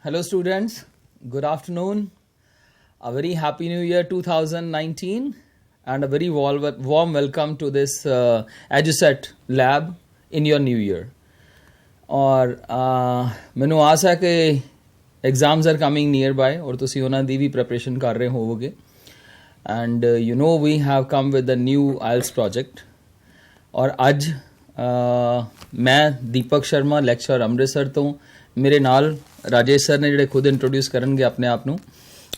Hello students, good afternoon. A very happy new year 2019 and a very warm welcome to this EduSet lab in your new year. और ਮੈਨੂੰ ਆਸ ਹੈ ਕਿ exams are coming nearby और ਤੁਸੀਂ ਉਹਨਾਂ ਦੀ ਵੀ preparation ਕਰ ਰਹੇ ਹੋਵੋਗੇ. And you know we have come with a new IELTS project. और ਅੱਜ ਮੈਂ ਦੀਪਕ ਸ਼ਰਮਾ ਲੈਕਚਰ ਅੰਮ੍ਰਿਤਸਰ ਤੋਂ ਮੇਰੇ ਨਾਲ ਰਾਜੇਸ਼ ਸਰ ਨੇ ਜਿਹੜੇ ਖੁਦ ਇੰਟਰੋਡਿਊਸ ਕਰਨਗੇ ਆਪਣੇ ਆਪ ਨੂੰ.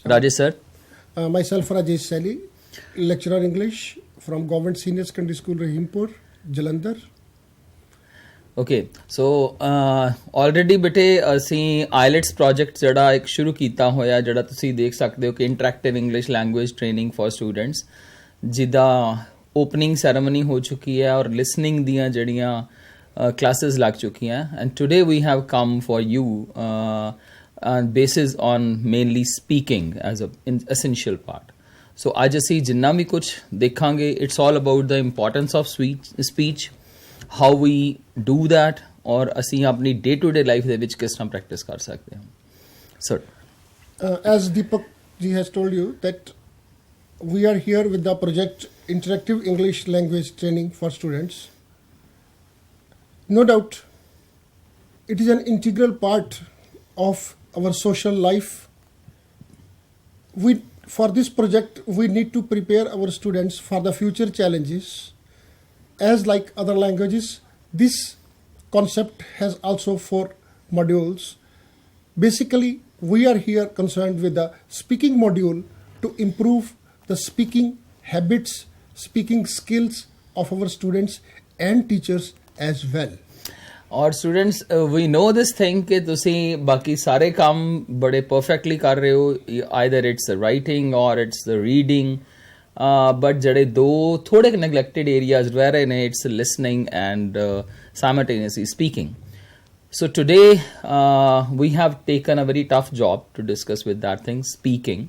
Rajesh sir. Myself Rajesh Saili, lecturer English from Government Senior Secondary School Rahimpur, Jalandhar. Okay, so already ਬੇਟੇ ਅਸੀਂ IELTS project ਜਿਹੜਾ ਇੱਕ ਸ਼ੁਰੂ ਕੀਤਾ ਹੋਇਆ ਜਿਹੜਾ ਤੁਸੀਂ ਦੇਖ ਸਕਦੇ ਹੋ ਕਿ interactive English language training for students ਜਿਹਦਾ ਓਪਨਿੰਗ ਸੈਰੇਮਨੀ ਹੋ ਚੁੱਕੀ ਹੈ ਔਰ ਲਿਸਨਿੰਗ ਦੀਆਂ ਜਿਹੜੀਆਂ classes ਲੱਗ ਚੁੱਕੀਆਂ and today we have come for you basis on mainly speaking as an essential part. So ਅੱਜ ਅਸੀਂ ਜਿੰਨਾ ਵੀ ਕੁਝ ਦੇਖਾਂਗੇ it's all about the importance of speech, how we do that ਔਰ ਅਸੀਂ ਆਪਣੀ day to day life ਦੇ ਵਿੱਚ ਕਿਸ ਤਰ੍ਹਾਂ practice ਕਰ ਸਕਦੇ ਹਾਂ. Sir. As Deepak ji has told you that we are here with the project Interactive English Language Training for Students. No doubt, it is an integral part of our social life. For this project, we need to prepare our students for the future challenges. As like other languages, this concept has also 4 modules. Basically, we are here concerned with the speaking module to improve the speaking habits, speaking skills of our students and teachers as well. और students we know this thing कि ਤੁਸੀਂ ਬਾਕੀ ਸਾਰੇ ਕੰਮ ਬੜੇ perfectly ਕਰ ਰਹੇ ਹੋ ਆਈਦਰ ਇਟਸ ਦ ਰਾਈਟਿੰਗ ਔਰ ਇਟਸ ਦ ਰੀਡਿੰਗ ਬਟ ਜਿਹੜੇ ਦੋ ਥੋੜੇ ਨੈਗਲੈਕਟਡ ਏਰੀਆਜ਼ ਰਹਿ ਰਹੇ ਨੇ it's listening and simultaneously speaking. So today we have taken a very tough job to discuss with that thing, speaking.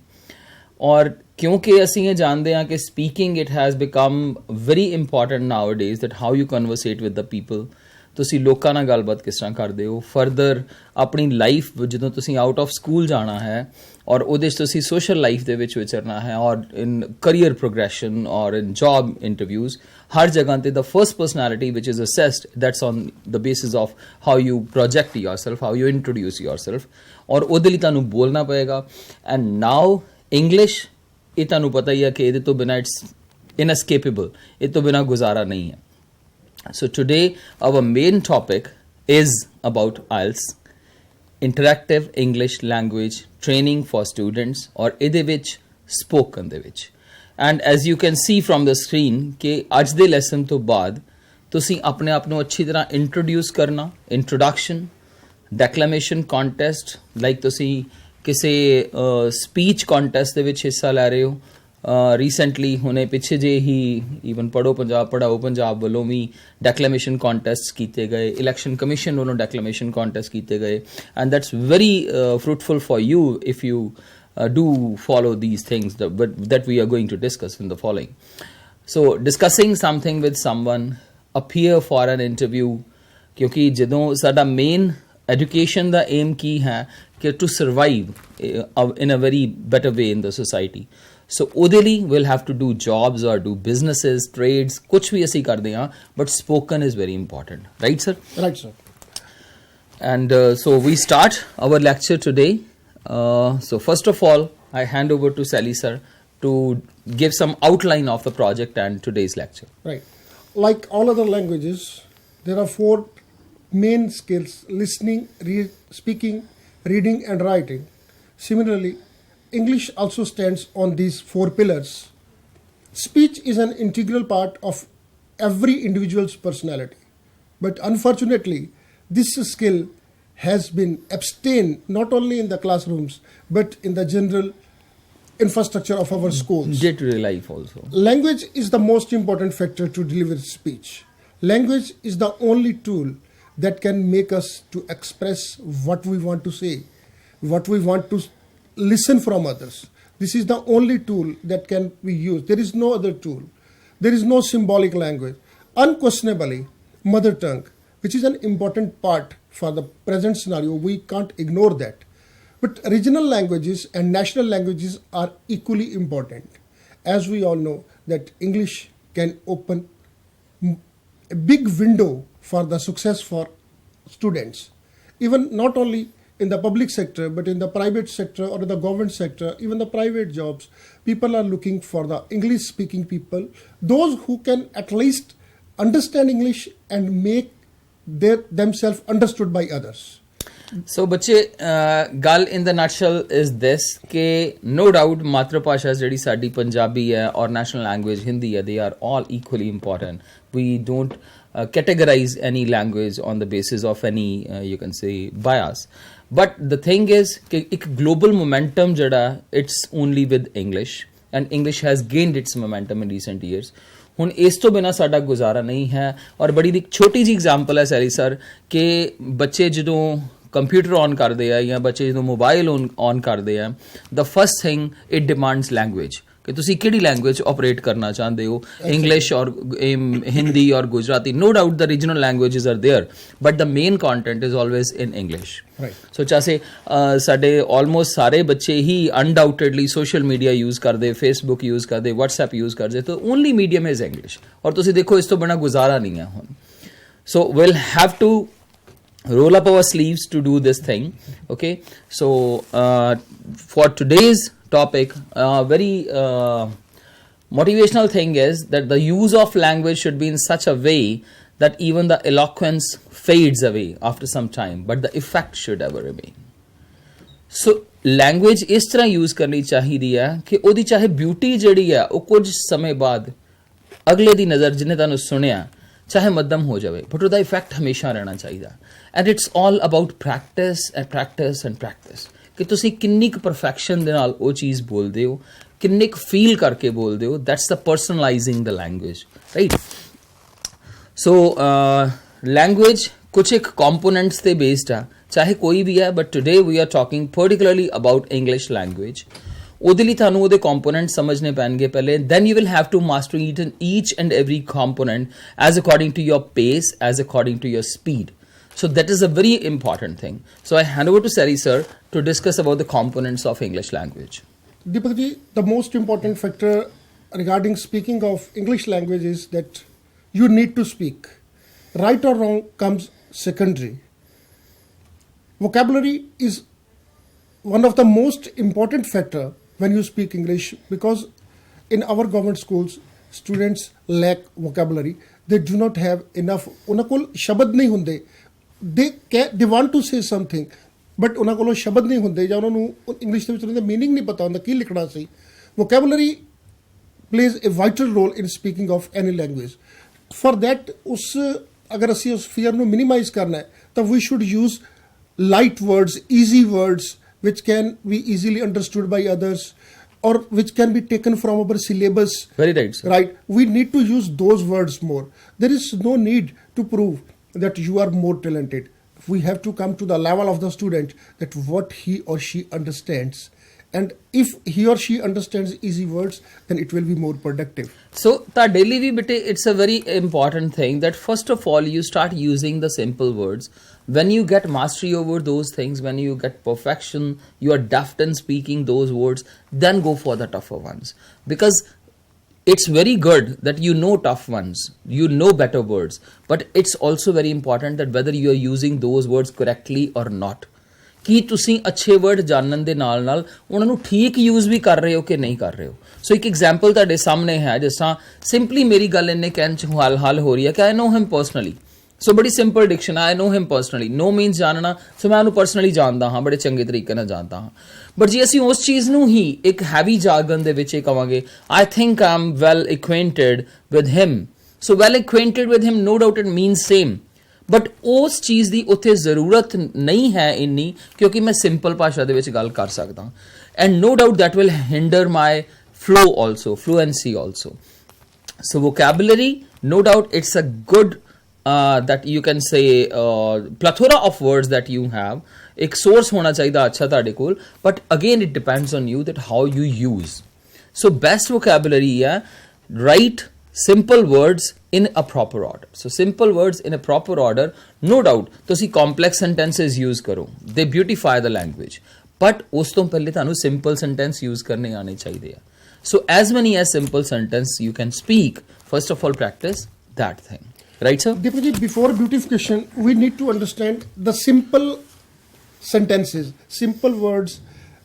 और क्योंकि ਅਸੀਂ ਇਹ ਜਾਣਦੇ ਹਾਂ ਕਿ speaking it has become very important nowadays that how you conversate with the people. ਤੁਸੀਂ ਲੋਕਾਂ ਨਾਲ ਗੱਲਬਾਤ ਕਿਸ ਤਰ੍ਹਾਂ ਕਰਦੇ ਹੋ ਫਰਦਰ ਆਪਣੀ ਲਾਈਫ ਜਦੋਂ ਤੁਸੀਂ ਆਊਟ ਆਫ ਸਕੂਲ ਜਾਣਾ ਹੈ ਔਰ ਉਹਦੇ 'ਚ ਤੁਸੀਂ ਸੋਸ਼ਲ ਲਾਈਫ ਦੇ ਵਿੱਚ ਵਿਚਰਨਾ ਹੈ ਔਰ ਇਨ ਕਰੀਅਰ ਪ੍ਰੋਗਰੈਸ਼ਨ ਔਰ ਇਨ ਜੌਬ ਇੰਟਰਵਿਊਜ਼ ਹਰ ਜਗ੍ਹਾ 'ਤੇ the first personality which is assessed that's on the basis of how you project yourself how you introduce yourself ਔਰ ਉਹਦੇ ਲਈ ਤੁਹਾਨੂੰ ਬੋਲਣਾ ਪਏਗਾ. ਐਂਡ ਨਾਓ ਇੰਗਲਿਸ਼ ਇਹ ਤੁਹਾਨੂੰ ਪਤਾ ਹੀ ਹੈ ਕਿ ਇਹਦੇ ਤੋਂ ਬਿਨਾਂ ਇਟਸ ਇਨਐਸਕੇਪੇਬਲ ਇਹ ਤੋਂ ਬਿਨਾਂ ਗੁਜ਼ਾਰਾ ਨਹੀਂ ਹੈ. So today our main topic is about IELTS, interactive English language training for students or ਇਹਦੇ ਵਿੱਚ spoken ਦੇ ਵਿੱਚ. And as you can see from the screen ਕਿ ਅੱਜ ਦੇ lesson ਤੋਂ ਬਾਅਦ ਤੁਸੀਂ ਆਪਣੇ ਆਪ ਨੂੰ ਅੱਛੀ ਤਰ੍ਹਾਂ introduce ਕਰਨਾ, introduction, declamation contest like ਤੁਸੀਂ ਕਿਸੇ speech contest ਦੇ ਵਿੱਚ ਹਿੱਸਾ ਲੈ ਰਹੇ ਹੋ. ਰੀਸੈਂਟਲੀ ਹੁਣੇ ਪਿੱਛੇ ਜੇ ਹੀ ਈਵਨ ਪੜ੍ਹੋ ਪੰਜਾਬ ਪੜ੍ਹਾਓ ਪੰਜਾਬ ਵੱਲੋਂ ਵੀ ਡੈਕਲੇਮੇਸ਼ਨ ਕੰਟੈਸਟ ਕੀਤੇ ਗਏ ਇਲੈਕਸ਼ਨ ਕਮਿਸ਼ਨ ਵੱਲੋਂ ਡੈਕਲੇਮੇਸ਼ਨ ਕੰਟੈਸਟ ਕੀਤੇ ਗਏ and that's very fruitful for you if you do follow these things that we are going to discuss in the following. So discussing something with someone, appear for an interview ਕਿਉਂਕਿ ਜਦੋਂ ਸਾਡਾ main education ਦਾ aim ਕੀ ਹੈ ਕਿ to survive in a very better way in the society. So ਉਹਦੇ ਲਈ we'll have to do jobs or do businesses, trades, ਕੁਛ ਵੀ ਅਸੀਂ ਕਰਦੇ ਹਾਂ but spoken is very important. Right, sir? Right, sir. And so we start our lecture today. So first of all, I hand over to Sally, sir, to give some outline of the project and today's lecture. Right. Like all other languages, there are 4 main skills: listening, speaking, reading and writing. Similarly, English also stands on these 4 pillars. Speech is an integral part of every individual's personality. But unfortunately, this skill has been abstained not only in the classrooms, but in the general infrastructure of our schools. Day-to-day life also. Language is the most important factor to deliver speech. Language is the only tool that can make us to express what we want to say, what we want to listen from others. This is the only tool that can be used. There is no other tool. There is no symbolic language. Unquestionably, mother tongue, which is an important part for the present scenario, we can't ignore that. But regional languages and national languages are equally important. As we all know that English can open a big window for the success for students, even not only in the public sector but in the private sector or in the government sector, even the private jobs. People are looking for the English speaking people, those who can at least understand English and make themselves understood by others. So ਬੱਚੇ ਗੱਲ in the nutshell is this ਕਿ no doubt ਮਾਤਰ-ਭਾਸ਼ਾ ਜਿਹੜੀ ਸਾਡੀ ਪੰਜਾਬੀ ਹੈ ਔਰ national language Hindi ਹੈ, they are all equally important. We don't categorize any language on the basis of any you can say bias. But the thing is ਕਿ ਇੱਕ global momentum ਜਿਹੜਾ it's only with English and English has gained its momentum in recent years. ਹੁਣ ਇਸ ਤੋਂ ਬਿਨਾਂ ਸਾਡਾ ਗੁਜ਼ਾਰਾ ਨਹੀਂ ਹੈ ਔਰ ਬੜੀ ਦੀ ਛੋਟੀ ਜਿਹੀ ਐਗਜ਼ਾਮਪਲ ਹੈ ਸੈਰੀ ਸਰ ਕਿ ਬੱਚੇ ਜਦੋਂ ਕੰਪਿਊਟਰ ਔਨ ਕਰਦੇ ਆ ਜਾਂ ਬੱਚੇ ਜਦੋਂ ਮੋਬਾਈਲ ਔਨ ਕਰਦੇ ਆ the first thing it demands language ਕਿ ਤੁਸੀਂ ਕਿਹੜੀ ਲੈਂਗੁਏਜ ਆਪਰੇਟ ਕਰਨਾ ਚਾਹੁੰਦੇ ਹੋ, ਇੰਗਲਿਸ਼ ਔਰ ਹਿੰਦੀ ਔਰ Gujarati. no doubt the regional languages are there but the main content is always in English. ਸੋ ਚਾਹੇ ਸਾਡੇ ਆਲਮੋਸਟ ਸਾਰੇ ਬੱਚੇ ਹੀ ਅਨਡਾਊਟਡਲੀ ਸੋਸ਼ਲ ਮੀਡੀਆ ਯੂਜ਼ ਕਰਦੇ, ਫੇਸਬੁੱਕ ਯੂਜ਼ ਕਰਦੇ, WhatsApp ਯੂਜ਼ ਕਰਦੇ, ਤਾਂ ਓਨਲੀ ਮੀਡੀਅਮ ਇਜ਼ ਇੰਗਲਿਸ਼ ਔਰ ਤੁਸੀਂ ਦੇਖੋ ਇਸ ਤੋਂ ਬਿਨਾਂ ਗੁਜ਼ਾਰਾ ਨਹੀਂ ਹੈ ਹੁਣ. So will have to roll up our sleeves to do this thing. Okay, so for today's topic, very motivational thing is that the use of language should be in such a way that even the eloquence fades away after some time but the effect should ever remain. So language ਇਸ ਤਰ੍ਹਾਂ use ਕਰਨੀ ਚਾਹੀਦੀ ਹੈ ਕਿ ਉਹਦੀ ਚਾਹੇ beauty ਜਿਹੜੀ ਹੈ ਉਹ ਕੁਝ ਸਮੇਂ ਬਾਅਦ ਅਗਲੇ ਦੀ ਨਜ਼ਰ ਜਿਹਨੇ ਤੁਹਾਨੂੰ ਸੁਣਿਆ ਚਾਹੇ ਮੱਧਮ ਹੋ ਜਾਵੇ ਬਟ ਉਹਦਾ ਇਫੈਕਟ ਹਮੇਸ਼ਾ ਰਹਿਣਾ ਚਾਹੀਦਾ. And it's all about practice and practice and practice ਕਿ ਤੁਸੀਂ ਕਿੰਨੀ ਕੁ ਪਰਫੈਕਸ਼ਨ ਦੇ ਨਾਲ ਉਹ ਚੀਜ਼ ਬੋਲਦੇ ਹੋ, ਕਿੰਨੇ ਕੁ ਫੀਲ ਕਰਕੇ ਬੋਲਦੇ ਹੋ. That's the personalizing the language, right. So language ਕੁਛ ਇੱਕ ਕੰਪੋਨੈਂਟਸ ਤੇ ਬੇਸਡ ਆ ਚਾਹੇ ਕੋਈ ਵੀ ਹੈ but today we are talking particularly about English language. ਉਹਦੇ ਲਈ ਤੁਹਾਨੂੰ ਉਹਦੇ ਕੰਪੋਨੈਂਟ ਸਮਝਣੇ ਪੈਣਗੇ ਪਹਿਲੇ. Then you will have to master each and every component as according to your pace, as according to your speed. So that is a very important thing. So I hand over to Sari sir to discuss about the components of English language. Deepak ji, the most important factor regarding speaking of English language is that you need to speak. Right or wrong comes secondary. Vocabulary is one of the most important factor when you speak English because in our government schools students lack vocabulary. They do not have enough. ਉਹਨਾਂ ਕੋਲ ਸ਼ਬਦ ਨਹੀਂ ਹੁੰਦੇ. they want to say something but ਉਹਨਾਂ ਕੋਲ ਸ਼ਬਦ ਨਹੀਂ ਹੁੰਦੇ ਜਾਂ ਉਹਨਾਂ ਨੂੰ ਇੰਗਲਿਸ਼ ਦੇ ਵਿੱਚ ਉਹਨਾਂ ਦਾ ਮੀਨਿੰਗ ਨਹੀਂ ਪਤਾ ਹੁੰਦਾ ਕੀ ਲਿਖਣਾ ਸੀ. vocabulary plays a vital role in speaking of any language. For that ਅਗਰ ਅਸੀਂ ਉਸ ਫੀਅਰ ਨੂੰ ਮਿਨੀਮਾਈਜ਼ ਕਰਨਾ ਹੈ ਤਾਂ we should use light words, easy words which can be easily understood by others or which can be taken from our syllabus. Very right, sir. Right. We need to use those words more. There is no need to prove that you are more talented. We have to come to the level of the student that what he or she understands. And if he or she understands easy words, then it will be more productive. So, ਤੁਹਾਡੇ ਲਈ ਵੀ ਬੇਟੇ it's a very important thing that first of all you start using the simple words. When you get mastery over those things, when you get perfection, you are deft in speaking those words, then go for the tougher ones. Because it's very good that you know tough ones, you know better words, but it's also very important that whether you are using those words correctly or not. ਕੀ ਤੁਸੀਂ ਅੱਛੇ word ਜਾਣਨ ਦੇ ਨਾਲ ਨਾਲ ਉਹਨਾਂ ਨੂੰ ਠੀਕ use ਵੀ ਕਰ ਰਹੇ ਹੋ ਕਿ ਨਹੀਂ ਕਰ ਰਹੇ ਹੋ. ਸੋ ਇੱਕ ਐਗਜ਼ਾਮਪਲ ਤੁਹਾਡੇ ਸਾਹਮਣੇ ਹੈ ਜਿਸ ਤਰ੍ਹਾਂ ਸਿੰਪਲੀ ਮੇਰੀ ਗੱਲ ਇੰਨੇ ਕਹਿਣ 'ਚ ਹੱਲ ਹੋ ਰਹੀ ਹੈ ਕਿ ਆਈ ਨੋ ਹਿਮ ਪਰਸਨਲੀ. ਸੋ ਬੜੀ ਸਿੰਪਲ ਡਿਕਸ਼ਨ, ਆਈ ਨੋ ਹਿਮ ਪਰਸਨਲੀ. ਨੋ ਮੀਨਸ ਜਾਣਨਾ, ਸੋ ਮੈਂ ਉਹਨੂੰ ਪਰਸਨਲੀ ਜਾਣਦਾ ਹਾਂ, ਬੜੇ ਚੰਗੇ ਤਰੀਕੇ ਨਾਲ ਜਾਣਦਾ ਹਾਂ. ਬਟ ਜੇ ਅਸੀਂ ਉਸ ਚੀਜ਼ ਨੂੰ ਹੀ ਇੱਕ ਹੈਵੀ ਜਾਰਗਨ ਦੇ ਵਿੱਚ ਇਹ ਕਹਾਂਗੇ I think I am well acquainted with him. So well acquainted with him no doubt it means same. But ਉਸ ਚੀਜ਼ ਦੀ ਉੱਥੇ ਜ਼ਰੂਰਤ ਨਹੀਂ ਹੈ ਇੰਨੀ ਕਿਉਂਕਿ ਮੈਂ ਸਿੰਪਲ ਭਾਸ਼ਾ ਦੇ ਵਿੱਚ ਗੱਲ ਕਰ ਸਕਦਾ. And no doubt that will hinder my flow also, fluency also. So vocabulary, no doubt it's a good that you can say plethora of words that you have. एक source होना चाहिए अच्छा ताड़े कोल, but again it depends on you that how you use. So best vocabulary है write simple words in a proper order. So simple words in a proper order, no doubt. तो सी complex sentences use करो, they beautify the language. But ਉਸ ਤੋਂ ਪਹਿਲੇ ਤੁਹਾਨੂੰ simple sentence use ਕਰਨੇ ਆਣੇ ਚਾਹੀਦੇ ਆ so as many as simple sentence you can speak, first of all practice that thing, right sir? Deepakji, before beautification, we need to understand the simple sentences, simple words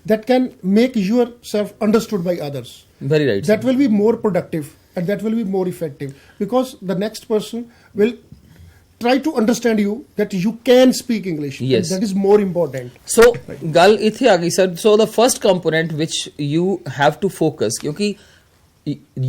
that can make yourself understood by others. Very right, That sir. will be more productive and that will be more effective, because the next person will try to understand you that you can speak English. Yes. And that is more important. ਸੋ ਗੱਲ ਇੱਥੇ ਆ ਗਈ sir so the first component which you have to focus ਕਿਉਂਕਿ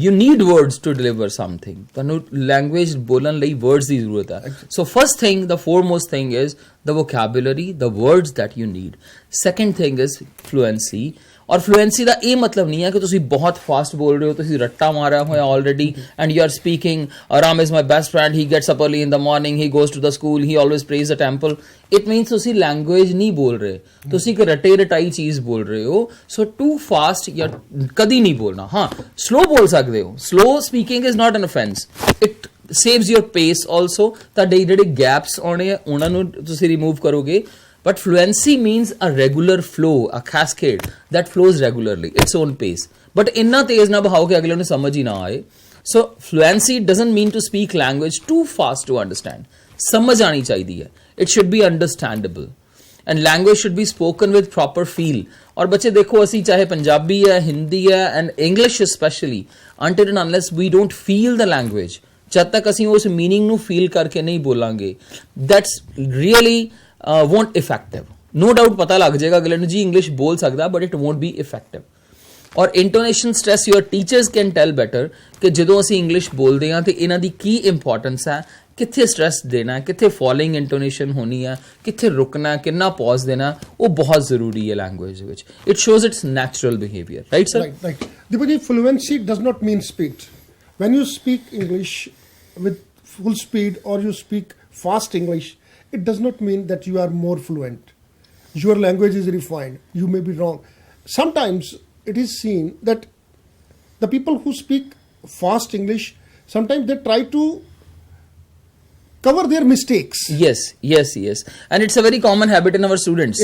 you need words to deliver something ਤੁਹਾਨੂੰ language ਬੋਲਣ ਲਈ words ਦੀ ਜ਼ਰੂਰਤ ਹੈ so first thing, the foremost thing is the vocabulary, the words that you need. Second thing is fluency. ਔਰ fluency ਦਾ ਇਹ ਮਤਲਬ ਨਹੀਂ ਹੈ ਕਿ ਤੁਸੀਂ ਬਹੁਤ ਫਾਸਟ ਬੋਲ ਰਹੇ ਹੋ, ਤੁਸੀਂ ਰੱਟਾ ਮਾਰਿਆ ਹੋਇਆ already and you are speaking Ram is my best friend, he gets up early in the morning, he goes to the school, he always prays the temple. It means ਤੁਸੀਂ ਲੈਂਗੁਏਜ ਨਹੀਂ ਬੋਲ ਰਹੇ, ਤੁਸੀਂ ਇੱਕ ਰਟੇ ਰਟਾਈ ਚੀਜ਼ ਬੋਲ ਰਹੇ ਹੋ. ਸੋ ਟੂ ਫਾਸਟ ਜਾਂ ਕਦੀ ਨਹੀਂ ਬੋਲਣਾ. ਹਾਂ ਸਲੋ ਬੋਲ ਸਕਦੇ ਹੋ, slow speaking is not N offence, it saves your pace also. ਤੁਹਾਡੇ ਜਿਹੜੇ ਗੈਪਸ ਆਉਣੇ ਆ ਉਹਨਾਂ ਨੂੰ ਤੁਸੀਂ ਰਿਮੂਵ ਕਰੋਗੇ. But fluency means a regular flow, a cascade that flows regularly, its own pace. But ਇੰਨਾ ਤੇਜ਼ ਨਾ ਬਹਾਓ ਕਿ ਅਗਲੇ ਨੂੰ ਸਮਝ ਹੀ ਨਾ ਆਏ. So fluency doesn't mean to speak language too fast to understand. ਸਮਝ ਆਣੀ ਚਾਹੀਦੀ ਹੈ. It should be understandable. And language should be spoken with proper feel. ਔਰ ਬੱਚੇ ਦੇਖੋ ਅਸੀਂ ਚਾਹੇ ਪੰਜਾਬੀ ਹੈ, ਹਿੰਦੀ ਹੈ and English especially, until and unless we don't feel the language, ਜਦ ਤੱਕ ਅਸੀਂ ਉਸ meaning ਨੂੰ feel ਕਰਕੇ ਨਹੀਂ ਬੋਲਾਂਗੇ, that's really won't effective. No doubt ਪਤਾ ਲੱਗ ਜਾਏਗਾ ਅਗਲੇ ਨੂੰ ਜੀ ਇੰਗਲਿਸ਼ ਬੋਲ ਸਕਦਾ but it won't be effective. ਔਰ intonation stress your teachers can tell better ਕਿ ਜਦੋਂ ਅਸੀਂ ਇੰਗਲਿਸ਼ ਬੋਲਦੇ ਹਾਂ ਤੇ ਇਹਨਾਂ ਦੀ ਕੀ ਇੰਪੋਰਟੈਂਸ ਹੈ, ਕਿੱਥੇ ਸਟ੍ਰੈਸ ਦੇਣਾ, ਕਿੱਥੇ ਫੋਲਿੰਗ ਇੰਟੋਨੇਸ਼ਨ ਹੋਣੀ ਹੈ, ਕਿੱਥੇ ਰੁਕਣਾ, ਕਿੰਨਾ ਪੌਜ਼ ਦੇਣਾ, ਉਹ ਬਹੁਤ ਜ਼ਰੂਰੀ ਹੈ ਲੈਂਗੁਏਜ ਵਿੱਚ. It shows it's natural behaviour, right sir? Right. Deepakji, fluency does not mean speed. When you speak English with full speed or you speak fast English, it does not mean that you are more fluent. Your language is refined. You may be wrong. Sometimes it is seen that the people who speak fast English, sometimes they try to cover their mistakes. Yes. And it's a very common habit in our students.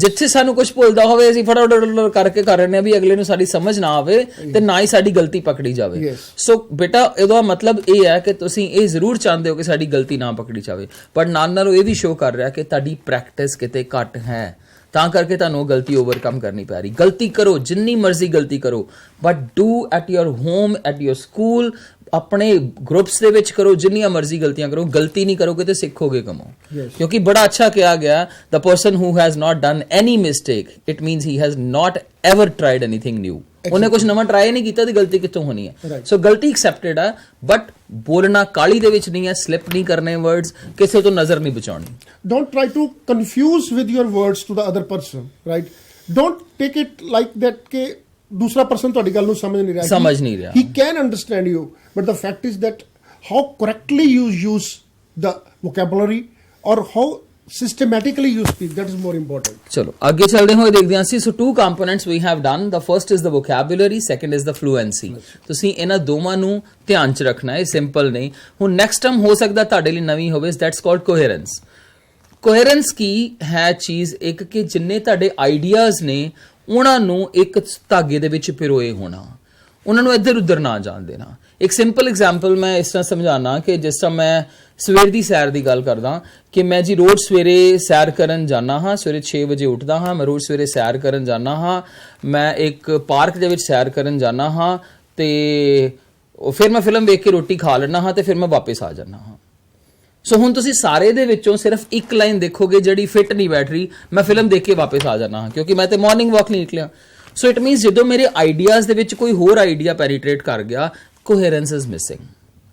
ਜਿੱਥੇ ਸਾਨੂੰ ਕੁਝ ਭੁੱਲਦਾ ਹੋਵੇ ਅਸੀਂ ਫਟਾਫਟ ਕਰਕੇ ਕਰ ਰਹੇ ਹਾਂ ਵੀ ਅਗਲੇ ਨੂੰ ਸਾਡੀ ਸਮਝ ਨਾ ਆਵੇ ਤੇ ਨਾ ਹੀ ਸਾਡੀ ਗਲਤੀ ਪਕੜੀ ਜਾਵੇ. ਸੋ ਬੇਟਾ ਇਹਦਾ ਮਤਲਬ ਇਹ ਹੈ ਕਿ ਤੁਸੀਂ ਇਹ ਜ਼ਰੂਰ ਚਾਹੁੰਦੇ ਹੋ ਕਿ ਸਾਡੀ ਗਲਤੀ ਨਾ ਪਕੜੀ ਜਾਵੇ, ਪਰ ਨਾਲ ਉਹ ਇਹ ਵੀ ਸ਼ੋ ਕਰ ਰਿਹਾ ਕਿ ਤੁਹਾਡੀ ਪ੍ਰੈਕਟਿਸ ਕਿਤੇ ਘੱਟ ਹੈ, ਤਾਂ ਕਰਕੇ ਤੁਹਾਨੂੰ ਉਹ ਗਲਤੀ ਓਵਰਕਮ ਕਰਨੀ ਪੈ ਰਹੀ. ਗਲਤੀ ਕਰੋ, ਜਿੰਨੀ ਮਰਜ਼ੀ ਗਲਤੀ ਕਰੋ, but do at your home, at your school, ਆਪਣੇ ਗਰੁੱਪਸ ਦੇ ਵਿੱਚ ਕਰੋ, ਜਿੰਨੀਆਂ ਮਰਜ਼ੀ ਗਲਤੀਆਂ ਕਰੋ. ਗਲਤੀ ਨਹੀਂ ਕਰੋਗੇ ਤੇ ਸਿੱਖੋਗੇ ਕਮੋ. ਕਿਉਂਕਿ ਬੜਾ ਅੱਛਾ ਕਿਹਾ ਗਿਆ, the person who has not done any mistake, it means he has not ever tried anything new. ਉਹਨੇ ਕੁਝ ਨਵਾਂ ਟਰਾਈ ਨਹੀਂ ਕੀਤਾ ਤੇ ਗਲਤੀ ਕਿੱਥੋਂ ਹੋਣੀ ਹੈ? ਸੋ ਗਲਤੀ ਐਕਸੈਪਟਡ ਹੈ, ਬਟ ਬੋਲਣਾ ਕਾਲੀ ਦੇ ਵਿੱਚ ਨਹੀਂ ਹੈ, ਸਲਿਪ ਨਹੀਂ ਕਰਨੇ ਵਰਡਸ, ਕਿਸੇ ਤੋਂ ਨਜ਼ਰ ਨਹੀਂ ਬਚਾਉਣੀ. Don't try to confuse with your words to the other person, right? Don't take it like that ਕਿ ਦੂਸਰਾ ਪਰਸਨ ਤੁਹਾਡੀ ਗੱਲ ਨੂੰ ਸਮਝ ਨਹੀਂ ਰਿਹਾ. He can understand you, but the fact is that how correctly you use the vocabulary or how systematically you speak, that is more important. ਚਲੋ ਅੱਗੇ ਚੱਲਦੇ ਹੋਏ ਦੇਖਦੇ ਹਾਂ ਅਸੀਂ. ਸੋ two components we have done. The first is the vocabulary, second is the fluency. ਤੁਸੀਂ ਇਹਨਾਂ ਦੋਵਾਂ ਨੂੰ ਧਿਆਨ 'ਚ ਰੱਖਣਾ ਹੈ, ਸਿੰਪਲ ਨਹੀਂ. ਹੁਣ ਨੈਕਸਟ ਟਰਮ ਹੋ ਸਕਦਾ ਤੁਹਾਡੇ ਲਈ ਨਵੀਂ ਹੋਵੇ, that's called coherence. ਕੋਹਰੈਂਸ ਕੀ ਹੈ ਚੀਜ਼? ਇੱਕ ਕਿ ਜਿੰਨੇ ਤੁਹਾਡੇ ਆਈਡੀਆਜ਼ ਨੇ ਉਹਨਾਂ ਨੂੰ ਇੱਕ ਧਾਗੇ ਦੇ ਵਿੱਚ ਪਿਰੋਏ ਹੋਣਾ, ਉਹਨਾਂ ਨੂੰ ਇੱਧਰ ਉੱਧਰ ਨਾ ਜਾਣ ਦੇਣਾ. ਇੱਕ ਸਿੰਪਲ ਐਗਜ਼ਾਮਪਲ ਮੈਂ ਇਸ ਤਰ੍ਹਾਂ ਸਮਝਾਉਣਾ ਕਿ ਜਿਸ ਤਰ੍ਹਾਂ ਮੈਂ ਸਵੇਰ ਦੀ ਸੈਰ ਦੀ ਗੱਲ ਕਰਦਾ ਕਿ ਮੈਂ ਜੀ ਰੋਜ਼ ਸਵੇਰੇ ਸੈਰ ਕਰਨ ਜਾਂਦਾ ਹਾਂ, ਸਵੇਰੇ 6 ਵਜੇ ਉੱਠਦਾ ਹਾਂ, ਮੈਂ ਰੋਜ਼ ਸਵੇਰੇ ਸੈਰ ਕਰਨ ਜਾਂਦਾ ਹਾਂ, ਮੈਂ ਇੱਕ ਪਾਰਕ ਦੇ ਵਿੱਚ ਸੈਰ ਕਰਨ ਜਾਂਦਾ ਹਾਂ ਤੇ ਫਿਰ ਮੈਂ ਫਿਲਮ ਵੇਖ ਕੇ ਰੋਟੀ ਖਾ ਲੈਂਦਾ ਹਾਂ ਤੇ ਫਿਰ ਮੈਂ ਵਾਪਸ ਆ ਜਾਂਦਾ ਹਾਂ. ਸੋ ਹੁਣ ਤੁਸੀਂ ਸਾਰੇ ਦੇ ਵਿੱਚੋਂ ਸਿਰਫ ਇੱਕ ਲਾਈਨ ਦੇਖੋਗੇ ਜਿਹੜੀ ਫਿੱਟ ਨਹੀਂ ਬੈਠ ਰਹੀ, ਮੈਂ ਫਿਲਮ ਦੇਖ ਕੇ ਵਾਪਸ ਆ ਜਾਣਾ ਹਾਂ ਕਿਉਂਕਿ ਮੈਂ ਤੇ ਮਾਰਨਿੰਗ ਵਾਕ ਨਹੀਂ ਨਿਕਲਿਆ. ਸੋ ਇਟ ਮੀਨਸ ਜਦੋਂ ਮੇਰੇ ਆਈਡੀਆਜ਼ ਦੇ ਵਿੱਚ ਕੋਈ ਹੋਰ ਆਈਡੀਆ ਪੈਨੀਟ੍ਰੇਟ ਕਰ ਗਿਆ, coherence is missing.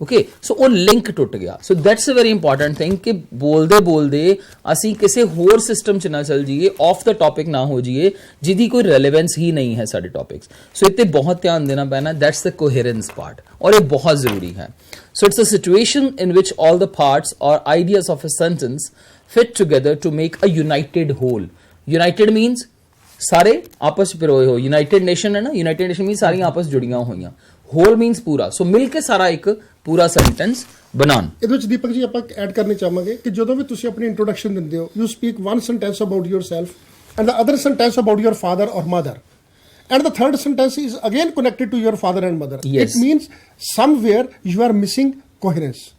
Okay, so ਉਹ ਲਿੰਕ ਟੁੱਟ ਗਿਆ. So that's a very important thing ਕਿ ਬੋਲਦੇ ਅਸੀਂ ਕਿਸੇ ਹੋਰ ਸਿਸਟਮ 'ਚ ਨਾ ਚੱਲ ਜਾਈਏ, ਆਫ ਦਾ ਟੌਪਿਕ ਨਾ ਹੋ ਜਾਈਏ ਜਿਹਦੀ ਕੋਈ ਰੈਲੇਵੈਂਸ ਹੀ ਨਹੀਂ ਹੈ ਸਾਡੇ ਟੌਪਿਕਸ. ਸੋ ਇੱਥੇ ਬਹੁਤ ਧਿਆਨ ਦੇਣਾ ਪੈਣਾ. ਦੈਟਸ ਦ ਕੋਹਰੈਂਸ ਪਾਰਟ, ਔਰ ਇਹ ਬਹੁਤ ਜ਼ਰੂਰੀ ਹੈ. So it's a situation in which all the parts or ideas of a sentence fit together to make a united whole. United means ਸਾਰੇ ਆਪਸ ਪਿਰੋਏ ਹੋ. United nation ਹੈ ਨਾ, United nation means ਸਾਰੀਆਂ ਆਪਸ ਜੁੜੀਆਂ ਹੋਈਆਂ. Whole means ਪੂਰਾ. So ਮਿਲ ਕੇ ਸਾਰਾ ਇੱਕ ਪੂਰਾ ਸੈਂਟੈਂਸ ਬਣਾਉਣ. ਇਹਦੇ ਵਿੱਚ ਦੀਪਕ ਜੀ ਆਪਾਂ ਐਡ ਕਰਨੀ ਚਾਹਾਂਗੇ ਕਿ ਜਦੋਂ ਵੀ ਤੁਸੀਂ ਆਪਣੀ ਇੰਟਰੋਡਕਸ਼ਨ ਦਿੰਦੇ ਹੋ, you speak one sentence about yourself and the other sentence about your father or mother. And the third sentence is again connected to your father and mother. Yes. It means somewhere you are missing coherence.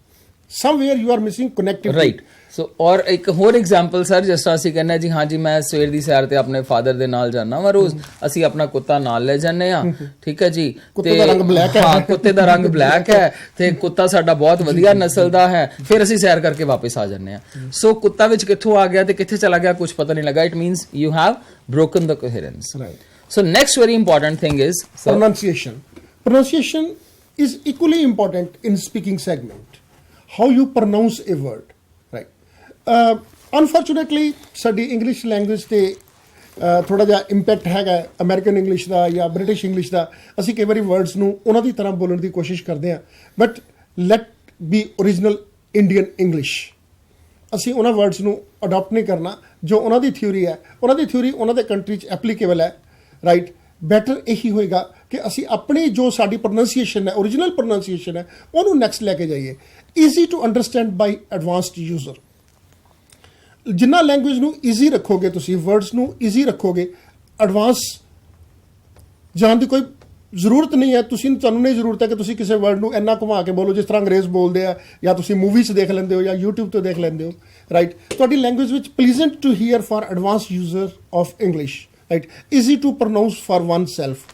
Somewhere you are missing connectivity. Right so ਔਰ ਇੱਕ ਹੋਰ example sir ਜਿਸ ਤਰ੍ਹਾਂ ਅਸੀਂ ਕਹਿੰਦੇ ਹਾਂ ਜੀ ਹਾਂ ਜੀ ਮੈਂ ਸਵੇਰ ਦੀ ਸੈਰ ਤੇ ਆਪਣੇ ਫਾਦਰ ਦੇ ਨਾਲ ਜਾਂਦਾ ਵਾ ਰੋਜ਼ ਅਸੀਂ ਆਪਣਾ ਕੁੱਤਾ ਨਾਲ ਲੈ ਜਾਂਦੇ ਆ ਠੀਕ ਹੈ ਜੀ ਕੁੱਤੇ ਦਾ ਰੰਗ black ਹੈ। ਹਾਂ ਕੁੱਤੇ ਦਾ ਰੰਗ ਬਲੈਕ ਹੈ ਤੇ ਕੁੱਤਾ ਸਾਡਾ ਬਹੁਤ ਵਧੀਆ ਨਸਲ ਦਾ ਹੈ ਫਿਰ ਅਸੀਂ ਸੈਰ ਕਰਕੇ ਵਾਪਸ ਆ ਜਾਂਦੇ ਆ ਸੋ ਕੁੱਤਾ ਵਿੱਚ ਕਿੱਥੋਂ ਆ ਗਿਆ ਤੇ ਕਿੱਥੇ ਚਲਾ ਗਿਆ ਕੁਝ ਪਤਾ ਨਹੀਂ ਲੱਗਾ it means you have broken the coherence Right. so next very important thing is Pronunciation. Pronunciation is equally important in speaking segment. How you pronounce a word. Right. Unfortunately, ਸਾਡੀ English language ਤੇ ਥੋੜਾ ਜਿਹਾ impact ਹੈਗਾ American English ਦਾ ਜਾਂ British English ਦਾ ਅਸੀਂ ਕਈ ਵਾਰੀ words ਨੂੰ ਉਹਨਾਂ ਦੀ ਤਰ੍ਹਾਂ ਬੋਲਣ ਦੀ ਕੋਸ਼ਿਸ਼ ਕਰਦੇ ਹਾਂ but let be original Indian English ਅਸੀਂ ਉਹਨਾਂ ਵਰਡਸ ਨੂੰ ਅਡਾਪਟ ਨਹੀਂ ਕਰਨਾ ਜੋ ਉਹਨਾਂ ਦੀ ਥਿਊਰੀ ਹੈ ਉਹਨਾਂ ਦੀ ਥਿਊਰੀ ਉਹਨਾਂ ਦੇ ਕੰਟਰੀ 'ਚ ਐਪਲੀਕੇਬਲ ਹੈ ਰਾਈਟ ਬੈਟਰ ਇਹੀ ਹੋਏਗਾ ਕਿ ਅਸੀਂ ਆਪਣੀ ਜੋ ਸਾਡੀ ਪ੍ਰੋਨਾਂਸੀਏਸ਼ਨ ਹੈ ਓਰੀਜਨਲ ਪ੍ਰੋਨਾਂਸੀਏਸ਼ਨ ਹੈ ਉਹਨੂੰ ਨੈਕਸਟ ਲੈ ਕੇ ਜਾਈਏ easy to understand by advanced user ਜਿੰਨਾ ਲੈਂਗੁਏਜ ਨੂੰ ਈਜ਼ੀ ਰੱਖੋਗੇ ਤੁਸੀਂ ਵਰਡਸ ਨੂੰ ਈਜ਼ੀ ਰੱਖੋਗੇ ਐਡਵਾਂਸ ਜਾਣ ਦੀ ਕੋਈ ਜ਼ਰੂਰਤ ਨਹੀਂ ਹੈ ਤੁਹਾਨੂੰ ਨਹੀਂ ਜ਼ਰੂਰਤ ਹੈ ਕਿ ਤੁਸੀਂ ਕਿਸੇ ਵਰਡ ਨੂੰ ਇੰਨਾ ਘੁਮਾ ਕੇ ਬੋਲੋ ਜਿਸ ਤਰ੍ਹਾਂ ਅੰਗਰੇਜ਼ ਬੋਲਦੇ ਆ ਜਾਂ ਤੁਸੀਂ ਮੂਵੀਜ਼ ਦੇਖ ਲੈਂਦੇ ਹੋ ਜਾਂ YouTube ਤੋਂ ਦੇਖ ਲੈਂਦੇ ਹੋ ਰਾਈਟ ਤੁਹਾਡੀ ਲੈਂਗੁਏਜ ਵਿੱਚ pleasant to hear for advance user of English right easy to pronounce for oneself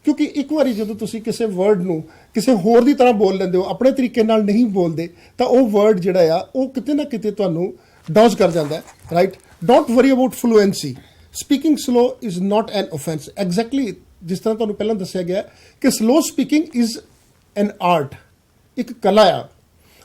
ਕਿਉਂਕਿ ਇੱਕ ਵਾਰੀ ਜਦੋਂ ਤੁਸੀਂ ਕਿਸੇ ਵਰਡ ਨੂੰ ਕਿਸੇ ਹੋਰ ਦੀ ਤਰ੍ਹਾਂ ਬੋਲ ਲੈਂਦੇ ਹੋ ਆਪਣੇ ਤਰੀਕੇ ਨਾਲ ਨਹੀਂ ਬੋਲਦੇ ਤਾਂ ਉਹ ਵਰਡ ਜਿਹੜਾ ਆ ਉਹ ਕਿਤੇ ਨਾ ਕਿਤੇ ਤੁਹਾਨੂੰ ਡੌਜ ਕਰ ਜਾਂਦਾ ਹੈ right don't worry about fluency speaking slow is not an offence exactly ਜਿਸ ਤਰ੍ਹਾਂ ਤੁਹਾਨੂੰ ਪਹਿਲਾਂ ਦੱਸਿਆ ਗਿਆ ਕਿ slow speaking is an art ਇੱਕ ਕਲਾ ਆ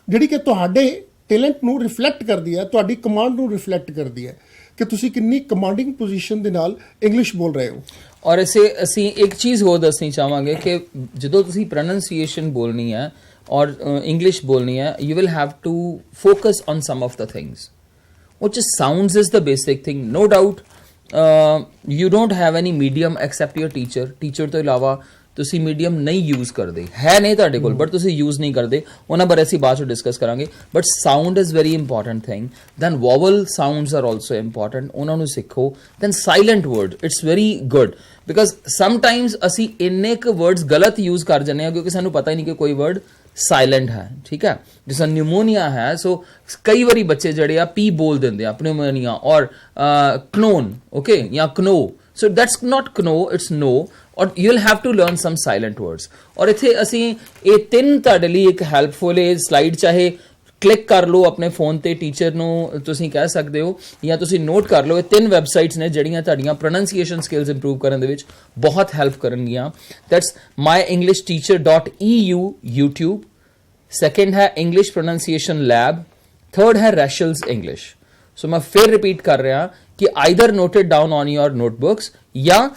ਜਿਹੜੀ ਕਿ ਤੁਹਾਡੇ ਟੈਲੈਂਟ ਨੂੰ ਰਿਫਲੈਕਟ ਕਰਦੀ ਹੈ ਤੁਹਾਡੀ ਕਮਾਂਡ ਨੂੰ ਰਿਫਲੈਕਟ ਕਰਦੀ ਹੈ ਕਿ ਤੁਸੀਂ ਕਿੰਨੀ ਕਮਾਂਡਿੰਗ ਪੋਜੀਸ਼ਨ ਦੇ ਨਾਲ ਇੰਗਲਿਸ਼ ਬੋਲ ਰਹੇ ਹੋ ਔਰ ਇਸੇ ਅਸੀਂ ਇੱਕ ਚੀਜ਼ ਹੋਰ ਦੱਸਣੀ ਚਾਹਾਂਗੇ ਕਿ ਜਦੋਂ ਤੁਸੀਂ ਪ੍ਰੋਨਾਂਸੀਏਸ਼ਨ ਬੋਲਣੀ ਹੈ ਔਰ ਇੰਗਲਿਸ਼ ਬੋਲਣੀ ਹੈ you will have to focus on some of the things which is sounds is the basic thing no doubt you don't have any medium except your teacher ਤੋਂ ਇਲਾਵਾ ਤੁਸੀਂ ਮੀਡੀਅਮ ਨਹੀਂ ਯੂਜ਼ ਕਰਦੇ ਹੈ ਨਹੀਂ ਤੁਹਾਡੇ ਕੋਲ ਬਟ ਤੁਸੀਂ ਯੂਜ਼ ਨਹੀਂ ਕਰਦੇ ਉਹਨਾਂ ਬਾਰੇ ਅਸੀਂ ਬਾਅਦ ਚ ਡਿਸਕਸ ਕਰਾਂਗੇ but sound is very important thing then vowel sounds are also important ਉਹਨਾਂ ਨੂੰ ਸਿੱਖੋ then silent word it's very good because sometimes ਅਸੀਂ ਇੰਨੇ ਕੁ ਵਰਡਸ ਗਲਤ ਯੂਜ਼ ਕਰ ਜਾਂਦੇ ਹਾਂ ਕਿਉਂਕਿ ਸਾਨੂੰ ਪਤਾ ਹੀ ਨਹੀਂ ਕਿ ਕੋਈ ਵਰਡ ਸਾਇਲੈਂਟ ਹੈ ਠੀਕ ਹੈ ਜਿਸ ਤਰ੍ਹਾਂ ਨਿਊਮੋਨੀਆ ਹੈ ਸੋ ਕਈ ਵਾਰੀ ਬੱਚੇ ਜਿਹੜੇ ਆ ਪੀ ਬੋਲ ਦਿੰਦੇ ਆ ਨਿਊਮੋਨੀਆ ਔਰ ਕਨੋਨ ਓਕੇ ਜਾਂ ਕਨੋ so that's not ਕਨੋ it's know ਔਰ you will have to learn some silent words ਔਰ ਇੱਥੇ ਅਸੀਂ ਇਹ ਤਿੰਨ ਤੁਹਾਡੇ ਲਈ ਇੱਕ ਹੈਲਪਫੁਲ ਇਹ ਸਲਾਈਡ ਚਾਹੇ ਕਲਿੱਕ ਕਰ ਲਓ ਆਪਣੇ ਫੋਨ ਤੇ ਟੀਚਰ ਨੂੰ ਤੁਸੀਂ ਕਹਿ ਸਕਦੇ ਹੋ ਜਾਂ ਤੁਸੀਂ ਨੋਟ ਕਰ ਲਓ ਇਹ ਤਿੰਨ ਵੈਬਸਾਈਟਸ ਨੇ ਜਿਹੜੀਆਂ ਤੁਹਾਡੀਆਂ ਪ੍ਰੋਨਾਂਸੀਏਸ਼ਨ ਸਕਿੱਲਸ ਇੰਪਰੂਵ ਕਰਨ ਦੇ ਵਿੱਚ ਬਹੁਤ ਹੈਲਪ ਕਰਨਗੀਆਂ ਦੈਟਸ myenglishteacher.eu YouTube ਸੈਕੰਡ ਹੈ ਇੰਗਲਿਸ਼ ਪ੍ਰੋਨਾਂਸੀਏਸ਼ਨ ਲੈਬ ਥਰਡ ਹੈ ਰੈਸ਼ਲਸ ਇੰਗਲਿਸ਼ ਸੋ ਮੈਂ ਫਿਰ ਰਿਪੀਟ ਕਰ ਰਿਹਾ ਕਿ either note it down on your notebooks ਜਾਂ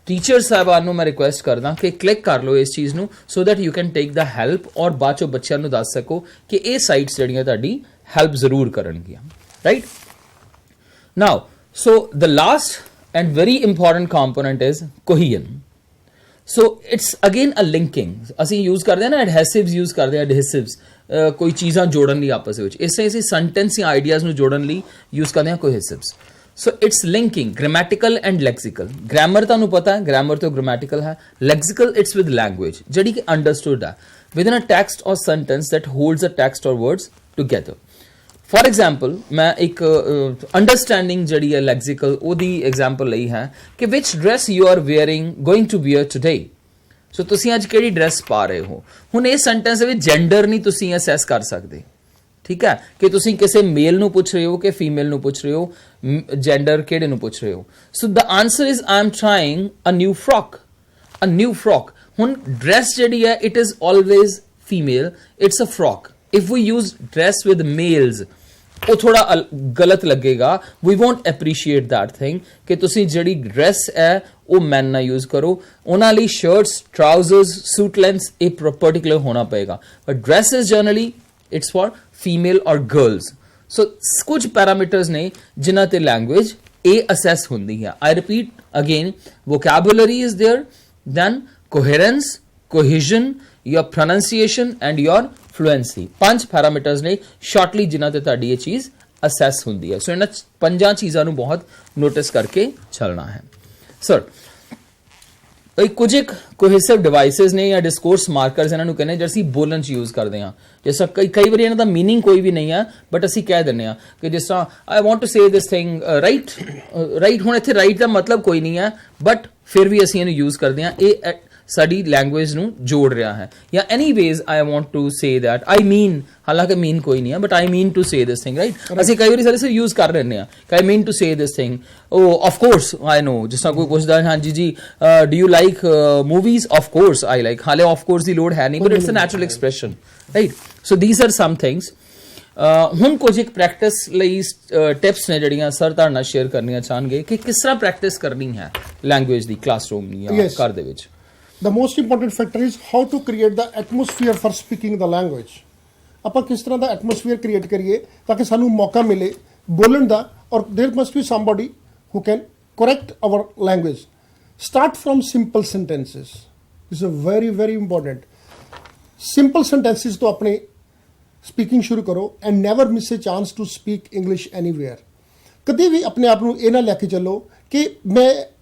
ਟੀਚਰ ਸਾਹਿਬਾਨ ਨੂੰ ਮੈਂ ਰਿਕੁਐਸਟ ਕਰਦਾ ਕਿ ਕਲਿੱਕ ਕਰ ਲਓ ਇਸ ਚੀਜ਼ ਨੂੰ so that you can take the help ਔਰ ਬਾਅਦ ਚੋਂ ਬੱਚਿਆਂ ਨੂੰ ਦੱਸ ਸਕੋ ਕਿ ਇਹ ਸਾਈਟਸ ਜਿਹੜੀਆਂ ਤੁਹਾਡੀ ਹੈਲਪ ਜ਼ਰੂਰ ਕਰਨਗੀਆਂ right now so the last and very important component is cohesion so it's again a linking ਅਸੀਂ ਯੂਜ਼ ਕਰਦੇ ਹਾਂ ਨਾ ਐਡਹੈਸਿਵਸ ਯੂਜ਼ ਕਰਦੇ ਹਾਂ ਐਡਹੈਸਿਵਸ ਕੋਈ ਚੀਜ਼ਾਂ ਜੋੜਨ ਲਈ ਆਪਸ ਵਿੱਚ ਇਸ ਤਰ੍ਹਾਂ ਅਸੀਂ ਸੈਂਟੈਂਸ ਜਾਂ ਆਈਡੀਆਜ਼ ਨੂੰ ਜੋੜਨ ਲਈ ਯੂਜ਼ ਕਰਦੇ ਹਾਂ ਕੋਹੈਸਿਵਸ So it's linking grammatical and lexical. Grammar ਤੁਹਾਨੂੰ ਪਤਾ ਹੈ grammar ਤੋਂ grammatical ਹੈ lexical it's with language ਜਿਹੜੀ ਕਿ understood ਹੈ within a text or sentence that holds a text or words together. For example ਮੈਂ ਇੱਕ understanding ਜਿਹੜੀ ਹੈ lexical ਉਹਦੀ example ਲਈ ਹੈ ਕਿ which dress you are going to wear today. So ਤੁਸੀਂ ਅੱਜ ਕਿਹੜੀ dress ਪਾ ਰਹੇ ਹੋ ਹੁਣ ਇਹ sentence ਦੇ ਵਿੱਚ gender ਨਹੀਂ ਤੁਸੀਂ assess ਕਰ ਸਕਦੇ ਠੀਕ ਹੈ ਕਿ ਤੁਸੀਂ ਕਿਸੇ ਮੇਲ ਨੂੰ ਪੁੱਛ ਰਹੇ ਹੋ ਕਿ ਫੀਮੇਲ ਨੂੰ ਪੁੱਛ ਰਹੇ ਹੋ ਜੈਂਡਰ ਕਿਹੜੇ ਨੂੰ ਪੁੱਛ ਰਹੇ ਹੋ so the answer is I am trying a new frock ਹੁਣ ਡਰੈਸ ਜਿਹੜੀ ਹੈ it is always female it's a frock if we use dress with males ਉਹ ਥੋੜਾ ਗਲਤ ਲੱਗੇਗਾ we won't appreciate that thing ਕਿ ਤੁਸੀਂ ਜਿਹੜੀ ਡਰੈਸ ਹੈ ਉਹ ਮੈਨ ਨਾ ਯੂਜ਼ ਕਰੋ ਉਹਨਾਂ ਲਈ ਸ਼ਰਟਸ ਟਰਾਊਜ਼ਰਸ ਸੂਟ ਲੈਂਥ ਇਹ ਪਰਟੀਕੂਲਰ ਹੋਣਾ ਪਏਗਾ but dress is generally it's for female or girls so kuch parameters ne jinna te language assess hundi hai I repeat again vocabulary is there then coherence cohesion your pronunciation and your fluency panch parameters ne shortly jinna te tadi ye cheez assess ਹੁੰਦੀ ਹੈ। ਸੋ ਇਹਨਾਂ 5 ਚੀਜ਼ਾਂ ਨੂੰ ਬਹੁਤ notice ਕਰਕੇ ਚੱਲਣਾ ਹੈ। Sir ਕੁਝ ਇੱਕ ਕੋਹੈਸਿਵ ਡਿਵਾਈਸਿਸ ਨੇ ਜਾਂ ਡਿਸਕੋਰਸ ਮਾਰਕਰਸ ਇਹਨਾਂ ਨੂੰ ਕਹਿੰਦੇ ਜਿਹੜੇ ਅਸੀਂ ਬੋਲਣ 'ਚ ਯੂਜ਼ ਕਰਦੇ ਹਾਂ। ਜਿਸ ਤਰ੍ਹਾਂ ਕਈ ਵਾਰੀ ਇਹਨਾਂ ਦਾ ਮੀਨਿੰਗ ਕੋਈ ਵੀ ਨਹੀਂ ਹੈ ਬਟ ਅਸੀਂ ਕਹਿ ਦਿੰਦੇ ਹਾਂ ਕਿ ਜਿਸ ਤਰ੍ਹਾਂ I want to say this thing right. ਹੁਣ ਇੱਥੇ ਰਾਈਟ ਦਾ ਮਤਲਬ ਕੋਈ ਨਹੀਂ ਹੈ ਬਟ ਫਿਰ ਵੀ ਅਸੀਂ ਇਹਨੂੰ ਯੂਜ਼ ਕਰਦੇ ਹਾਂ। ਇਹ ਸਾਡੀ ਲੈਂਗੁਏਜ ਨੂੰ ਜੋੜ ਰਿਹਾ ਹੈ। ਜਾਂ anyways I want to say that I mean, ਹਾਲਾਂਕਿ ਮੀਨ ਕੋਈ ਨਹੀਂ ਹੈ but I mean to say this thing right. ਅਸੀਂ ਕਈ ਵਾਰੀ ਸਾਰੇ ਸਿਰ ਯੂਜ਼ ਕਰ ਲੈਂਦੇ ਹਾਂ ਕਿ I mean to say this thing. ਉਹ ਆਫ ਕੋਰਸ ਆਈ ਨੋ, ਜਿਸ ਤਰ੍ਹਾਂ ਕੋਈ ਪੁੱਛਦਾ ਹਾਂਜੀ ਜੀ do you like movies, of course I like. ਹਾਲੇ ਆਫ ਕੋਰਸ ਦੀ ਲੋੜ ਹੈ ਨਹੀਂ but it's a natural expression right. So these are some things. ਹੁਣ ਕੁਝ ਇੱਕ ਪ੍ਰੈਕਟਿਸ ਲਈ ਟਿਪਸ ਨੇ ਜਿਹੜੀਆਂ ਸਰ ਤੁਹਾਡੇ ਨਾਲ ਸ਼ੇਅਰ ਕਰਨੀਆਂ ਚਾਹਣਗੇ ਕਿ ਕਿਸ ਤਰ੍ਹਾਂ ਪ੍ਰੈਕਟਿਸ ਕਰਨੀ ਹੈ ਲੈਂਗੁਏਜ ਦੀ ਕਲਾਸਰੂਮ ਜਾਂ ਘਰ ਦੇ ਵਿੱਚ। The most important factor is how to create the atmosphere for speaking the language. ਆਪਾਂ ਕਿਸ ਤਰ੍ਹਾਂ ਦਾ ਐਟਮੋਸਫੀਅਰ ਕ੍ਰੀਏਟ ਕਰੀਏ ਤਾਂ ਕਿ ਸਾਨੂੰ ਮੌਕਾ ਮਿਲੇ ਬੋਲਣ ਦਾ, ਔਰ there must be somebody who can correct our language. Start from simple sentences. This is very very important. Simple sentences ਤੋਂ ਆਪਣੇ ਸਪੀਕਿੰਗ ਸ਼ੁਰੂ ਕਰੋ and never miss a chance to speak English anywhere. ਕਦੇ ਵੀ ਆਪਣੇ ਆਪ ਨੂੰ ਇਹ ਨਾ ਲੈ ਕੇ ਚੱਲੋ ਕਿ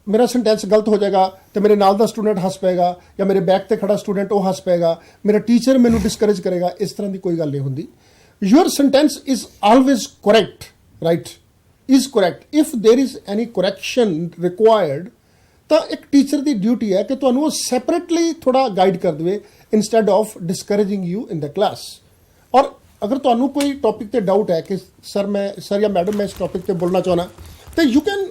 ਮੇਰਾ ਸੈਂਟੈਂਸ ਗਲਤ ਹੋ ਜਾਏਗਾ ਤੇ ਮੇਰੇ ਨਾਲ ਦਾ ਸਟੂਡੈਂਟ ਹੱਸ ਪਏਗਾ ਜਾਂ ਮੇਰੇ ਬੈਕ ਤੇ ਖੜਾ ਸਟੂਡੈਂਟ ਉਹ ਹੱਸ ਪਏਗਾ, ਮੇਰਾ ਟੀਚਰ ਮੈਨੂੰ ਡਿਸਕਰੇਜ ਕਰੇਗਾ। ਇਸ ਤਰ੍ਹਾਂ ਦੀ ਕੋਈ ਗੱਲ ਨਹੀਂ ਹੁੰਦੀ। Your sentence is always correct, right, is correct. If there is any correction required ਤਾਂ ਇੱਕ ਟੀਚਰ ਦੀ ਡਿਊਟੀ ਹੈ ਕਿ ਤੁਹਾਨੂੰ ਉਹ ਸੈਪਰੇਟਲੀ ਥੋੜਾ ਗਾਈਡ ਕਰ ਦੇਵੇ instead of discouraging you in the class. ਔਰ ਅਗਰ ਤੁਹਾਨੂੰ ਕੋਈ ਟੌਪਿਕ ਤੇ ਡਾਊਟ ਹੈ ਕਿ ਸਰ ਜਾਂ ਮੈਡਮ ਮੈਂ ਇਸ ਟੌਪਿਕ ਤੇ ਬੋਲਣਾ ਚਾਹੁੰਦਾ तो you can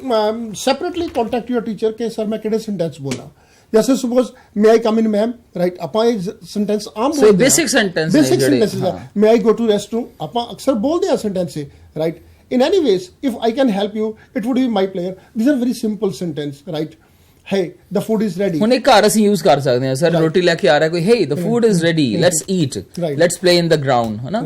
separately contact your teacher कि सर मैं किहड़े सेंटेंस बोला। जैसे suppose may I come in ma'am, right, आप सेंटेंस आम बोलते हैं, basic sentence may I go to rest room आप अक्सर बोलते हैं सेंटेंस से, right. In any ways if I can help you it would be my pleasure. These are very simple sentence, right. hey the food is ready। ਹੁਣ ਇੱਕ ਘਰ ਅਸੀਂ use ਕਰ ਸਕਦੇ ਹਾਂ ਸਰ, ਰੋਟੀ ਲੈ ਕੇ ਆ ਰਿਹਾ ਕੋਈ, hey the food is ready, let's eat, let's play in the ground, ਹੈ ਨਾ।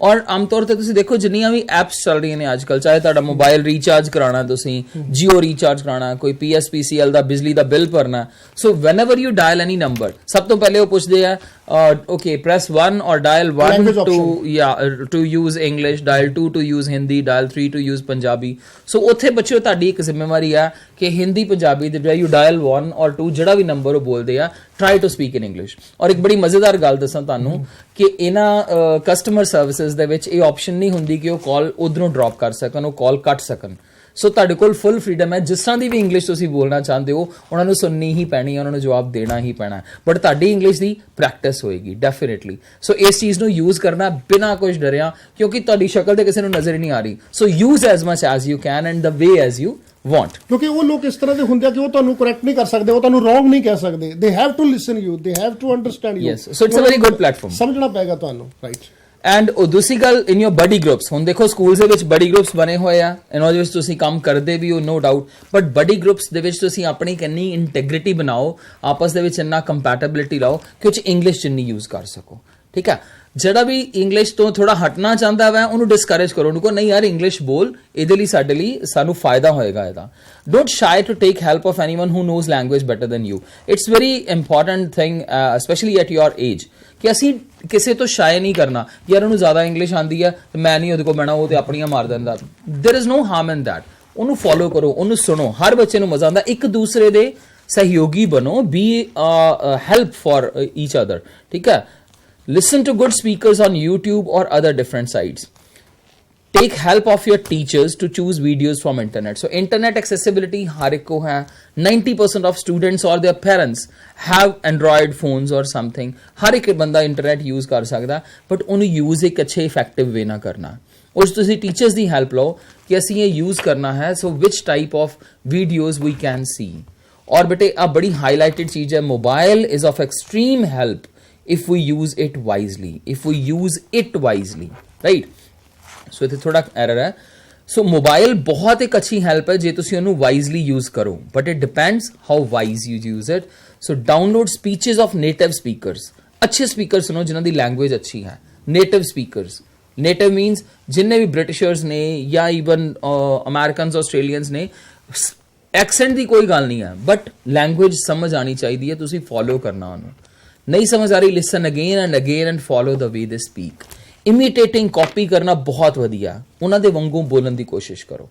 ਔਰ ਆਮ ਤੌਰ ਤੇ ਤੁਸੀਂ ਦੇਖੋ ਜਿੰਨੀਆਂ ਵੀ ਐਪਸ ਚੱਲ ਰਹੀਆਂ ਨੇ ਅੱਜ ਕੱਲ੍ਹ, ਚਾਹੇ ਤੁਹਾਡਾ ਮੋਬਾਈਲ ਰੀਚਾਰਜ ਕਰਾਉਣਾ, ਤੁਸੀਂ ਜੀਓ ਰੀਚਾਰਜ ਕਰਾਉਣਾ, ਕੋਈ PSPCL ਦਾ ਬਿਜਲੀ ਦਾ ਬਿੱਲ ਭਰਨਾ, ਸੋ whenever you dial any number ਸਭ ਤੋਂ ਪਹਿਲੇ ਉਹ ਪੁੱਛਦੇ ਆ okay press 1 or dial 1 to use English, dial 2 to use Hindi, dial 3 to use Punjabi। ਸੋ ਉੱਥੇ ਬੱਚਿਓ ਤੁਹਾਡੀ ਇੱਕ ਜ਼ਿੰਮੇਵਾਰੀ ਆ ਕਿ ਹਿੰਦੀ ਪੰਜਾਬੀ ਦੇ ਬਜਾਏ you dial 1 or 2 ਜਿਹੜਾ ਵੀ ਨੰਬਰ ਉਹ ਬੋਲਦੇ ਆ try to speak in English। ਔਰ ਇੱਕ ਬੜੀ ਮਜ਼ੇਦਾਰ ਗੱਲ ਦੱਸਾਂ ਤੁਹਾਨੂੰ ਕਿ ਇਹਨਾਂ ਕਸਟਮਰ ਸਰਵਿਸਿਜ਼ ਦੇ ਵਿੱਚ ਇਹ ਆਪਸ਼ਨ ਨਹੀਂ ਹੁੰਦੀ ਕਿ ਉਹ ਕਾਲ ਉਧਰੋਂ ਡ੍ਰੌਪ ਕਰ ਸਕਣ, ਉਹ ਕਾਲ ਕੱਟ ਸਕਣ। ਸੋ ਤੁਹਾਡੇ ਕੋਲ ਫੁੱਲ ਫਰੀਡਮ ਹੈ, ਜਿਸ ਤਰ੍ਹਾਂ ਦੀ ਵੀ ਇੰਗਲਿਸ਼ ਤੁਸੀਂ ਬੋਲਣਾ ਚਾਹੁੰਦੇ ਹੋ ਉਹਨਾਂ ਨੂੰ ਸੁਣਨੀ ਹੀ ਪੈਣੀ ਹੈ, ਉਹਨਾਂ ਨੂੰ ਜਵਾਬ ਦੇਣਾ ਹੀ ਪੈਣਾ, ਬਟ ਤੁਹਾਡੀ ਇੰਗਲਿਸ਼ ਦੀ ਪ੍ਰੈਕਟਿਸ ਹੋਏਗੀ ਡੈਫੀਨੇਟਲੀ। ਸੋ ਇਸ ਚੀਜ਼ ਨੂੰ ਯੂਜ਼ ਕਰਨਾ ਬਿਨਾਂ ਕੁਝ ਡਰਿਆ, ਕਿਉਂਕਿ ਤੁਹਾਡੀ ਸ਼ਕਲ ਤੇ ਕਿਸੇ ਨੂੰ ਨਜ਼ਰ ਹੀ ਨਹੀਂ ਆ ਰਹੀ। So use as much as you can and the way as you want। ਕਿਉਂਕਿ ਉਹ ਲੋਕ ਇਸ ਤਰ੍ਹਾਂ ਦੇ ਹੁੰਦੇ ਆ ਕਿ ਉਹ ਤੁਹਾਨੂੰ ਕਰੈਕਟ ਨਹੀਂ ਕਰ ਸਕਦੇ, ਉਹ ਤੁਹਾਨੂੰ ਰੋਂਗ ਨਹੀਂ ਕਹਿ ਸਕਦੇ। they have to listen you, they have to understand you। yes, so it's a very good platform। ਸਮਝਣਾ ਪਏਗਾ ਤੁਹਾਨੂੰ, ਰਾਈਟ। ਐਂਡ ਉਹ ਦੂਸਰੀ ਗੱਲ ਇਨ ਯੋਰ ਬਡੀ ਗਰੁੱਪਸ, ਹੁਣ ਦੇਖੋ ਸਕੂਲਸ ਦੇ ਵਿੱਚ ਬਡੀ ਗਰੁੱਪਸ ਬਣੇ ਹੋਏ ਆ, ਇਹਨਾਂ ਦੇ ਵਿੱਚ ਤੁਸੀਂ ਕੰਮ ਕਰਦੇ ਵੀ ਹੋ no doubt, but buddy groups ਦੇ ਵਿੱਚ ਤੁਸੀਂ ਆਪਣੀ ਕਿੰਨੀ ਇੰਟੈਗ੍ਰਿਟੀ ਬਣਾਓ, ਆਪਸ ਦੇ ਵਿੱਚ ਇੰਨਾ ਕੰਪੈਟੇਬਿਲਿਟੀ ਲਾਓ ਕਿ ਉਹ 'ਚ ਇੰਗਲਿਸ਼ ਜਿੰਨੀ ਯੂਜ਼ ਕਰ ਸਕੋ, ਠੀਕ ਹੈ। ਜਿਹੜਾ ਵੀ ਇੰਗਲਿਸ਼ ਤੋਂ ਥੋੜਾ ਹਟਣਾ ਚਾਹੁੰਦਾ ਵਾ ਉਹਨੂੰ ਡਿਸਕਰੇਜ ਕਰੋ, ਉਹਨੂੰ ਕਹੋ ਨਹੀਂ ਯਾਰ ਇੰਗਲਿਸ਼ ਬੋਲ, ਇਹਦੇ ਲਈ ਸਾਡੇ ਲਈ ਸਾਨੂੰ ਫਾਇਦਾ ਹੋਏਗਾ ਇਹਦਾ। Don't shy to take help of anyone who knows language better than you. It's very important thing specially at your age ਕਿ ਅਸੀਂ ਕਿਸੇ ਤੋਂ ਸ਼ਾਇ ਨਹੀਂ ਕਰਨਾ ਯਾਰ ਉਹਨੂੰ ਜ਼ਿਆਦਾ ਇੰਗਲਿਸ਼ ਆਉਂਦੀ ਹੈ ਤੇ ਮੈਂ ਨਹੀਂ ਉਹਦੇ ਕੋਲ ਬਹਿਣਾ, ਉਹ ਤੇ ਆਪਣੀਆਂ ਮਾਰ ਦਿੰਦਾ। There is no harm in that. ਉਹਨੂੰ ਫੋਲੋ ਕਰੋ, ਉਹਨੂੰ ਸੁਣੋ, ਹਰ ਬੱਚੇ ਨੂੰ ਮਜ਼ਾ ਆਉਂਦਾ। ਇੱਕ ਦੂਸਰੇ ਦੇ ਸਹਿਯੋਗੀ ਬਣੋ, B help for each other, ਠੀਕ ਹੈ। Listen to good speakers on YouTube or other different sites. Take help of your teachers to choose videos from internet. So internet accessibility har ek ko hai। 90% of students or their parents have Android phones or something। har ek banda internet use kar sakda, but ਉਹਨੂੰ use ਇੱਕ ਅੱਛੇ effective way ਨਾ ਕਰਨਾ। ਉਸ ਤੁਸੀਂ teachers ਦੀ help ਲਓ ਕਿ ਅਸੀਂ ਇਹ use ਕਰਨਾ ਹੈ, so which type of videos we can see। और बेटे अब बड़ी highlighted चीज है, mobile is of extreme help if we use it wisely, if we use it wisely, right। so इत्थे थोड़ा error है। so mobile बहुत एक अच्छी help है जे तुसी उन्हें wisely use करो, but it depends how wise you use it। so download speeches of native speakers। अच्छे speakers सुनो जिन्हां दी language अच्छी है। native speakers, native means जिन्ने भी Britishers ने या even Americans, Australians ने, accent दी कोई गल नहीं है, but language समझ आनी चाहिए है, तुसी follow करना उन्हें। नहीं समझ आ रही, listen again and follow the way they speak. Imitating copy ਕਰਨਾ ਬਹੁਤ ਵਧੀਆ, ਉਹਨਾਂ ਦੇ ਵਾਂਗੂ ਬੋਲਣ ਦੀ ਕੋਸ਼ਿਸ਼ ਕਰੋ।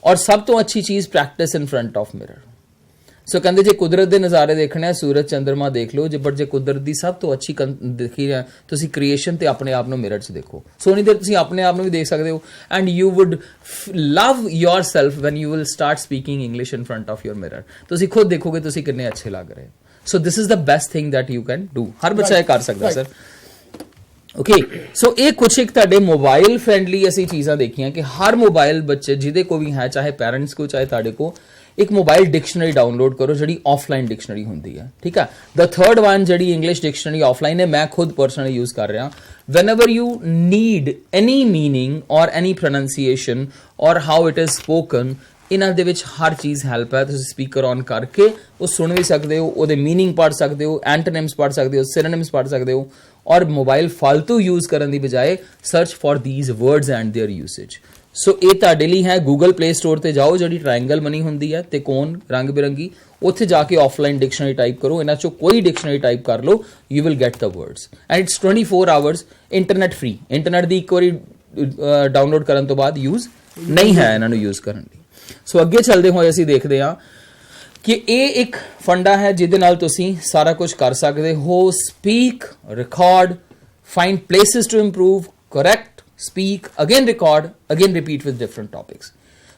ਔਰ ਸਭ ਤੋਂ ਅੱਛੀ ਚੀਜ਼ practice in front of mirror. So ਕਹਿੰਦੇ ਜੇ ਕੁਦਰਤ ਦੇ ਨਜ਼ਾਰੇ ਦੇਖਣੇ ਆ, ਸੂਰਜ ਚੰਦਰਮਾ ਦੇਖ ਲਓ, ਜੇ ਕੁਦਰਤ ਦੀ ਸਭ ਤੋਂ ਅੱਛੀ ਦੇਖੀ ਹੈ ਤੁਸੀਂ ਕ੍ਰੀਏਸ਼ਨ, ਤੇ ਆਪਣੇ ਆਪ ਨੂੰ ਮਿਰਰ 'ਚ ਦੇਖੋ। ਸੋਹਣੀ ਦੇਰ ਤੁਸੀਂ ਆਪਣੇ ਆਪ ਨੂੰ ਵੀ ਦੇਖ ਸਕਦੇ ਹੋ, and you would love yourself when you will start speaking English in front of your mirror. ਤੁਸੀਂ ਖੁਦ ਦੇਖੋਗੇ ਤੁਸੀਂ ਕਿੰਨੇ ਅੱਛੇ ਲੱਗ ਰਹੇ। So this is the best thing that you can do. ਹਰ ਬੱਚਾ ਇਹ ਕਰ ਸਕਦਾ ਸਰ। ਓਕੇ, ਸੋ ਇਹ ਕੁਛ ਇੱਕ ਤੁਹਾਡੇ ਮੋਬਾਈਲ ਫਰੈਂਡਲੀ ਅਸੀਂ ਚੀਜ਼ਾਂ ਦੇਖੀਆਂ ਕਿ ਹਰ ਮੋਬਾਈਲ ਬੱਚੇ ਜਿਹਦੇ ਕੋ ਵੀ ਹੈ, ਚਾਹੇ ਪੈਰੈਂਟਸ ਕੋ ਚਾਹੇ ਤੁਹਾਡੇ ਕੋ, ਇੱਕ ਮੋਬਾਈਲ ਡਿਕਸ਼ਨਰੀ ਡਾਊਨਲੋਡ ਕਰੋ ਜਿਹੜੀ ਆਫਲਾਈਨ ਡਿਕਸ਼ਨਰੀ ਹੁੰਦੀ ਹੈ। ਠੀਕ ਹੈ, ਦ ਥਰਡ ਵਨ ਜਿਹੜੀ ਇੰਗਲਿਸ਼ ਡਿਕਸ਼ਨਰੀ ਆਫਲਾਈਨ ਹੈ, ਮੈਂ ਖੁਦ ਪਰਸਨਲੀ ਯੂਜ਼ ਕਰ ਰਿਹਾ। whenever you need any meaning or any pronunciation or how it is spoken, ਇਹਨਾਂ ਦੇ ਵਿੱਚ ਹਰ ਚੀਜ਼ ਹੈਲਪ ਹੈ। ਤੁਸੀਂ ਸਪੀਕਰ ਔਨ ਕਰਕੇ ਉਹ ਸੁਣ ਵੀ ਸਕਦੇ ਹੋ, ਉਹਦੇ ਮੀਨਿੰਗ ਪੜ੍ਹ ਸਕਦੇ ਹੋ, ਐਂਟੋਨਿਮਸ ਪੜ੍ਹ ਸਕਦੇ ਹੋ, ਸਿਨੋਨਿਮਸ ਪੜ੍ਹ ਸਕਦੇ ਹੋ, ਔਰ ਮੋਬਾਈਲ ਫालतू ਯੂਜ਼ ਕਰਨ ਦੀ ਬਜਾਏ search for these words and their usage। ਸੋ ਇਹ ਤੁਹਾਡੇ ਲਈ ਹੈ। ਗੂਗਲ ਪਲੇ ਸਟੋਰ ਤੇ ਜਾਓ, ਜਿਹੜੀ ਟ੍ਰਾਇੰਗਲ ਬਣੀ ਹੁੰਦੀ ਹੈ ਤੇ ਕੋਨ ਰੰਗ ਬਿਰੰਗੀ, ਉੱਥੇ ਜਾ ਕੇ ਆਫਲਾਈਨ ਡਿਕਸ਼ਨਰੀ ਟਾਈਪ ਕਰੋ। ਇਹਨਾਂ ਚੋਂ ਕੋਈ ਡਿਕਸ਼ਨਰੀ ਟਾਈਪ ਕਰ ਲਓ, you will get the words and it's 24 hours internet free. Internet ਦੀ ਇੱਕ ਵਾਰੀ ਡਾਊਨਲੋਡ ਕਰਨ ਤੋਂ ਬਾਅਦ ਯੂਜ਼ ਨਹੀਂ ਹੈ ਇਹਨਾਂ ਨੂੰ ਯੂਜ਼ ਕਰਨ ਲਈ। ਸੋ ਅੱਗੇ ਚੱਲਦੇ ਹੋਏ ਅਸੀਂ ਦੇਖਦੇ ਹਾਂ ਕਿ ਇਹ ਇੱਕ ਫੰਡਾ ਹੈ ਜਿਹਦੇ ਨਾਲ ਤੁਸੀਂ ਸਾਰਾ ਕੁਝ ਕਰ ਸਕਦੇ ਹੋ। Speak, record, find places to improve, correct, speak, again record, again repeat with different topics।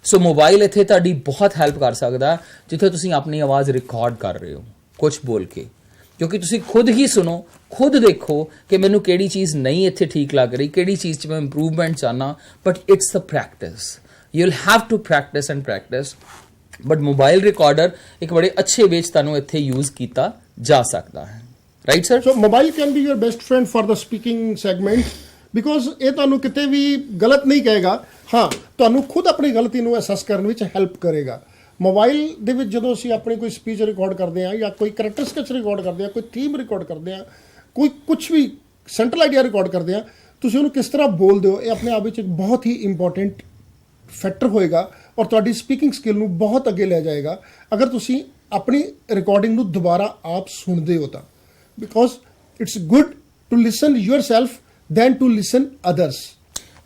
So mobile ਇੱਥੇ ਤੁਹਾਡੀ ਬਹੁਤ ਹੈਲਪ ਕਰ ਸਕਦਾ, ਜਿੱਥੇ ਤੁਸੀਂ ਆਪਣੀ ਆਵਾਜ਼ ਰਿਕਾਰਡ ਕਰ ਰਹੇ ਹੋ ਕੁਝ ਬੋਲ ਕੇ, ਕਿਉਂਕਿ ਤੁਸੀਂ ਖੁਦ ਹੀ ਸੁਣੋ, ਖੁਦ ਦੇਖੋ ਕਿ ਮੈਨੂੰ ਕਿਹੜੀ ਚੀਜ਼ ਨਹੀਂ ਇੱਥੇ ਠੀਕ ਲੱਗ ਰਹੀ, ਕਿਹੜੀ ਚੀਜ਼ 'ਚ ਮੈਂ ਇੰਪਰੂਵਮੈਂਟ ਚਾਹਨਾ। But it's the practice, you will have to practice and practice. But mobile recorder ਇੱਕ ਬੜੇ ਅੱਛੇ ਵੇਚ ਤੁਹਾਨੂੰ ਇੱਥੇ ਯੂਜ਼ ਕੀਤਾ ਜਾ ਸਕਦਾ ਹੈ। Right sir? So mobile can be your best friend for the speaking segment, because ਇਹ ਤੁਹਾਨੂੰ ਕਿਤੇ ਵੀ ਗਲਤ ਨਹੀਂ ਕਹੇਗਾ। ਹਾਂ, ਤੁਹਾਨੂੰ ਖੁਦ ਆਪਣੀ ਗਲਤੀ ਨੂੰ ਅਸੈਸ ਕਰਨ ਵਿੱਚ ਹੈਲਪ ਕਰੇਗਾ। ਮੋਬਾਈਲ ਦੇ ਵਿੱਚ ਜਦੋਂ ਅਸੀਂ ਆਪਣੀ ਕੋਈ ਸਪੀਚ ਰਿਕਾਰਡ ਕਰਦੇ ਹਾਂ, ਜਾਂ ਕੋਈ ਕਰੈਕਟਰ ਸਕੈਚ ਰਿਕਾਰਡ ਕਰਦੇ ਹਾਂ, ਕੋਈ ਥੀਮ ਰਿਕਾਰਡ ਕਰਦੇ ਹਾਂ, ਕੋਈ ਕੁਝ ਵੀ ਸੈਂਟਰਲ ਆਈਡੀਆ ਰਿਕਾਰਡ ਕਰਦੇ ਹਾਂ, ਤੁਸੀਂ ਉਹਨੂੰ ਕਿਸ ਤਰ੍ਹਾਂ ਬੋਲਦੇ ਹੋ, ਇਹ ਆਪਣੇ ਆਪ ਵਿੱਚ ਇੱਕ ਬਹੁਤ ਹੀ ਇੰਪੋਰਟੈਂਟ ਫੈਕਟਰ ਹੋਏਗਾ ਔਰ ਤੁਹਾਡੀ ਸਪੀਕਿੰਗ ਸਕਿੱਲ ਨੂੰ ਬਹੁਤ ਅੱਗੇ ਲੈ ਜਾਏਗਾ ਅਗਰ ਤੁਸੀਂ ਆਪਣੀ ਰਿਕਾਰਡਿੰਗ ਨੂੰ ਦੁਬਾਰਾ ਆਪ ਸੁਣਦੇ ਹੋ ਤਾਂ। Because it's good to listen yourself then to listen others।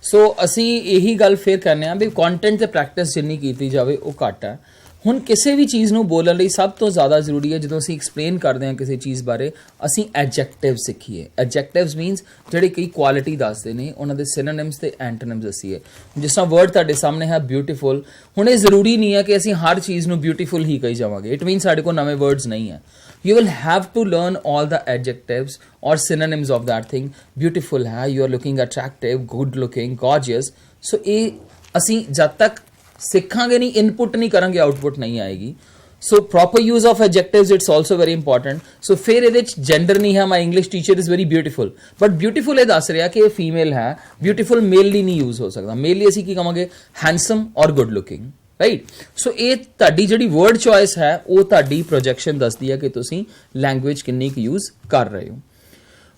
ਸੋ ਅਸੀਂ ਇਹੀ ਗੱਲ ਫੇਰ ਕਰਨੇ ਆ ਵੀ ਕੰਟੈਂਟ ਤੇ ਪ੍ਰੈਕਟਿਸ ਜਿੰਨੀ ਕੀਤੀ ਜਾਵੇ ਉਹ ਘੱਟ ਹੈ। ਹੁਣ ਕਿਸੇ ਵੀ ਚੀਜ਼ ਨੂੰ ਬੋਲਣ ਲਈ ਸਭ ਤੋਂ ਜ਼ਿਆਦਾ ਜ਼ਰੂਰੀ ਹੈ, ਜਦੋਂ ਅਸੀਂ ਐਕਸਪਲੇਨ ਕਰਦੇ ਹਾਂ ਕਿਸੇ ਚੀਜ਼ ਬਾਰੇ, ਅਸੀਂ ਐਡਜੈਕਟਿਵ ਸਿੱਖੀਏ। ਐਡਜੈਕਟਿਵਸ ਮੀਨਸ ਜਿਹੜੇ ਕਈ ਕੁਆਲਿਟੀ ਦੱਸਦੇ ਨੇ, ਉਹਨਾਂ ਦੇ ਸਿਨੋਨਿਮਸ ਤੇ ਐਂਟੋਨਿਮਸ ਦੱਸੀਏ। ਜਿਸ ਤਰ੍ਹਾਂ ਵਰਡ ਤੁਹਾਡੇ ਸਾਹਮਣੇ ਹੈ ਬਿਊਟੀਫੁਲ, ਹੁਣ ਇਹ ਜ਼ਰੂਰੀ ਨਹੀਂ ਹੈ ਕਿ ਅਸੀਂ ਹਰ ਚੀਜ਼ ਨੂੰ ਬਿਊਟੀਫੁਲ ਹੀ ਕਹੀ ਜਾਵਾਂਗੇ। ਇਟ ਮੀਨਸ ਸਾਡੇ ਕੋਲ ਨਵੇਂ ਵਰਡਸ ਨਹੀਂ ਹੈ। You will have to learn all the adjectives or synonyms of that thing। Beautiful hai, you are looking attractive, good looking, gorgeous। So ਇਹ ਅਸੀਂ ਜਦ ਤੱਕ ਸਿੱਖਾਂਗੇ ਨਹੀਂ, ਇਨਪੁਟ ਨਹੀਂ ਕਰਾਂਗੇ, ਆਊਟਪੁੱਟ ਨਹੀਂ ਆਏਗੀ। So proper use of adjectives it's also very important. So ਫਿਰ ਇਹਦੇ ਵਿੱਚ ਜੈਂਡਰ ਨਹੀਂ ਹੈ, my English teacher is very beautiful, but beautiful ਇਹ ਦੱਸ ਰਿਹਾ ਕਿ ਇਹ ਫੀਮੇਲ ਹੈ। ਬਿਊਟੀਫੁਲ ਮੇਲ ਲਈ ਨਹੀਂ ਯੂਜ਼ ਹੋ ਸਕਦਾ। ਮੇਲ ਲਈ ਅਸੀਂ ਕੀ ਕਹਾਂਗੇ? ਹੈਂਡਸਮ ਔਰ ਗੁੱਡ ਲੁਕਿੰਗ। ਰਾਈਟ? ਸੋ ਇਹ ਤੁਹਾਡੀ ਜਿਹੜੀ ਵਰਡ ਚੋਇਸ ਹੈ ਉਹ ਤੁਹਾਡੀ ਪ੍ਰੋਜੈਕਸ਼ਨ ਦੱਸਦੀ ਹੈ ਕਿ ਤੁਸੀਂ ਲੈਂਗੁਏਜ ਕਿੰਨੀ ਕੁ ਯੂਜ਼ ਕਰ ਰਹੇ ਹੋ।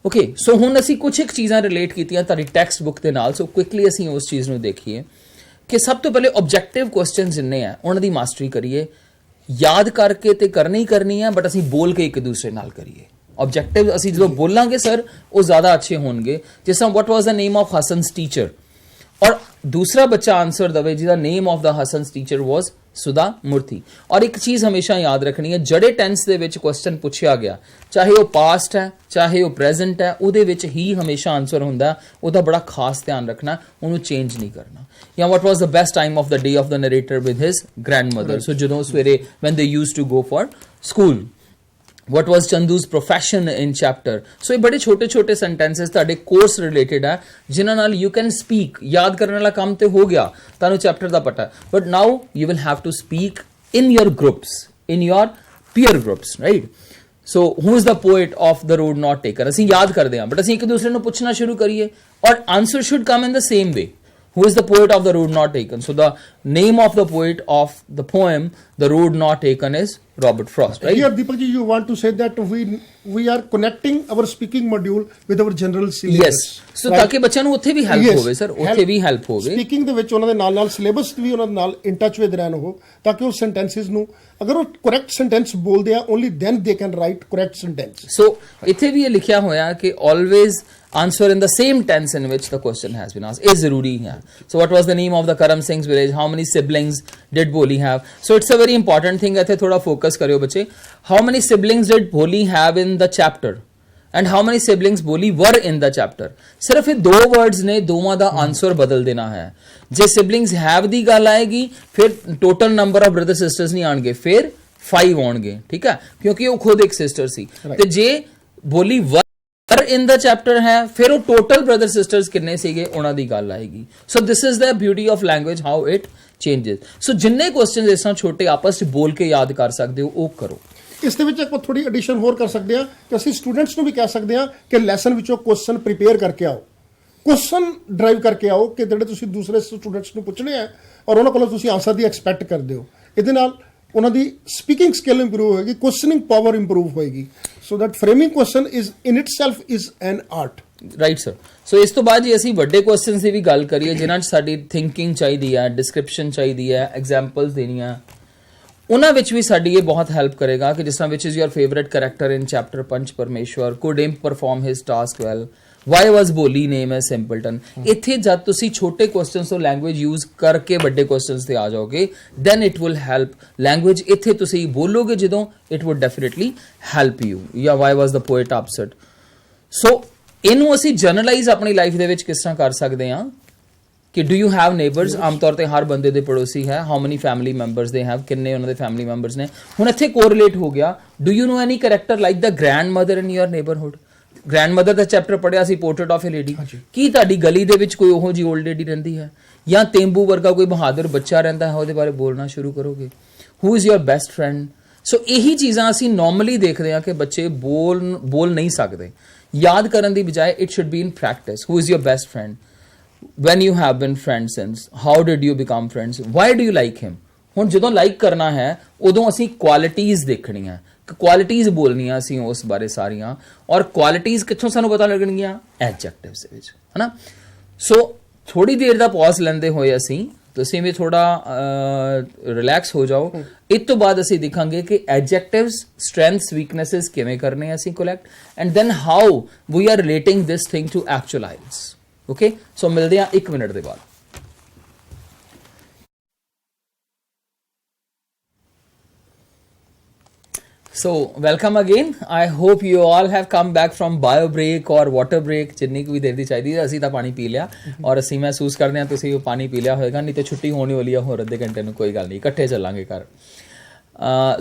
ਓਕੇ, ਸੋ ਹੁਣ ਅਸੀਂ ਕੁਝ ਇੱਕ ਚੀਜ਼ਾਂ ਰਿਲੇਟ ਕੀਤੀਆਂ ਤੁਹਾਡੀ ਟੈਕਸਟ ਬੁੱਕ ਦੇ ਨਾਲ। ਸੋ ਕੁਇਕਲੀ ਅਸੀਂ ਉਸ ਚੀਜ਼ ਨੂੰ ਦੇਖੀਏ ਕਿ ਸਭ ਤੋਂ ਪਹਿਲੇ ਆਬਜੈਕਟਿਵ ਕੁਐਸਚਨਸ ਜਿੰਨੇ ਆ ਉਹਨਾਂ ਦੀ ਮਾਸਟਰੀ ਕਰੀਏ। ਯਾਦ ਕਰਕੇ ਤੇ ਕਰਨੀ ਕਰਨੀ ਹੈ, ਬਟ ਅਸੀਂ ਬੋਲ ਕੇ ਇੱਕ ਦੂਸਰੇ ਨਾਲ ਕਰੀਏ। ਆਬਜੈਕਟਿਵ ਅਸੀਂ ਜਦੋਂ ਬੋਲਾਂਗੇ ਸਰ ਉਹ ਜ਼ਿਆਦਾ ਅੱਛੇ ਹੋਣਗੇ। ਜਿਸ ਤਰ੍ਹਾਂ ਵਾਟ was the name of ਹਸਨਸ teacher, ਔਰ ਦੂਸਰਾ ਬੱਚਾ ਆਂਸਰ ਦਵੇ ਜਿਹਦਾ ਨੇਮ ਆਫ ਦਾ ਹਸਨਸ ਟੀਚਰ ਵਾਜ਼ ਸੁਧਾ ਮੂਰਤੀ। ਔਰ ਇੱਕ ਚੀਜ਼ ਹਮੇਸ਼ਾ ਯਾਦ ਰੱਖਣੀ ਹੈ, ਜਿਹੜੇ ਟੈਂਸ ਦੇ ਵਿੱਚ ਕੁਐਸਚਨ ਪੁੱਛਿਆ ਗਿਆ, ਚਾਹੇ ਉਹ ਪਾਸਟ ਹੈ ਚਾਹੇ ਉਹ ਪ੍ਰੈਜ਼ੈਂਟ ਹੈ, ਉਹਦੇ ਵਿੱਚ ਹੀ ਹਮੇਸ਼ਾ ਆਂਸਰ ਹੁੰਦਾ। ਉਹਦਾ ਬੜਾ ਖਾਸ ਧਿਆਨ ਰੱਖਣਾ, ਉਹਨੂੰ ਚੇਂਜ ਨਹੀਂ ਕਰਨਾ। ਜਾਂ what was the best time of the day of the narrator with his grandmother. So ਜਦੋਂ ਸਵੇਰੇ when they use to go for school. What was Chandu's profession in chapter? So ਇਹ ਬੜੇ ਛੋਟੇ ਛੋਟੇ sentences ਤੁਹਾਡੇ ਕੋਰਸ ਰਿਲੇਟਡ ਹੈ ਜਿਨ੍ਹਾਂ ਨਾਲ you can speak। ਯਾਦ ਕਰਨ ਵਾਲਾ ਕੰਮ ਤੇ ਹੋ ਗਿਆ, ਤੁਹਾਨੂੰ ਚੈਪਟਰ ਦਾ ਪਤਾ, but now you will have to speak in your groups, in your peer groups, right? So who is the poet of the road not taken? ਅਸੀਂ ਯਾਦ ਕਰਦੇ ਹਾਂ, but ਅਸੀਂ ਇੱਕ ਦੂਸਰੇ ਨੂੰ ਪੁੱਛਣਾ ਸ਼ੁਰੂ ਕਰੀਏ, ਔਰ answer should come in the same way। Who is the poet of the road not taken? So the name of the poet of the poem The Road Not Taken is Robert Frost, right? Here, Deepak ji, you want to say that we are connecting our speaking module with our general syllabus. Yes. So ਤਾਂ ਕਿ ਬੱਚਿਆਂ ਨੂੰ ਉੱਥੇ ਵੀ help ਹੋਵੇ sir, ਉੱਥੇ ਵੀ help ਹੋਵੇ। Speaking ਦੇ ਵਿੱਚ ਉਹਨਾਂ ਦੇ ਨਾਲ ਨਾਲ ਸਿਲੇਬਸ ਵੀ ਉਹਨਾਂ ਦੇ ਨਾਲ ਇਨ ਟੱਚ ਵਿਦ ਰਹਿਣ ਉਹ, ਤਾਂ ਕਿ ਉਹ ਸੈਂਟੈਂਸਸ ਨੂੰ ਅਗਰ ਉਹ ਕਰੈਕਟ ਸੈਂਟੈਂਸ ਬੋਲਦੇ ਆ only then they can write correct sentence. So ਇੱਥੇ ਵੀ ਇਹ ਲਿਖਿਆ ਹੋਇਆ ਕਿ always answer in the same tense in which the question has been asked is zaruri hai. So what was the name of the Karam Singh's village? How many siblings did Bholi have? So it's a very important thing. Aithe thoda focus karyo bache. How many siblings did Bholi have in the chapter? And how many siblings Bholi were in the chapter? सिर्फ ये दो words ने दोवां दा answer बदल देना है. जे siblings have दी गल आएगी फिर total number of brother sisters नहीं आएंगे, फिर 5 आएंगे, ठीक है, क्योंकि वो खुद एक sister सी. ते जे Bholi were in the chapter है फिर वो total brother sisters किन्ने सीगे उन्हां दी गल आएगी. So this is the beauty of language, how it changes. So जिन्ने questions इस तरह छोटे आपस में बोल के याद कर सकते हो वो करो. ਇਸ ਦੇ ਵਿੱਚ ਆਪਾਂ ਥੋੜੀ ਐਡੀਸ਼ਨ ਹੋਰ ਕਰ ਸਕਦੇ ਹਾਂ ਕਿ ਅਸੀਂ ਸਟੂਡੈਂਟਸ ਨੂੰ ਵੀ ਕਹਿ ਸਕਦੇ ਹਾਂ ਕਿ ਲੈਸਨ ਵਿੱਚੋਂ ਕੁਐਸਚਨ ਪ੍ਰੀਪੇਅਰ ਕਰਕੇ ਆਓ, ਕੁਐਸਚਨ ਡਰਾਈਵ ਕਰਕੇ ਆਓ ਕਿ ਜਿਹੜੇ ਤੁਸੀਂ ਦੂਸਰੇ ਸਟੂਡੈਂਟਸ ਨੂੰ ਪੁੱਛਣੇ ਆ ਔਰ ਉਹਨਾਂ ਕੋਲੋਂ ਤੁਸੀਂ ਆਨਸਰ ਦੀ ਐਕਸਪੈਕਟ ਕਰਦੇ ਹੋ. ਇਹਦੇ ਨਾਲ ਉਹਨਾਂ ਦੀ ਸਪੀਕਿੰਗ ਸਕਿੱਲ ਇੰਪਰੂਵ ਹੋਏਗੀ, ਕੁਐਸਚਨਿੰਗ ਪਾਵਰ ਇੰਪਰੂਵ ਹੋਏਗੀ. So that framing question is in itself is an art. Right sir. So ਇਸ ਤੋਂ ਬਾਅਦ ਜੇ ਅਸੀਂ ਵੱਡੇ ਕੁਐਸਚਨਸ ਦੀ ਵੀ ਗੱਲ ਕਰੀਏ ਜਿਨ੍ਹਾਂ 'ਚ ਸਾਡੀ ਥਿੰਕਿੰਗ ਚਾਹੀਦੀ ਹੈ, ਡਿਸਕ੍ਰਿਪਸ਼ਨ ਚਾਹੀਦੀ ਹੈ, ਐਗਜ਼ਾਮਪਲਸ ਦੇਣੀਆਂ, ਉਹਨਾਂ ਵਿੱਚ ਵੀ ਸਾਡੀ ਇਹ ਬਹੁਤ ਹੈਲਪ ਕਰੇਗਾ ਕਿ ਜਿਸ ਤਰ੍ਹਾਂ which is your favourite character in chapter Panch Parmeshwar, could ਇੰਪ perform his task well, why was Bholi name ਐ ਸਿੰਪਲਟਨ. ਇੱਥੇ ਜਦ ਤੁਸੀਂ ਛੋਟੇ ਕੁਐਸਚਨਸ ਤੋਂ ਲੈਂਗੁਏਜ ਯੂਜ਼ ਕਰਕੇ ਵੱਡੇ ਕੁਐਸਚਨਸ ਤੇ ਆ ਜਾਓਗੇ then it will help. Language ਇੱਥੇ ਤੁਸੀਂ ਬੋਲੋਗੇ ਜਦੋਂ it would definitely help you. ਜਾਂ why was the poet upset. So ਇਹਨੂੰ ਅਸੀਂ ਜਨਰਲਾਈਜ਼ ਆਪਣੀ ਲਾਈਫ ਦੇ ਵਿੱਚ ਕਿਸ ਤਰ੍ਹਾਂ ਕਰ ਸਕਦੇ ਹਾਂ ਕਿ ਡੂ ਯੂ ਹੈਵ ਨੇਬਰਸ. ਆਮ ਤੌਰ ਤੇ ਹਰ ਬੰਦੇ ਦੇ ਪੜੋਸੀ ਹੈ. How money family members they have, ਕਿੰਨੇ ਉਹਨਾਂ ਦੇ ਫੈਮਿਲੀ ਮੈਂਬਰਸ ਨੇ. ਹੁਣ ਇੱਥੇ ਕੋਰਿਲੇਟ ਹੋ ਗਿਆ, do you know any character like the grandmother in your neighbourhood. Grandmother ਦਾ ਚੈਪਟਰ ਪੜਿਆ ਸੀ, ਪੋਰਟਰੇਟ ਆਫ ਏ ਲੇਡੀ. ਕੀ ਤੁਹਾਡੀ ਗਲੀ ਦੇ ਵਿੱਚ ਕੋਈ ਉਹੋ ਜੀ ਓਲਡ ਲੇਡੀ ਰਹਿੰਦੀ ਹੈ ਜਾਂ ਤੇਂਬੂ ਵਰਗਾ ਕੋਈ ਬਹਾਦਰ ਬੱਚਾ ਰਹਿੰਦਾ ਹੈ, ਉਹਦੇ ਬਾਰੇ ਬੋਲਣਾ ਸ਼ੁਰੂ ਕਰੋਗੇ. Who is your best friend. So ਇਹੀ ਚੀਜ਼ਾਂ ਅਸੀਂ ਨਾਰਮਲੀ ਦੇਖਦੇ ਹਾਂ ਕਿ ਬੱਚੇ ਬੋਲ ਨਹੀਂ ਸਕਦੇ. ਯਾਦ ਕਰਨ ਦੀ ਬਜਾਏ it should be in practice. Who is your best friend, when you have been friends since, how did you become friends, why do you like him. ਹੁਣ ਜਦੋਂ ਲਾਈਕ ਕਰਨਾ ਹੈ ਉਦੋਂ ਅਸੀਂ ਕੁਆਲਿਟੀਜ਼ ਦੇਖਣੀਆਂ, ਕੁਆਲਿਟੀਜ਼ ਬੋਲਣੀਆਂ ਅਸੀਂ ਉਸ ਬਾਰੇ ਸਾਰੀਆਂ. ਔਰ ਕੁਆਲਿਟੀਜ਼ ਕਿੱਥੋਂ ਸਾਨੂੰ ਪਤਾ ਲੱਗਣਗੀਆਂ, ਐਡਜੈਕਟਿਵਸ ਦੇ ਵਿੱਚ, ਹੈ ਨਾ. ਸੋ ਥੋੜੀ ਦੇਰ ਦਾ ਪੌਜ਼ ਲੈਂਦੇ ਹੋਏ ਅਸੀਂ, ਤੁਸੀਂ ਵੀ ਥੋੜਾ ਰਿਲੈਕਸ ਹੋ ਜਾਓ. ਇਸ ਤੋਂ ਬਾਅਦ ਅਸੀਂ ਦੇਖਾਂਗੇ ਕਿ ਐਡਜੈਕਟਿਵਸ, ਸਟਰੈਂਥਸ, ਵੀਕਨੈਸਿਸ ਕਿਵੇਂ ਕਰਨੇ ਅਸੀਂ collect, and then how we are relating this thing to actualize. Okay, so ਮਿਲਦੇ ਹਾਂ 1 ਮਿੰਟ ਦੇ ਬਾਅਦ. So welcome again. I hope you all have come back from bio break or water break. ਜਿੰਨੀ ਕੁ ਵੀ ਦੇਰ ਦੀ ਚਾਹੀਦੀ ਹੈ. ਅਸੀਂ ਤਾਂ ਪਾਣੀ ਪੀ ਲਿਆ ਔਰ ਅਸੀਂ ਮਹਿਸੂਸ ਕਰਦੇ ਹਾਂ ਤੁਸੀਂ ਉਹ ਪਾਣੀ ਪੀ ਲਿਆ ਹੋਏਗਾ. ਨਹੀਂ ਤਾਂ ਛੁੱਟੀ ਹੋਣੀ ਵਾਲੀ ਆ ਹੋਰ ਅੱਧੇ ਘੰਟੇ ਨੂੰ, ਕੋਈ ਗੱਲ ਨਹੀਂ, ਇਕੱਠੇ ਚੱਲਾਂਗੇ ਘਰ.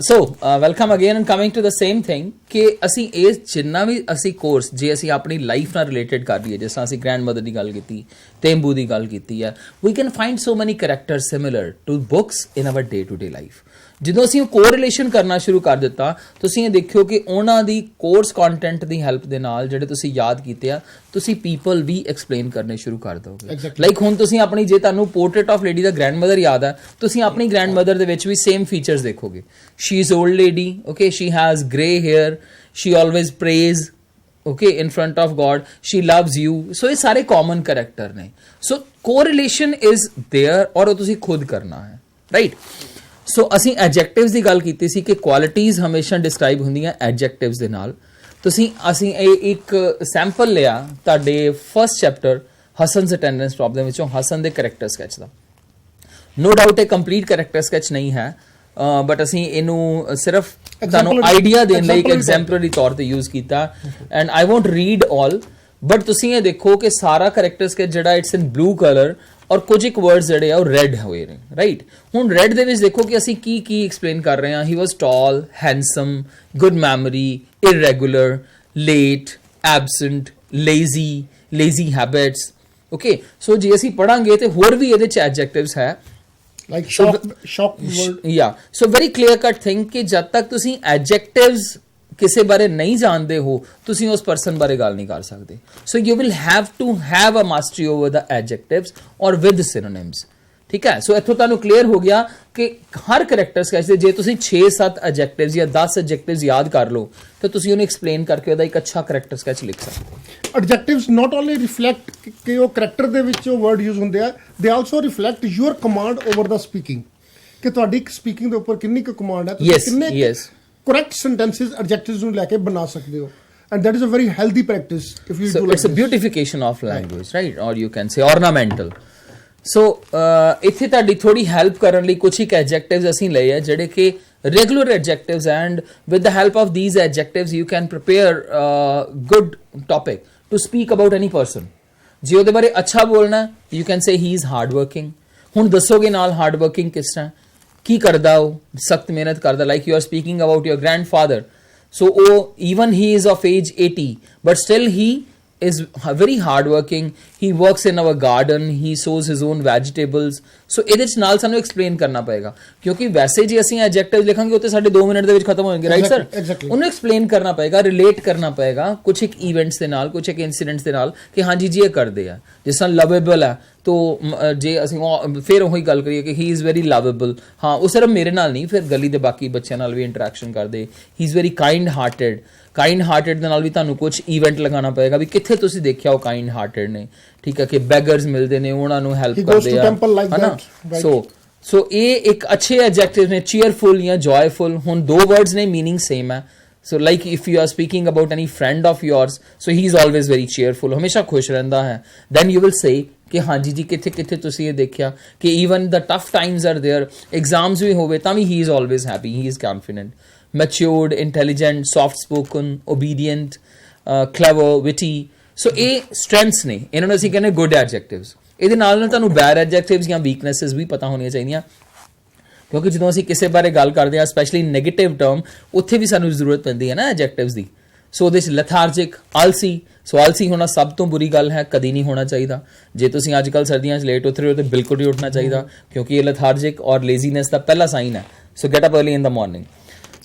So welcome again and coming to the same thing ਕਿ ਅਸੀਂ ਇਹ ਜਿੰਨਾ ਵੀ ਅਸੀਂ ਕੋਰਸ ਜੇ ਅਸੀਂ ਆਪਣੀ ਲਾਈਫ ਨਾਲ ਰਿਲੇਟਡ ਕਰ ਲਈਏ, ਜਿਸ ਤਰ੍ਹਾਂ ਅਸੀਂ ਗ੍ਰੈਂਡ ਮਦਰ ਦੀ ਗੱਲ ਕੀਤੀ, ਤੇਂਬੂ ਦੀ ਗੱਲ ਕੀਤੀ ਹੈ, ਵੀ can find so many character similar to books in our day to day life. ਜਦੋਂ ਅਸੀਂ ਉਹ ਕੋਰਿਲੇਸ਼ਨ ਕਰਨਾ ਸ਼ੁਰੂ ਕਰ ਦਿੱਤਾ, ਤੁਸੀਂ ਇਹ ਦੇਖਿਓ ਕਿ ਉਹਨਾਂ ਦੀ ਕੋਰਸ ਕੰਟੈਂਟ ਦੀ ਹੈਲਪ ਦੇ ਨਾਲ ਜਿਹੜੇ ਤੁਸੀਂ ਯਾਦ ਕੀਤੇ ਆ, ਤੁਸੀਂ ਪੀਪਲ ਵੀ ਐਕਸਪਲੇਨ ਕਰਨੇ ਸ਼ੁਰੂ ਕਰ ਦੋਗੇ. ਲਾਈਕ ਹੁਣ ਤੁਸੀਂ ਆਪਣੀ, ਜੇ ਤੁਹਾਨੂੰ ਪੋਰਟਰੇਟ ਆਫ ਲੇਡੀ ਦਾ ਗ੍ਰੈਂਡ ਮਦਰ ਯਾਦ ਹੈ, ਤੁਸੀਂ ਆਪਣੀ ਗ੍ਰੈਂਡ ਮਦਰ ਦੇ ਵਿੱਚ ਵੀ ਸੇਮ ਫੀਚਰਸ ਦੇਖੋਗੇ. She is old lady, okay, she has grey hair, she always prays, okay, in front of God, she loves you. So ਇਹ ਸਾਰੇ common character ਨੇ. So correlation is there ਔਰ ਉਹ ਤੁਸੀਂ ਖੁਦ ਕਰਨਾ ਹੈ, right? So ਅਸੀਂ adjectives ਦੀ ਗੱਲ ਕੀਤੀ ਸੀ ਕਿ qualities ਹਮੇਸ਼ਾ describe ਹੁੰਦੀਆਂ adjectives ਦੇ ਨਾਲ. ਅਸੀਂ ਇਹ ਇੱਕ ਸੈਂਪਲ ਲਿਆ ਤੁਹਾਡੇ ਫਸਟ ਚੈਪਟਰ ਹਸਨ's attendance problem ਵਿੱਚੋਂ, ਹਸਨ ਦੇ ਕਰੈਕਟਰ ਸਕੈਚ ਦਾ. ਨੋ ਡਾਊਟ ਇਹ ਕੰਪਲੀਟ ਕਰੈਕਟਰ ਸਕੈਚ ਨਹੀਂ ਹੈ, ਬਟ ਅਸੀਂ ਇਹਨੂੰ ਸਿਰਫ ਤੁਹਾਨੂੰ ਆਈਡੀਆ ਦੇਣ ਲਈ ਇੱਕ ਐਗਜ਼ੈਂਪਲਰੀ ਤੌਰ ਤੇ ਯੂਜ਼ ਕੀਤਾ. And I won't read all, but ਤੁਸੀਂ ਇਹ ਦੇਖੋ ਕਿ ਸਾਰਾ ਕਰੈਕਟਰ ਸਕੈਚ ਜਿਹੜਾ ਇਟਸ ਇਨ ਬਲੂ ਕਲਰ ਔਰ ਕੁਝ ਇੱਕ ਵਰਡਸ ਜਿਹੜੇ ਆ ਉਹ ਰੈਡ ਹੋਏ ਨੇ, ਰਾਈਟ. ਹੁਣ ਰੈਡ ਦੇ ਵਿੱਚ ਦੇਖੋ ਕਿ ਅਸੀਂ ਕੀ ਐਕਸਪਲੇਨ ਕਰ ਰਹੇ ਹਾਂ. He was tall, handsome, good memory, irregular, late, absent, lazy habits. Okay, so ਜੇ ਅਸੀਂ ਪੜਾਂਗੇ ਤੇ ਹੋਰ ਵੀ ਇਹਦੇ ਚ ਐਡਜੈਕਟਿਵਸ ਹੈ. like shocked word. Yeah, so very clear cut thing ਕਿ ਜਦ ਤੱਕ ਤੁਸੀਂ adjectives ਕਿਸੇ ਬਾਰੇ ਨਹੀਂ ਜਾਣਦੇ ਹੋ, ਤੁਸੀਂ ਉਸ ਪਰਸਨ ਬਾਰੇ ਗੱਲ ਨਹੀਂ ਕਰ ਸਕਦੇ. So you will have to have a mastery over the adjectives or with synonyms. ਠੀਕ ਹੈ. ਸੋ ਇੱਥੋਂ ਤੁਹਾਨੂੰ ਕਲੀਅਰ ਹੋ ਗਿਆ ਕਿ ਹਰ ਕਰੈਕਟਰ ਸਕੈਚ ਦੇ ਜੇ ਤੁਸੀਂ 6-7 ਐਡਜੈਕਟਿਵਸ ਜਾਂ 10 ਐਡਜੈਕਟਿਵਸ ਯਾਦ ਕਰ ਲਓ ਤਾਂ ਤੁਸੀਂ ਉਹਨੂੰ ਐਕਸਪਲੇਨ ਕਰਕੇ ਉਹਦਾ ਇੱਕ ਅੱਛਾ ਕਰੈਕਟਰ ਸਕੈਚ ਲਿਖ ਸਕਦੇ ਹੋ. ਐਡਜੈਕਟਿਵਸ ਨਾਟ ਓਨਲੀ ਰਿਫਲੈਕਟ ਕਿ ਉਹ ਕਰੈਕਟਰ ਦੇ ਵਿੱਚ ਉਹ ਵਰਡ ਯੂਜ਼ ਹੁੰਦੇ ਆ, ਦੇ also reflect your command over the speaking, ਕਿ ਤੁਹਾਡੀ ਸਪੀਕਿੰਗ ਦੇ ਉੱਪਰ ਕਿੰਨੀ ਕੁ ਕਮਾਂਡ ਹੈ, ਤੁਸੀਂ ਕਿੰਨੇ ਕਰੈਕਟ ਸੈਂਟੈਂਸਸ ਐਡਜੈਕਟਿਵਸ ਨੂੰ ਲੈ ਕੇ ਬਣਾ ਸਕਦੇ ਹੋ. and that is a very healthy practice if you So do like it's a this. beautification of language, right? Or you can say ornamental. So ਇੱਥੇ ਤੁਹਾਡੀ ਥੋੜੀ ਹੈਲਪ ਕਰਨ ਲਈ ਕੁਝ ਇੱਕ ਐਡਜੈਕਟਿਵਸ ਅਸੀਂ ਲਏ ਆ ਜਿਹੜੇ ਕਿ regular adjectives and with the help of these adjectives you can prepare good topic to speak about any person. ਜੇ ਉਹਦੇ ਬਾਰੇ ਅੱਛਾ ਬੋਲਣਾ you can say he is hard working. ਹੁਣ ਦੱਸੋਗੇ ਨਾਲ ਹਾਰਡ ਵਰਕਿੰਗ ਕਿਸ ਤਰ੍ਹਾਂ, ਕੀ ਕਰਦਾ ਉਹ, ਸਖਤ ਮਿਹਨਤ ਕਰਦਾ. Like you are speaking about your grandfather. So, even he is of age 80, but still he is very hardworking. He works in our garden. He sows his own vegetables. So, ਇਹਦੇ ਚ ਨਾਲ ਸਾਨੂੰ explain ਕਰਨਾ ਪਏਗਾ ਕਿਉਂਕਿ ਵੈਸੇ ਜੇ ਅਸੀਂ adjectives ਲਿਖਾਂਗੇ ਉਹ ਤੇ ਸਾਡੇ 2 ਮਿੰਟ ਦੇ ਵਿੱਚ ਖਤਮ ਹੋ ਜਾਣਗੇ, right sir? Exactly. ਉਹਨੂੰ explain ਕਰਨਾ ਪਏਗਾ, relate ਕਰਨਾ ਪਏਗਾ ਕੁਝ ਇੱਕ events ਦੇ ਨਾਲ, ਕੁਝ ਇੱਕ incidents ਦੇ ਨਾਲ ਕਿ ਹਾਂਜੀ ਜੀ ਇਹ ਕਰਦੇ ਆ. ਜਿਸ ਤਰ੍ਹਾਂ lovable ਹੈ ਤੋ ਜੇ ਅਸੀਂ ਫਿਰ ਉਹੀ ਗੱਲ ਕਰੀਏ ਕਿ ਹੀ ਇਜ਼ ਵੈਰੀ ਲਵੇਬਲ, ਹਾਂ ਉਹ ਸਿਰਫ ਮੇਰੇ ਨਾਲ ਨਹੀਂ ਫਿਰ ਗਲੀ ਦੇ ਬਾਕੀ ਬੱਚਿਆਂ ਨਾਲ ਵੀ ਇੰਟਰੈਕਸ਼ਨ ਕਰਦੇ. ਹੀ ਇਜ਼ ਵੈਰੀ ਕਾਈਂਡ ਹਾਰਟਡ ਦੇ ਨਾਲ ਵੀ ਤੁਹਾਨੂੰ ਕੁਝ ਇਵੈਂਟ ਲਗਾਉਣਾ ਪਏਗਾ ਵੀ ਕਿੱਥੇ ਤੁਸੀਂ ਦੇਖਿਆ ਉਹ ਕਾਈਂਡ ਹਾਰਟਡ ਨੇ, ਠੀਕ ਹੈ, ਕਿ ਬੈਗਰਸ ਮਿਲਦੇ ਨੇ ਉਹਨਾਂ ਨੂੰ ਹੈਲਪ ਕਰਦੇ ਆ, ਹਨਾ. ਸੋ ਇਹ ਇੱਕ ਅੱਛੇ ਐਡਜੈਕਟਿਵ ਨੇ, ਚੀਅਰਫੁਲ ਜਾਂ ਜॉयफुल. ਹੁਣ ਦੋ ਵਰਡਸ ਨੇ, ਮੀਨਿੰਗ ਸੇਮ ਹੈ. So like if you are speaking about any friend of yours, so he is always very cheerful, ਹਮੇਸ਼ਾ ਖੁਸ਼ ਰਹਿੰਦਾ ਹੈ. Then you will say ਕਿ ਹਾਂਜੀ ਜੀ ਕਿੱਥੇ ਕਿੱਥੇ ਤੁਸੀਂ ਇਹ ਦੇਖਿਆ ਕਿ even the tough times are there, exams ਵੀ ਹੋਵੇ ਤਾਂ ਵੀ he is always happy, he is confident, matured, intelligent, soft spoken, obedient, clever, witty. So ਇਹ strengths ਨੇ, ਇਹਨਾਂ ਨੂੰ ਅਸੀਂ ਕਹਿੰਦੇ good adjectives. ਇਹਦੇ ਨਾਲ ਤੁਹਾਨੂੰ bad adjectives ਜਾਂ weaknesses ਵੀ ਪਤਾ ਹੋਣੀਆਂ ਚਾਹੀਦੀਆਂ ਕਿਉਂਕਿ ਜਦੋਂ ਅਸੀਂ ਕਿਸੇ ਬਾਰੇ ਗੱਲ ਕਰਦੇ ਹਾਂ ਸਪੈਸ਼ਲੀ ਨੈਗੇਟਿਵ ਟਰਮ, ਉੱਥੇ ਵੀ ਸਾਨੂੰ ਜ਼ਰੂਰਤ ਪੈਂਦੀ ਹੈ ਨਾ ਐਡਜੈਕਟਿਵਸ ਦੀ. ਸੋ ਉਹਦੇ 'ਚ ਲੈਥਾਰਜਿਕ, ਆਲਸੀ. ਸੋ ਆਲਸੀ ਹੋਣਾ ਸਭ ਤੋਂ ਬੁਰੀ ਗੱਲ ਹੈ, ਕਦੀ ਨਹੀਂ ਹੋਣਾ ਚਾਹੀਦਾ. ਜੇ ਤੁਸੀਂ ਅੱਜ ਕੱਲ੍ਹ ਸਰਦੀਆਂ 'ਚ ਲੇਟ ਉੱਠ ਰਹੇ ਹੋ ਤਾਂ ਬਿਲਕੁਲ ਨਹੀਂ ਉੱਠਣਾ ਚਾਹੀਦਾ ਕਿਉਂਕਿ ਇਹ ਲੈਥਾਰਜਿਕ ਔਰ ਲੇਜ਼ੀਨੈਸ ਦਾ ਪਹਿਲਾ ਸਾਈਨ ਹੈ. So get up early in the morning.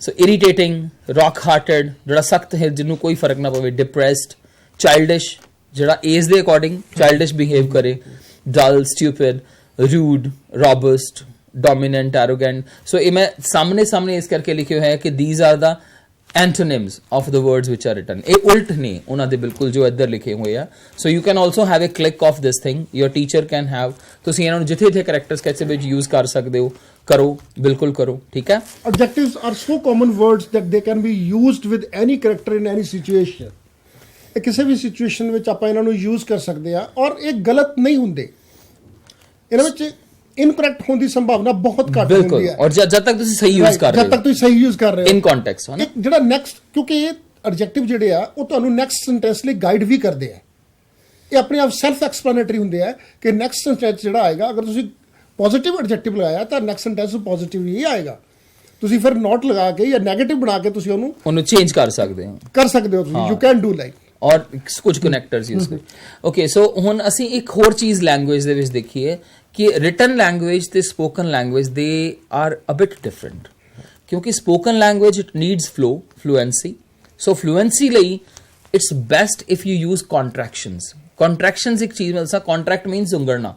So irritating, rock hearted ਜਿਹੜਾ ਸਖਤ ਹੈ ਜਿਹਨੂੰ ਕੋਈ ਫਰਕ ਨਾ ਪਵੇ. ਡਿਪਰੈਸਡ, ਚਾਈਲਡਿਸ਼ ਜਿਹੜਾ ਏਜ ਦੇ ਅਕੋਰਡਿੰਗ ਚਾਈਲਡਿਸ਼ ਬਿਹੇਵ ਕਰੇ. Dull, stupid, rude, robust, dominant, arrogant. So ਇਹ ਮੈਂ ਸਾਹਮਣੇ ਇਸ ਕਰਕੇ ਲਿਖੇ ਹੋਏ ਹੈ ਕਿ these are the antonyms of the words which are written. ਇਹ ਉਲਟ ਨੇ ਉਹਨਾਂ ਦੇ ਬਿਲਕੁਲ ਜੋ ਇੱਧਰ ਲਿਖੇ ਹੋਏ ਆ. So you can also have a click of this thing. Your teacher can have. ਤੁਸੀਂ ਇਹਨਾਂ ਨੂੰ ਜਿੱਥੇ character sketch ਵਿੱਚ ਯੂਜ਼ ਕਰ ਸਕਦੇ ਹੋ, ਕਰੋ, ਬਿਲਕੁਲ ਕਰੋ, ਠੀਕ ਹੈ. Adjectives are so common words that they can be used with any character in any situation. ਇਹ ਕਿਸੇ ਵੀ ਸਿਚੁਏਸ਼ਨ ਵਿੱਚ ਆਪਾਂ ਇਹਨਾਂ ਨੂੰ ਯੂਜ਼ ਕਰ ਸਕਦੇ ਆ ਔਰ ਇਹ ਗਲਤ ਨਹੀਂ ਹੁੰਦੇ. ਇਹਨਾਂ ਵਿੱਚ ਇਨਕਰੈਕਟ ਹੋਣ ਦੀ ਸੰਭਾਵਨਾ ਬਹੁਤ ਘੱਟ ਹੁੰਦੀ ਹੈ. ਔਰ ਜਦ ਤੱਕ ਤੁਸੀਂ ਸਹੀ ਯੂਜ਼ ਕਰ ਰਹੇ ਹੋ, ਜਦ ਤੱਕ ਤੁਸੀਂ ਸਹੀ ਯੂਜ਼ ਕਰ ਰਹੇ ਹੋ ਇਨ ਕੰਟੈਕਸਟ ਹੈ ਨਾ. ਜਿਹੜਾ ਨੈਕਸਟ, ਕਿਉਂਕਿ ਇਹ ਐਡਜੈਕਟਿਵ ਜਿਹੜੇ ਆ ਉਹ ਤੁਹਾਨੂੰ ਨੈਕਸਟ ਸੈਂਟੈਂਸ ਲਈ ਗਾਈਡ ਵੀ ਕਰਦੇ ਆ. ਇਹ ਆਪਣੇ ਆਪ ਸੈਲਫ ਐਕਸਪਲੇਨੇਟਰੀ ਹੁੰਦੇ ਆ ਕਿ ਨੈਕਸਟ ਸੈਂਟੈਂਸ ਜਿਹੜਾ ਆਏਗਾ, ਅਗਰ ਤੁਸੀਂ ਪੋਜ਼ਿਟਿਵ ਐਡਜੈਕਟਿਵ ਲਗਾਇਆ ਤਾਂ ਨੈਕਸਟ ਸੈਂਟੈਂਸ ਪੋਜ਼ਿਟਿਵ ਹੀ ਆਏਗਾ. ਤੁਸੀਂ ਫਿਰ ਨੋਟ ਲਗਾ ਕੇ ਜਾਂ ਨੈਗੇਟਿਵ ਬਣਾ ਕੇ ਤੁਸੀਂ ਉਹਨੂੰ ਚੇਂਜ ਕਰ ਸਕਦੇ ਹੋ ਤੁਸੀਂ. ਯੂ ਕੈਨ ਡੂ ਲਾਈਕ ਔਰ ਕੁਝ ਕਨੈਕਟਰਸ ਯੂਜ਼ ਕਰ. ਓਕੇ, ਸੋ ਹੁਣ ਅਸੀਂ ਇੱਕ ਹੋਰ ਚੀਜ਼ ਲੈਂਗੁਏਜ ਦੇ ਵਿੱਚ ਦੇਖੀਏ ਕਿ ਰਿਟਨ ਲੈਂਗੁਏਜ ਤੇ spoken language they are a bit different ਕਿਉਂਕਿ spoken language it needs fluency. So fluency ਲਈ it's best if you use contractions ਇੱਕ ਚੀਜ਼ ਮਿਲਦਾ. Contract means ਉਂਗੜਨਾ.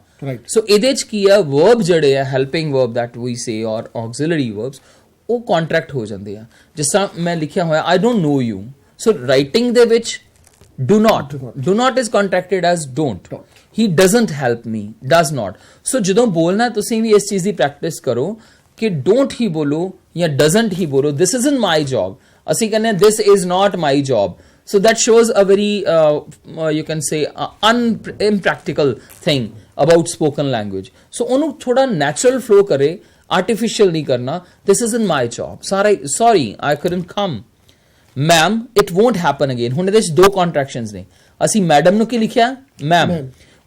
ਸੋ ਇਹਦੇ 'ਚ ਕੀ ਆ, ਵਰਬ ਜਿਹੜੇ ਆ ਹੈਲਪਿੰਗ ਵਰਬ ਦੈਟ ਵੀ ਸੇ ਔਰ ਆਕਸਿਲਰੀ ਵਰਬਸ ਉਹ ਕੰਟਰੈਕਟ ਹੋ ਜਾਂਦੇ ਆ. ਜਿਸ ਤਰ੍ਹਾਂ ਮੈਂ ਲਿਖਿਆ ਹੋਇਆ I don't know you. So writing ਦੇ ਵਿੱਚ do not is contracted as don't. He doesn't help me, does not. So ਜਦੋਂ ਬੋਲਣਾ ਤੁਸੀਂ ਵੀ ਇਸ ਚੀਜ਼ ਦੀ ਪ੍ਰੈਕਟਿਸ ਕਰੋ ਕਿ don't ਹੀ ਬੋਲੋ ਜਾਂ doesn't ਹੀ ਬੋਲੋ. This isn't my job. ਅਸੀਂ ਕਹਿੰਦੇ this is not my job. So that shows a very you can say impractical thing about spoken language. So ਉਹਨੂੰ ਥੋੜਾ natural flow ਕਰੇ, artificial ਨਹੀਂ ਕਰਨਾ. This isn't my job. Sorry, I couldn't come. Ma'am it won't happen again. ਹੁਣ ਇਹਦੇ 'ਚ ਦੋ ਕੰਟਰੈਕਸ਼ਨਸ ਨੇ. ਅਸੀਂ ਮੈਡਮ ਨੂੰ ਕੀ ਲਿਖਿਆ, ਮੈਮ.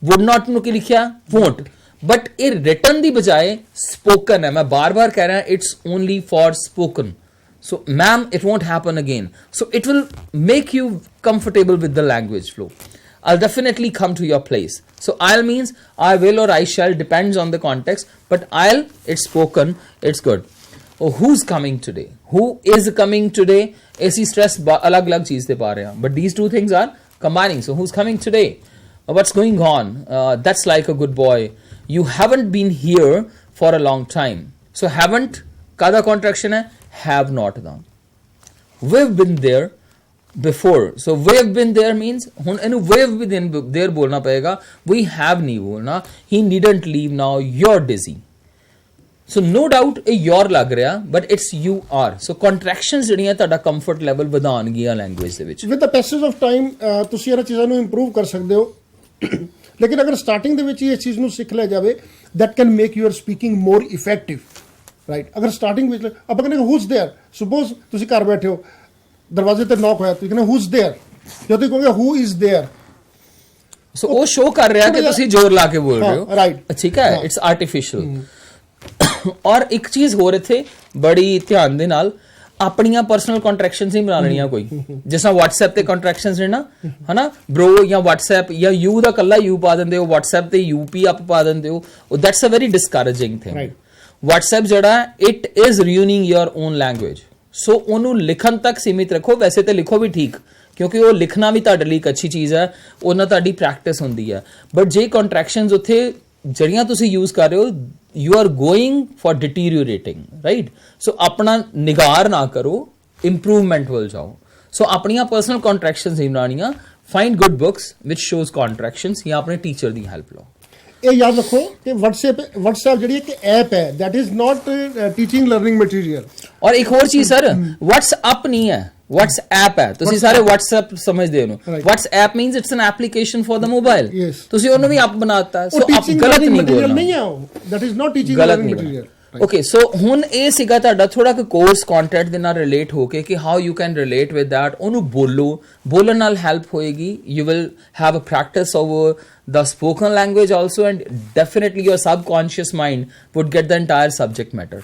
ਵੁੱਡ ਨਾਟ ਨੂੰ ਕੀ ਲਿਖਿਆ, ਵੋਂਟ. ਬਟ ਇਹ ਰਿਟਨ ਦੀ ਬਜਾਏ ਸਪੋਕਨ ਹੈ. ਮੈਂ ਬਾਰ-ਬਾਰ ਕਹਿ ਰਿਹਾ it's only for spoken. So ma'am it won't happen again. So it will make you comfortable with the language flow. I'll definitely come to your place. So I'll means I will or I shall, depends on the context, but I'll, it's spoken, it's good. Oh, who's coming today? Who is coming today? ऐसी stress अलग-अलग चीज़ से पा रहे हैं. But these two things are combining. So who's coming today? What's going on? That's like a good boy. You haven't been here for a long time. So haven't kada contraction hai, have not da. We've been there before. So we've been there means hun enu we've been there bolna payega. We have nahi bolna. He needn't leave now. You're dizzy. So no doubt ਇਹ your ਲੱਗ ਰਿਹਾ but it's you are so contractions ਜਿਹੜੀਆਂ ਤੁਹਾਡਾ comfort level ਵਧਾਉਣਗੀਆਂ language ਦੇ ਵਿੱਚ with the passage of time ਤੁਸੀਂ ਇਹਨਾਂ ਚੀਜ਼ਾਂ ਨੂੰ ਇੰਪਰੂਵ ਕਰ ਸਕਦੇ ਹੋ ਲੇਕਿਨ ਅਗਰ ਸਟਾਰਟਿੰਗ ਦੇ ਵਿੱਚ ਹੀ ਇਸ ਚੀਜ਼ ਨੂੰ ਸਿੱਖ ਲਿਆ ਜਾਵੇ that can make your speaking more effective right ਅਗਰ ਸਟਾਰਟਿੰਗ ਵਿੱਚ ਆਪਾਂ ਕਹਿੰਦੇ ਹੂਜ਼ ਦੇਅਰ ਸਪੋਜ਼ ਤੁਸੀਂ ਘਰ ਬੈਠੇ ਹੋ ਦਰਵਾਜ਼ੇ ਤੇ ਨੌਕ ਹੋਇਆ ਤੁਸੀਂ ਕਹਿੰਦੇ ਹੂਜ਼ ਦੇਅਰ ਜਦੋਂ ਤੁਸੀਂ ਕਹੋਗੇ ਹੂ ਇਜ਼ ਦੇਅਰ ਸੋ ਉਹ ਸ਼ੋ ਕਰ ਰਿਹਾ ਕਿ ਤੁਸੀਂ ਜ਼ੋਰ ਲਾ ਕੇ ਬੋਲ ਰਹੇ ਹੋ ਰਾਈਟ ਠੀਕ ਹੈ ਇਟਸ ਆਰਟੀਫੀਸ਼ੀਅਲ ਔਰ ਇੱਕ ਚੀਜ਼ ਹੋਰ ਇੱਥੇ ਬੜੀ ਧਿਆਨ ਦੇ ਨਾਲ ਆਪਣੀਆਂ ਪਰਸਨਲ ਕੰਟਰੈਕਸ਼ਨਸ ਹੀ ਬਣਾ ਲੈਣੀਆਂ ਕੋਈ ਜਿਸ ਤਰ੍ਹਾਂ WhatsApp ਤੇ ਕੰਟਰੈਕਸ਼ਨਸ ਨੇ ਨਾ ਹਨਾ ਬ੍ਰੋ ਜਾਂ WhatsApp ਜਾਂ ਯੂ ਦਾ ਕੱਲਾ ਯੂ ਪਾ ਦਿੰਦੇ ਹੋ WhatsApp ਤੇ UP ਆਪ ਪਾ ਦਿੰਦੇ ਹੋ that's a very discouraging thing WhatsApp ਜਿਹੜਾ it is ruining your own language so ਉਹਨੂੰ ਲਿਖਣ ਤੱਕ ਸੀਮਿਤ ਰੱਖੋ ਵੈਸੇ ਤੇ ਲਿਖੋ ਵੀ ਠੀਕ ਕਿਉਂਕਿ ਉਹ ਲਿਖਣਾ ਵੀ ਤੁਹਾਡੇ ਲਈ ਇੱਕ ਅੱਛੀ ਚੀਜ਼ ਹੈ ਉਹਨਾਂ ਤੁਹਾਡੀ ਪ੍ਰੈਕਟਿਸ ਹੁੰਦੀ ਹੈ ਬਟ ਜੇ ਕੰਟਰੈਕਸ਼ਨਸ ਉੱਥੇ ਜਿਹੜੀਆਂ ਤੁਸੀਂ ਯੂਜ਼ ਕਰ ਰਹੇ ਹੋ you are going for deteriorating right so ਆਪਣਾ ਨਿਗਾਰ ਨਾ ਕਰੋ improvement ਵੱਲ ਜਾਓ so ਆਪਣੀਆਂ personal contractions ਹੀ ਬਣਾਉਣੀਆਂ find good books which shows contractions ਜਾਂ ਆਪਣੇ ਟੀਚਰ ਦੀ ਹੈਲਪ ਲਓ ਇਹ ਯਾਦ ਰੱਖੋ ਕਿ WhatsApp ਜਿਹੜੀ ਇੱਕ ਐਪ ਹੈ that is not teaching learning material ਔਰ ਇੱਕ ਹੋਰ ਚੀਜ਼ ਸਰ WhatsApp ਨਹੀਂ ਹੈ WhatsApp ਹੈ ਤੁਸੀਂ ਸਾਰੇ WhatsApp ਸਮਝਦੇ ਹੋ WhatsApp means it's an application for the mobile ਤੁਸੀਂ ਉਹਨੂੰ ਵੀ app ਬਣਾਤਾ ਸੋ ਆਪ ਗਲਤ ਨਹੀਂ ਬੋਲਣਾ ਨਹੀਂ ਹੈ that is not teaching learning material okay so ਹੁਣ ਇਹ ਸੀਗਾ ਤੁਹਾਡਾ ਥੋੜਾ ਕੁ ਕੋਰਸ ਕੰਟੈਂਟ ਦੇ ਨਾਲ ਰਿਲੇਟ ਹੋ ਕੇ ਕਿ how you can relate with that ਉਹਨੂੰ ਬੋਲਣ ਨਾਲ ਹੈਲਪ ਹੋਏਗੀ you will have a practice over the spoken language also and definitely your subconscious mind would get the entire subject matter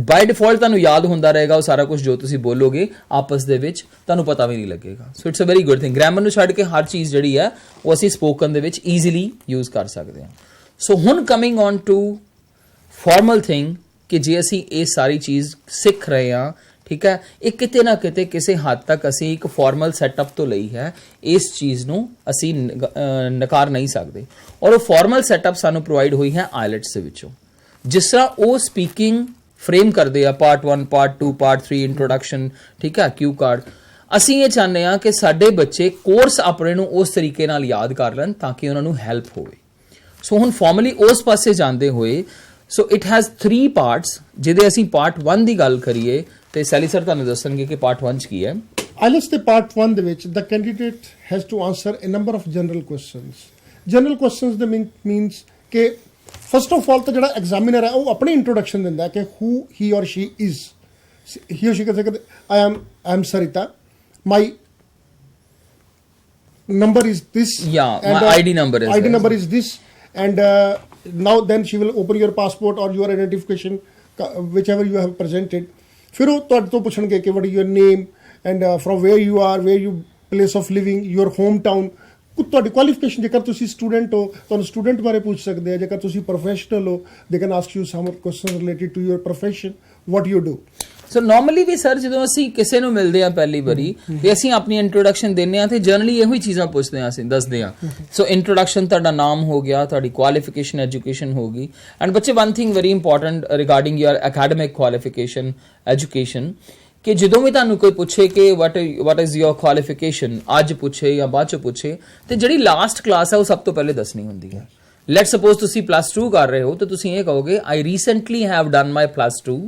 by default ਤੁਹਾਨੂੰ ਯਾਦ ਹੁੰਦਾ ਰਹੇਗਾ ਉਹ ਸਾਰਾ ਕੁਝ ਜੋ ਤੁਸੀਂ ਬੋਲੋਗੇ ਆਪਸ ਦੇ ਵਿੱਚ ਤੁਹਾਨੂੰ ਪਤਾ ਵੀ ਨਹੀਂ ਲੱਗੇਗਾ so it's a very good thing grammar ਨੂੰ ਛੱਡ ਕੇ ਹਰ ਚੀਜ਼ ਜਿਹੜੀ ਹੈ ਉਹ ਅਸੀਂ ਸਪੋਕਨ ਦੇ ਵਿੱਚ ਈਜ਼ੀਲੀ ਯੂਜ਼ ਕਰ ਸਕਦੇ ਹਾਂ ਸੋ ਹੁਣ coming on to formal thing ਕਿ ਜੇ ਅਸੀਂ ਇਹ ਸਾਰੀ ਚੀਜ਼ ਸਿੱਖ ਰਹੇ ਹਾਂ ਠੀਕ ਹੈ ਇਹ ਕਿਤੇ ਨਾ ਕਿਤੇ ਕਿਸੇ ਹੱਦ ਤੱਕ ਅਸੀਂ ਇੱਕ ਫਾਰਮਲ ਸੈਟਅਪ ਤੋਂ ਲਈ ਹੈ ਇਸ ਚੀਜ਼ ਨੂੰ ਅਸੀਂ ਨਕਾਰ ਨਹੀਂ ਸਕਦੇ ਔਰ ਉਹ ਫਾਰਮਲ ਸੈਟਅਪ ਸਾਨੂੰ ਪ੍ਰੋਵਾਈਡ ਹੋਈ ਹੈ ਆਈਲੈਟਸ ਦੇ ਵਿੱਚੋਂ ਜਿਸ ਤਰ੍ਹਾਂ ਉਹ ਸਪੀਕਿੰਗ ਫਰੇਮ ਕਰਦੇ ਆ ਪਾਰਟ 1 ਪਾਰਟ 2 ਪਾਰਟ 3 ਇੰਟਰੋਡਕਸ਼ਨ ਠੀਕ ਹੈ ਕਿਊ ਕਾਰਡ ਅਸੀਂ ਇਹ ਚਾਹੁੰਦੇ ਹਾਂ ਕਿ ਸਾਡੇ ਬੱਚੇ ਕੋਰਸ ਆਪਣੇ ਨੂੰ ਉਸ ਤਰੀਕੇ ਨਾਲ ਯਾਦ ਕਰ ਲੈਣ ਤਾਂ ਕਿ ਉਹਨਾਂ ਨੂੰ ਹੈਲਪ ਹੋਵੇ ਸੋ ਹੁਣ ਫਾਰਮਲੀ ਉਸ ਪਾਸੇ ਜਾਂਦੇ ਹੋਏ ਸੋ ਇਟ ਹੈਜ਼ 3 ਪਾਰਟਸ ਜਿਹਦੇ ਅਸੀਂ ਪਾਰਟ 1 ਦੀ ਗੱਲ ਕਰੀਏ ਤੇ ਸੈਲੀ ਸਰ ਤੁਹਾਨੂੰ ਦੱਸਣਗੇ ਕਿ ਪਾਰਟ 1 ਚ ਕੀ ਹੈ ਆਈਲੈਟਸ ਦੇ ਪਾਰਟ 1 ਦੇ ਵਿੱਚ the candidate has to answer a number of general questions ਦੇ ਮੀਨਸ ਕਿ ਫਸਟ ਆਫ ਆਲ ਤਾਂ ਜਿਹੜਾ ਐਗਜ਼ਾਮੀਨਰ ਹੈ ਉਹ ਆਪਣੀ ਇੰਟਰੋਡਕਸ਼ਨ ਦਿੰਦਾ ਹੈ ਕਿ ਹੂ ਹੀ ਔਰ ਸ਼ੀ ਇਜ਼ ਹੀ ਔਰ ਸ਼ੀ ਕਹ ਸਕਦੇ I am Sarita my number is this my ID number is this and now then she will open your passport or your identification whichever you have presented ਫਿਰ ਉਹ ਤੁਹਾਡੇ ਤੋਂ ਪੁੱਛਣਗੇ ਕਿ what is your name and from where you are where you place of living your hometown ਤੁਹਾਡੀ qualification ਜੇਕਰ ਤੁਸੀਂ student ਹੋ ਤੁਹਾਨੂੰ ਸਟੂਡੈਂਟ ਬਾਰੇ ਪੁੱਛ ਸਕਦੇ ਆ ਜੇਕਰ ਤੁਸੀਂ ਪ੍ਰੋਫੈਸ਼ਨਲ ਹੋ they can ask you some questions related to your profession what you do so normally ਵੀ ਸਰ ਜਦੋਂ ਅਸੀਂ ਕਿਸੇ ਨੂੰ ਮਿਲਦੇ ਆ ਪਹਿਲੀ ਵਾਰੀ ਤੇ ਅਸੀਂ ਆਪਣੀ ਇੰਟਰੋਡਕਸ਼ਨ ਦਿੰਦੇ ਆ ਤੇ ਜਨਰਲੀ ਇਹੋ ਹੀ ਚੀਜ਼ਾਂ ਪੁੱਛਦੇ ਆ ਅਸੀਂ ਦੱਸਦੇ ਆ ਸੋ ਇੰਟਰੋਡਕਸ਼ਨ ਤੁਹਾਡਾ ਨਾਮ ਹੋ ਗਿਆ ਤੁਹਾਡੀ ਕੁਆਲੀਫਿਕੇਸ਼ਨ ਐਜੂਕੇਸ਼ਨ ਹੋਗੀ ਐਂਡ ਬੱਚੇ one thing very important regarding your academic qualification education ਕਿ ਜਦੋਂ ਵੀ ਤੁਹਾਨੂੰ ਕੋਈ ਪੁੱਛੇ ਕਿ what is your qualification ਅੱਜ ਪੁੱਛੇ ਜਾਂ ਬਾਅਦ ਚ ਪੁੱਛੇ ਤੇ ਜਿਹੜੀ ਲਾਸਟ ਕਲਾਸ ਹੈ ਉਹ ਸਭ ਤੋਂ ਪਹਿਲੇ ਦੱਸਣੀ ਹੁੰਦੀ ਹੈ ਲੈਟਸ ਸਪੋਜ਼ ਤੁਸੀਂ +2 ਕਰ ਰਹੇ ਹੋ ਤਾਂ ਤੁਸੀਂ ਇਹ ਕਹੋਗੇ I recently have done my +2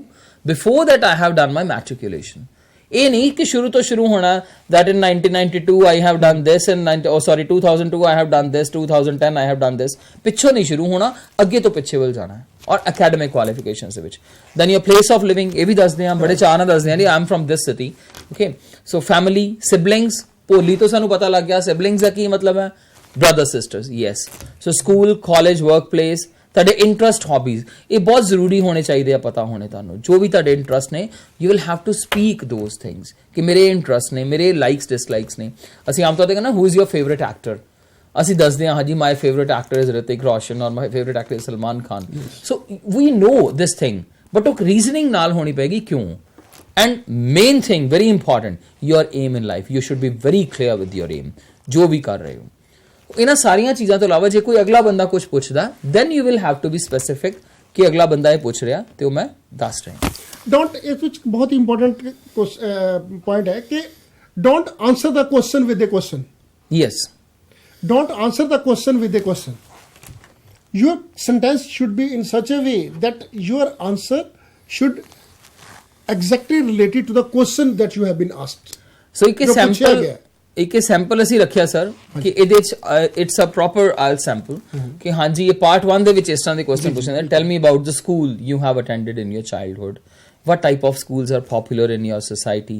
before that I have done my matriculation ਇਹ ਨਹੀਂ ਕਿ ਸ਼ੁਰੂ ਤੋਂ ਸ਼ੁਰੂ ਹੋਣਾ that in 1992 I have done this in 2002 I have done this 2010 I have done this ਪਿੱਛੋਂ ਨਹੀਂ ਸ਼ੁਰੂ ਹੋਣਾ ਅੱਗੇ ਤੋਂ ਪਿੱਛੇ ਵੱਲ ਜਾਣਾ ਹੈ ਔਰ academic qualifications ਦੇ ਵਿੱਚ then your place of living ਇਹ ਵੀ ਦੱਸਦੇ ਆ ਬੜੇ ਚਾਅ ਨਾਲ ਦੱਸਦੇ ਆ I am from this city okay so family siblings ਭੋਲੀ ਤੋਂ ਸਾਨੂੰ ਪਤਾ ਲੱਗ ਗਿਆ siblings ਦਾ ਕੀ ਮਤਲਬ ਹੈ brothers sisters yes so school college workplace ਤੁਹਾਡੇ ਇੰਟਰਸਟ ਹੌਬੀਜ਼ ਇਹ ਬਹੁਤ ਜ਼ਰੂਰੀ ਹੋਣੇ ਚਾਹੀਦੇ ਆ ਪਤਾ ਹੋਣੇ ਤੁਹਾਨੂੰ ਜੋ ਵੀ ਤੁਹਾਡੇ ਇੰਟਰਸਟ ਨੇ you will have to speak those things ਕਿ ਮੇਰੇ ਇੰਟਰਸਟ ਨੇ ਮੇਰੇ ਲਾਈਕਸ ਡਿਸਲਾਈਕਸ ਨੇ ਅਸੀਂ ਆਮ ਤੌਰ ਤੇ ਕਹਿੰਦੇ who is your favourite actor ਅਸੀਂ ਦੱਸਦੇ ਹਾਂ ਹਾਂਜੀ my favourite actor is Hrithik Roshan or my favourite actor is Salman Khan so we know this thing but ਉਹ ਰੀਜ਼ਨਿੰਗ ਨਾਲ ਹੋਣੀ ਪਏਗੀ ਕਿਉਂ and main thing very important your aim in life you should be very clear with your aim ਜੋ ਵੀ ਕਰ ਰਹੇ ਹੋ ਇਹਨਾਂ ਸਾਰੀਆਂ ਚੀਜ਼ਾਂ ਤੋਂ ਇਲਾਵਾ ਜੇ ਕੋਈ ਅਗਲਾ ਬੰਦਾ ਕੁਝ ਪੁੱਛਦਾ then you will have to be specific ਕਿ ਅਗਲਾ ਬੰਦਾ ਇਹ ਪੁੱਛ ਰਿਹਾ ਤੇ ਉਹ ਮੈਂ ਦੱਸ ਰਿਹਾ ਡੋਂਟ ਇਸ ਵਿੱਚ ਬਹੁਤ ਇੰਪੋਰਟੈਂਟ ਪੁਆਇੰਟ ਹੈ ਕਿ don't answer the question with a question yes don't answer the question with a question your sentence should be in such a way that your answer should exactly related to the question that you have been asked. ਸੋ ਇੱਕ ਜੋ ਪੁੱਛਿਆ sample ਗਿਆ। ਇੱਕ sample ਅਸੀਂ ਰੱਖਿਆ sir ਕਿ ਇਹਦੇ ਚ it's a proper oil sample ਕਿ ਹਾਂਜੀ ਇਹ ਪਾਰਟ 1 ਦੇ ਵਿੱਚ ਇਸ ਤਰ੍ਹਾਂ ਦੇ ਕੁਐਸਚਨ ਪੁੱਛੇ ਜਾਂਦੇ tell me about the school you have attended in your childhood what type of schools are popular in your society,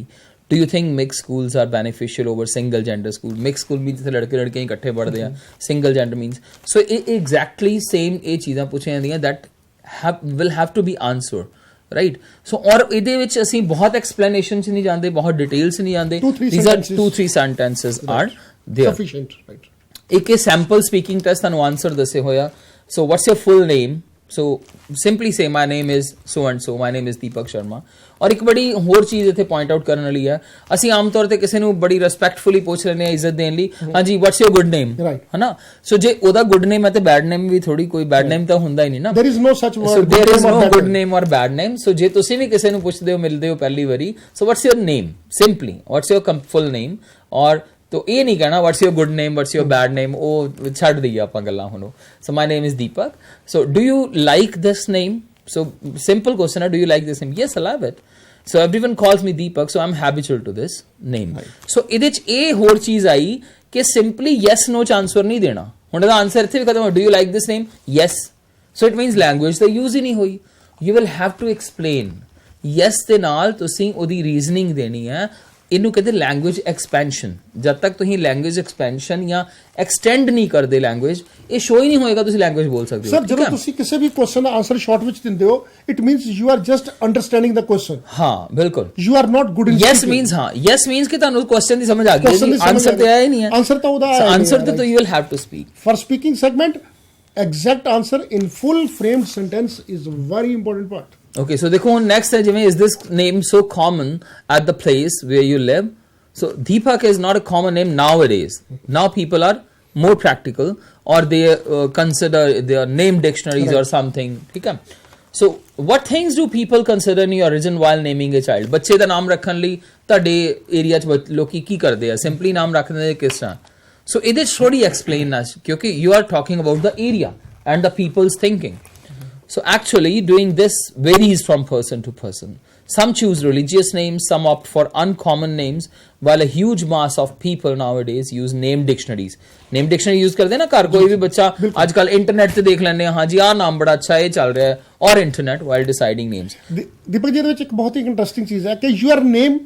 do you think mixed schools are beneficial over single gender school? Mixed school means ladke ladkiyan ikkathe padhde hain, single gender means so exactly same ਇਹ ਚੀਜ਼ਾਂ ਪੁੱਛੀਆਂ ਜਾਂਦੀਆਂ that will have to be answered, right? So ਔਰ ਇਹਦੇ ਵਿੱਚ ਅਸੀਂ ਬਹੁਤ explanation ਚ ਨਹੀਂ ਜਾਂਦੇ, ਬਹੁਤ ਡਿਟੇਲਸ ਨਹੀਂ ਜਾਂਦੇ, these are 2-3 sentences are there Sufficient, right? ਇੱਕ ਸੈਂਪਲ ਸਪੀਕਿੰਗ ਟੈਸਟ ਤੁਹਾਨੂੰ ਆਨਸਰ ਦੱਸੇ ਹੋਇਆ so what's your full name? So simply say my name is so and so, my name is Deepak Sharma. ਔਰ ਇੱਕ ਬੜੀ ਹੋਰ ਚੀਜ਼ ਇੱਥੇ ਪੁਆਇੰਟ ਆਊਟ ਕਰਨ ਵਾਲੀ ਹੈ, ਅਸੀਂ ਆਮ ਤੌਰ ਤੇ ਕਿਸੇ ਨੂੰ ਬੜੀ ਰਿਸਪੈਕਟਫੁਲੀ ਪੁੱਛ ਲੈਂਦੇ ਹਾਂ ਇੱਜ਼ਤ ਦੇਣ ਲਈ, ਹਾਂਜੀ what's your good name, ਹਨਾ? ਸੋ ਜੇ ਉਹਦਾ ਗੁੱਡ ਨੇਮ ਹੈ ਤੇ ਬੈਡ ਨੇਮ ਵੀ ਥੋੜੀ ਕੋਈ ਬੈਡ ਨੇਮ ਤਾਂ ਹੁੰਦਾ ਹੀ ਨਹੀਂ ਨਾ, There is no such word. so there is no good name or bad name. So ਜੇ ਤੁਸੀਂ ਵੀ ਕਿਸੇ ਨੂੰ ਪੁੱਛਦੇ ਹੋ ਮਿਲਦੇ ਹੋ ਪਹਿਲੀ ਵਾਰੀ, so what's your name, simply what's your full name, ਔਰ तो ये नहीं कहना what's your good name, what's your bad name, ਉਹ ਛੱਡ ਦਈਏ ਆਪਾਂ ਗੱਲਾਂ ਹੁਣ. So my name is Deepak, so do you like this name? So simple question, do you like this name? Yes, I love it. So everyone calls me Deepak, so I'm habitual to this name. So ਇਹਦੇ ਚ ਇਹ ਹੋਰ ਚੀਜ਼ ਆਈ ਕਿ simply yes no ਚ answer ਨਹੀਂ ਦੇਣਾ, ਹੁਣ ਇਹਦਾ ਆਨਸਰ ਇੱਥੇ ਵੀ ਖਤਮ ਹੋ, do you like this name? Yes. So it means language ਤਾਂ use ਹੀ ਨਹੀਂ ਹੋਈ, you will have to explain. yes ਦੇ ਨਾਲ ਤੁਸੀਂ ਉਹਦੀ ਰੀਜ਼ਨਿੰਗ ਦੇਣੀ ਹੈ, ਇਹਨੂੰ ਕਹਿੰਦੇ ਲੈਂਗੁਏਜ ਐਕਸਪੈਂਸ਼ਨ. ਜਦ ਤੱਕ ਤੁਸੀਂ ਲੈਂਗੁਏਜ ਐਕਸਪੈਂਸ਼ਨ ਜਾਂ ਐਕਸਟੈਂਡ ਨਹੀਂ ਕਰਦੇ ਲੈਂਗੁਏਜ, ਇਹ ਸ਼ੋ ਹੀ ਨਹੀਂ ਹੋਏਗਾ ਤੁਸੀਂ ਲੈਂਗੁਏਜ ਬੋਲ ਸਕਦੇ ਹੋ. ਸਰ ਜਦੋਂ ਤੁਸੀਂ ਕਿਸੇ ਵੀ ਕੁਐਸਚਨ ਦਾ ਆਨਸਰ ਸ਼ਾਰਟ ਵਿੱਚ ਦਿੰਦੇ ਹੋ, it means you are just understanding the question. ਹਾਂ ਬਿਲਕੁਲ. You are not good in yes means, ਹਾਂ ਯੈਸ ਮੀਨਸ ਕਿ ਤੁਹਾਨੂੰ ਕੁਐਸਚਨ ਦੀ ਸਮਝ ਆ ਗਈ ਹੈ, ਆਨਸਰ ਤੇ ਆਇਆ ਹੀ ਨਹੀਂ ਹੈ. ਆਨਸਰ ਤਾਂ ਉਹਦਾ ਆਇਆ, ਆਨਸਰ ਤੇ you will have to speak. For speaking segment exact answer in full framed sentence is a very important part. Okay, so देखो next है जिਵੇਂ is this name so common at the place where you live? So Deepak is not a common name nowadays. Now people are more practical, or they consider their name dictionaries, right, or something. ठीक है. So what things do people consider in your origin while naming a child? ਬੱਚੇ ਦਾ ਨਾਮ ਰੱਖਣ ਲਈ ਤੁਹਾਡੇ area 'ਚ ਲੋਕੀ ਕੀ ਕਰਦੇ ਆ? ਸਿੰਪਲੀ ਨਾਮ ਰੱਖਦੇ ਨੇ ਕਿਸ ਤਰ੍ਹਾਂ? So ਇਹਦੇ 'ਚ ਥੋੜੀ ਐਕਸਪਲੇਨ ਨਾ, ਕਿਉਂਕਿ you are talking about the area and the people's thinking. So actually doing this varies from person to person. Some choose religious names, some opt for uncommon names, while a huge mass of people nowadays use name dictionaries. Name dictionary use ਕਰਦੇ ਨਾ ਘਰ ਕੋਈ ਵੀ ਬੱਚਾ ਅੱਜ ਕੱਲ internet ਤੇ ਦੇਖ ਲੈਂਦੇ ਆ, ਹਾਂਜੀ ਆਹ ਨਾਮ ਬੜਾ ਅੱਛਾ ਇਹ ਚੱਲ ਰਿਹਾ ਹੈ, ਔਰ ਇੰਟਰਨੈਟ while deciding names. ਦੀਪਕ ਜੀ ਇਹਦੇ ਵਿੱਚ ਇੱਕ ਬਹੁਤ ਹੀ ਇੰਟਰਸਟਿੰਗ ਚੀਜ਼ ਹੈ ਕਿ ਯੂਅਰ ਨੇਮ,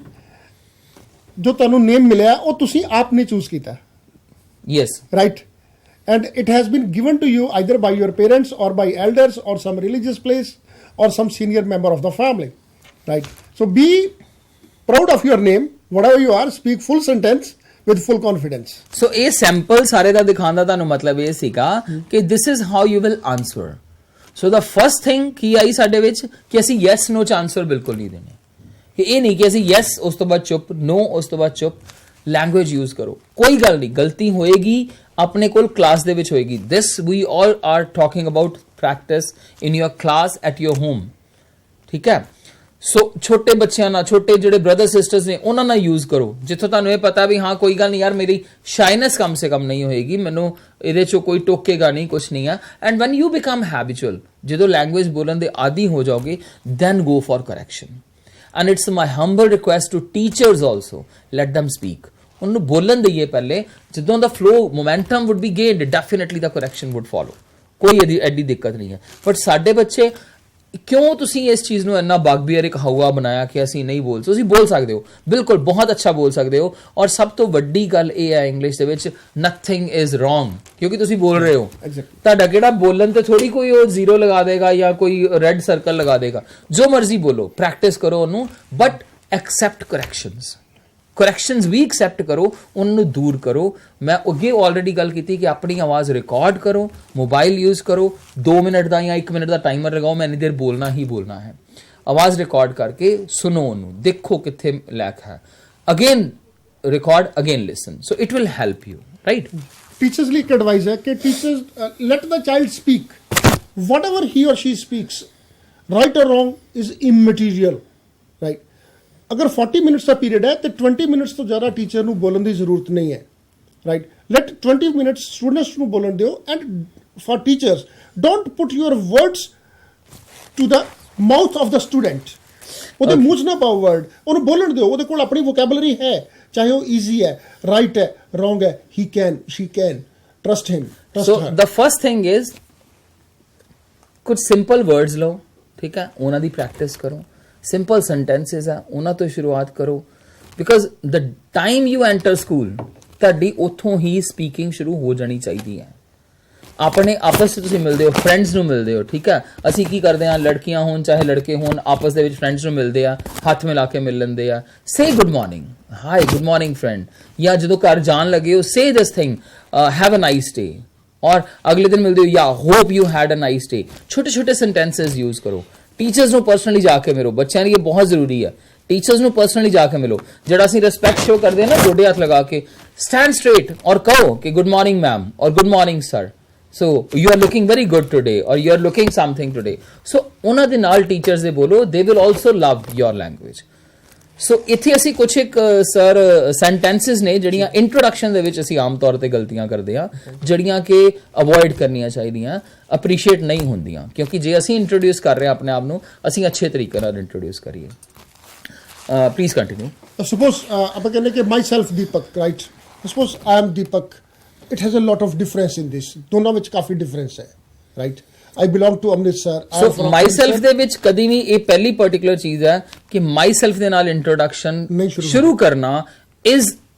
ਜੋ ਤੁਹਾਨੂੰ ਨੇਮ ਮਿਲਿਆ ਉਹ ਤੁਸੀਂ ਆਪ ਨੇ ਚੂਜ਼ ਕੀਤਾ. Yes. Right. And it has been given to you either by your parents or by elders or some religious place or some senior member of the family, right? So be proud of your name, whatever you are, speak full sentence with full confidence. So ਇਹ sample ਸਾਰੇ ਦਾ ਦਿਖਾਉਣ ਦਾ ਤੁਹਾਨੂੰ ਮਤਲਬ ਇਹ ਸੀਗਾ ਕਿ this is how you will answer. So the first thing ਕੀ ਆਈ ਸਾਡੇ ਵਿੱਚ ਕਿ ਅਸੀਂ yes no ਚ ਆਨਸਰ ਬਿਲਕੁਲ ਨਹੀਂ ਦੇਣੇ, ਕਿ ਇਹ ਨਹੀਂ ਕਿ ਅਸੀਂ yes ਉਸ ਤੋਂ ਬਾਅਦ ਚੁੱਪ, no ਉਸ ਤੋਂ ਬਾਅਦ ਚੁੱਪ. ਲੈਂਗੁਏਜ ਯੂਜ਼ ਕਰੋ, ਕੋਈ ਗੱਲ ਨਹੀਂ, ਗਲਤੀ ਹੋਏਗੀ ਆਪਣੇ ਕੋਲ ਕਲਾਸ ਦੇ ਵਿੱਚ ਹੋਏਗੀ. This we all are talking about practice in your class at your home. ਠੀਕ ਹੈ. ਸੋ ਛੋਟੇ ਬੱਚਿਆਂ ਨਾਲ, ਛੋਟੇ ਜਿਹੜੇ ਬ੍ਰਦਰ ਸਿਸਟਰਸ ਨੇ ਉਹਨਾਂ ਨਾਲ ਯੂਜ਼ ਕਰੋ, ਜਿੱਥੋਂ ਤੁਹਾਨੂੰ ਇਹ ਪਤਾ ਵੀ ਹਾਂ ਕੋਈ ਗੱਲ ਨਹੀਂ ਯਾਰ ਮੇਰੀ ਸ਼ਾਈਨੈਸ ਕਮ ਸੇ ਕਮ ਨਹੀਂ ਹੋਏਗੀ, ਮੈਨੂੰ ਇਹਦੇ 'ਚੋਂ ਕੋਈ ਟੋਕੇਗਾ ਨਹੀਂ, ਕੁਛ ਨਹੀਂ ਹੈ. And when you become habitual, ਜਦੋਂ ਲੈਂਗੁਏਜ ਬੋਲਣ ਦੇ ਆਦੀ ਹੋ ਜਾਓਗੇ, then go for correction. And it's my humble request to teachers also, let them speak. ਉਹਨੂੰ ਬੋਲਣ ਦਈਏ ਪਹਿਲੇ, ਜਦੋਂ ਦਾ flow momentum would be gained, definitely ਦਾ ਕਰੈਕਸ਼ਨ ਵੁੱਡ ਫੋਲੋ, ਕੋਈ ਐਡੀ ਦਿੱਕਤ ਨਹੀਂ ਹੈ. ਬਟ ਸਾਡੇ ਬੱਚੇ, ਕਿਉਂ ਤੁਸੀਂ ਇਸ ਚੀਜ਼ ਨੂੰ ਇੰਨਾ ਬਾਗਬੀਅਰ ਇੱਕ ਹਵਾ ਬਣਾਇਆ ਕਿ ਅਸੀਂ ਨਹੀਂ ਬੋਲ? ਤੁਸੀਂ ਬੋਲ ਸਕਦੇ ਹੋ, ਬਿਲਕੁਲ ਬਹੁਤ ਅੱਛਾ ਬੋਲ ਸਕਦੇ ਹੋ. ਔਰ ਸਭ ਤੋਂ ਵੱਡੀ ਗੱਲ ਇਹ ਹੈ ਇੰਗਲਿਸ਼ ਦੇ ਵਿੱਚ, ਨਥਿੰਗ ਇਜ਼ ਰੋਂਗ, ਕਿਉਂਕਿ ਤੁਸੀਂ ਬੋਲ ਰਹੇ ਹੋ. ਤੁਹਾਡਾ ਕਿਹੜਾ ਬੋਲਣ ਤੇ ਥੋੜੀ ਕੋਈ ਉਹ ਜ਼ੀਰੋ ਲਗਾ ਦੇਗਾ ਜਾਂ ਕੋਈ ਰੈੱਡ ਸਰਕਲ ਲਗਾ ਦੇਗਾ. ਜੋ ਮਰਜ਼ੀ ਬੋਲੋ, ਪ੍ਰੈਕਟਿਸ ਕਰੋ ਉਹਨੂੰ, but accept corrections. Corrections we accept ਕਰੋ, ਉਹਨੂੰ ਦੂਰ ਕਰੋ. ਮੈਂ ਅੱਗੇ ਆਲਰੇਡੀ ਗੱਲ ਕੀਤੀ ਕਿ ਆਪਣੀ ਆਵਾਜ਼ ਰਿਕਾਰਡ ਕਰੋ, ਮੋਬਾਈਲ ਯੂਜ਼ ਕਰੋ, 2 ਮਿੰਟ ਦਾ ਜਾਂ 1 ਮਿੰਟ ਦਾ ਟਾਈਮਰ ਲਗਾਓ, ਮੈਂ ਇੰਨੀ ਦੇਰ ਬੋਲਣਾ ਹੀ ਬੋਲਣਾ ਹੈ. ਆਵਾਜ਼ ਰਿਕਾਰਡ ਕਰਕੇ ਸੁਣੋ ਉਹਨੂੰ, ਦੇਖੋ ਕਿੱਥੇ ਲੈਕ ਹੈ, again record, again ਲਿਸਨ. So it will help you, right? Teachers ਲਈ ਇੱਕ ਐਡਵਾਈਸ ਹੈ ਕਿ teachers light the child speak, whatever he or she speaks, right or wrong is immaterial, right? ਅਗਰ 40 ਮਿੰਟਸ ਦਾ ਪੀਰੀਅਡ ਹੈ ਤੇ 20 ਮਿੰਟਸ ਤੋਂ ਜ਼ਿਆਦਾ ਟੀਚਰ ਨੂੰ ਬੋਲਣ ਦੀ ਜ਼ਰੂਰਤ ਨਹੀਂ ਹੈ, ਰਾਈਟ? ਲੈਟ 20 ਮਿੰਟਸ ਸਟੂਡੈਂਟਸ ਨੂੰ ਬੋਲਣ ਦਿਓ, and for teachers, don't put your words to the mouth of the student. ਉਹਦੇ ਮੂੰਹ 'ਚ ਨਾ ਪਾਓ ਵਰਡ, ਉਹਨੂੰ ਬੋਲਣ ਦਿਓ, ਉਹਦੇ ਕੋਲ ਆਪਣੀ ਵੋਕੈਬਲਰੀ ਹੈ, ਚਾਹੇ ਉਹ ਈਜ਼ੀ ਹੈ, ਰਾਈਟ ਹੈ, ਰੋਂਗ ਹੈ, he can, she can, trust him, trust So her. the first thing is ਕੁਝ ਸਿੰਪਲ ਵਰਡਸ ਲਓ, ਠੀਕ ਹੈ, ਉਹਨਾਂ ਦੀ ਪ੍ਰੈਕਟਿਸ ਕਰੋ, ਸਿੰਪਲ ਸੈਂਟੈਂਸਸ ਆ ਉਹਨਾਂ ਤੋਂ ਸ਼ੁਰੂਆਤ ਕਰੋ, because the time you enter school ਤੁਹਾਡੀ ਉੱਥੋਂ ਹੀ ਸਪੀਕਿੰਗ ਸ਼ੁਰੂ ਹੋ ਜਾਣੀ ਚਾਹੀਦੀ ਹੈ। ਆਪਣੇ ਆਪਸ ਵਿੱਚ ਤੁਸੀਂ ਮਿਲਦੇ ਹੋ, ਫਰੈਂਡਸ ਨੂੰ ਮਿਲਦੇ ਹੋ, ਠੀਕ ਹੈ, ਅਸੀਂ ਕੀ ਕਰਦੇ ਹਾਂ, ਲੜਕੀਆਂ ਹੋਣ ਚਾਹੇ ਲੜਕੇ ਹੋਣ, ਆਪਸ ਦੇ ਵਿੱਚ ਫਰੈਂਡਸ ਨੂੰ ਮਿਲਦੇ ਆ, ਹੱਥ ਮਿਲਾ ਕੇ ਮਿਲ ਲੈਂਦੇ ਆ, say good morning, hi good morning friend, ਜਾਂ ਜਦੋਂ ਘਰ ਜਾਣ ਲੱਗੇ ਹੋ say this thing, have a nice day, ਔਰ ਅਗਲੇ ਦਿਨ ਮਿਲਦੇ ਹੋ ਜਾਂ hope you had a nice day. ਛੋਟੇ ਛੋਟੇ ਸੈਂਟੈਂਸਸ ਯੂਜ਼ ਕਰੋ। ਟੀਚਰਸ ਨੂੰ ਪਰਸਨਲੀ ਜਾ ਕੇ ਮਿਲੋ, ਬੱਚਿਆਂ ਲਈ ਇਹ ਬਹੁਤ ਜ਼ਰੂਰੀ ਹੈ, ਟੀਚਰਸ ਨੂੰ ਪਰਸਨਲੀ ਜਾ ਕੇ ਮਿਲੋ। ਜਿਹੜਾ ਅਸੀਂ ਰਿਸਪੈਕਟ ਸ਼ੋ ਕਰਦੇ ਹਾਂ ਨਾ ਗੋਡੇ ਹੱਥ ਲਗਾ ਕੇ, ਸਟੈਂਡ ਸਟ੍ਰੇਟ ਔਰ ਕਹੋ ਕਿ ਗੁੱਡ ਮਾਰਨਿੰਗ ਮੈਮ ਔਰ good morning sir, so you are looking very good today ਔਰ you are looking something today. So ਉਹਨਾਂ ਦੇ ਨਾਲ ਟੀਚਰਸ ਦੇ ਬੋਲੋ, they will also love your language. So ਇੱਥੇ ਅਸੀਂ ਕੁਛ ਇੱਕ ਸਰ ਸੈਂਟੈਂਸਸ ਨੇ ਜਿਹੜੀਆਂ ਇੰਟਰੋਡਕਸ਼ਨ ਦੇ ਵਿੱਚ ਅਸੀਂ ਆਮ ਤੌਰ ਤੇ ਗਲਤੀਆਂ ਕਰਦੇ ਹਾਂ, ਜਿਹੜੀਆਂ ਕਿ ਅਵੋਇਡ ਕਰਨੀਆਂ ਚਾਹੀਦੀਆਂ, ਅਪਰੀਸ਼ੀਏਟ ਨਹੀਂ ਹੁੰਦੀਆਂ, ਕਿਉਂਕਿ ਜੇ ਅਸੀਂ ਇੰਟਰੋਡਿਊਸ ਕਰ ਰਹੇ ਹਾਂ ਆਪਣੇ ਆਪ ਨੂੰ, ਅਸੀਂ ਅੱਛੇ ਤਰੀਕੇ ਨਾਲ ਇੰਟਰੋਡਿਊਸ ਕਰੀਏ। Please continue. Suppose ਆਪਾਂ ਕਹਿੰਦੇ ਕਿ myself Deepak, right? Suppose I am Deepak. It has a lot of difference in this. ਦੋਨਾਂ ਵਿੱਚ ਕਾਫੀ difference ਹੈ, right? I belong to Amritsar. I am so from myself Amritsar. ਦੇ ਵਿੱਚ ਕਦੀ ਵੀ ਇਹ ਪਹਿਲੀ ਪਾਰਟਿਕੂਲਰ ਚੀਜ਼ ਹੈ ਕਿ ਮਾਈਸੈਲਫ ਦੇ ਨਾਲ ਇੰਟਰੋਡਕਸ਼ਨ ਨਹੀਂ ਸ਼ੁਰੂ ਸ਼ੁਰੂ ਕਰਨਾ is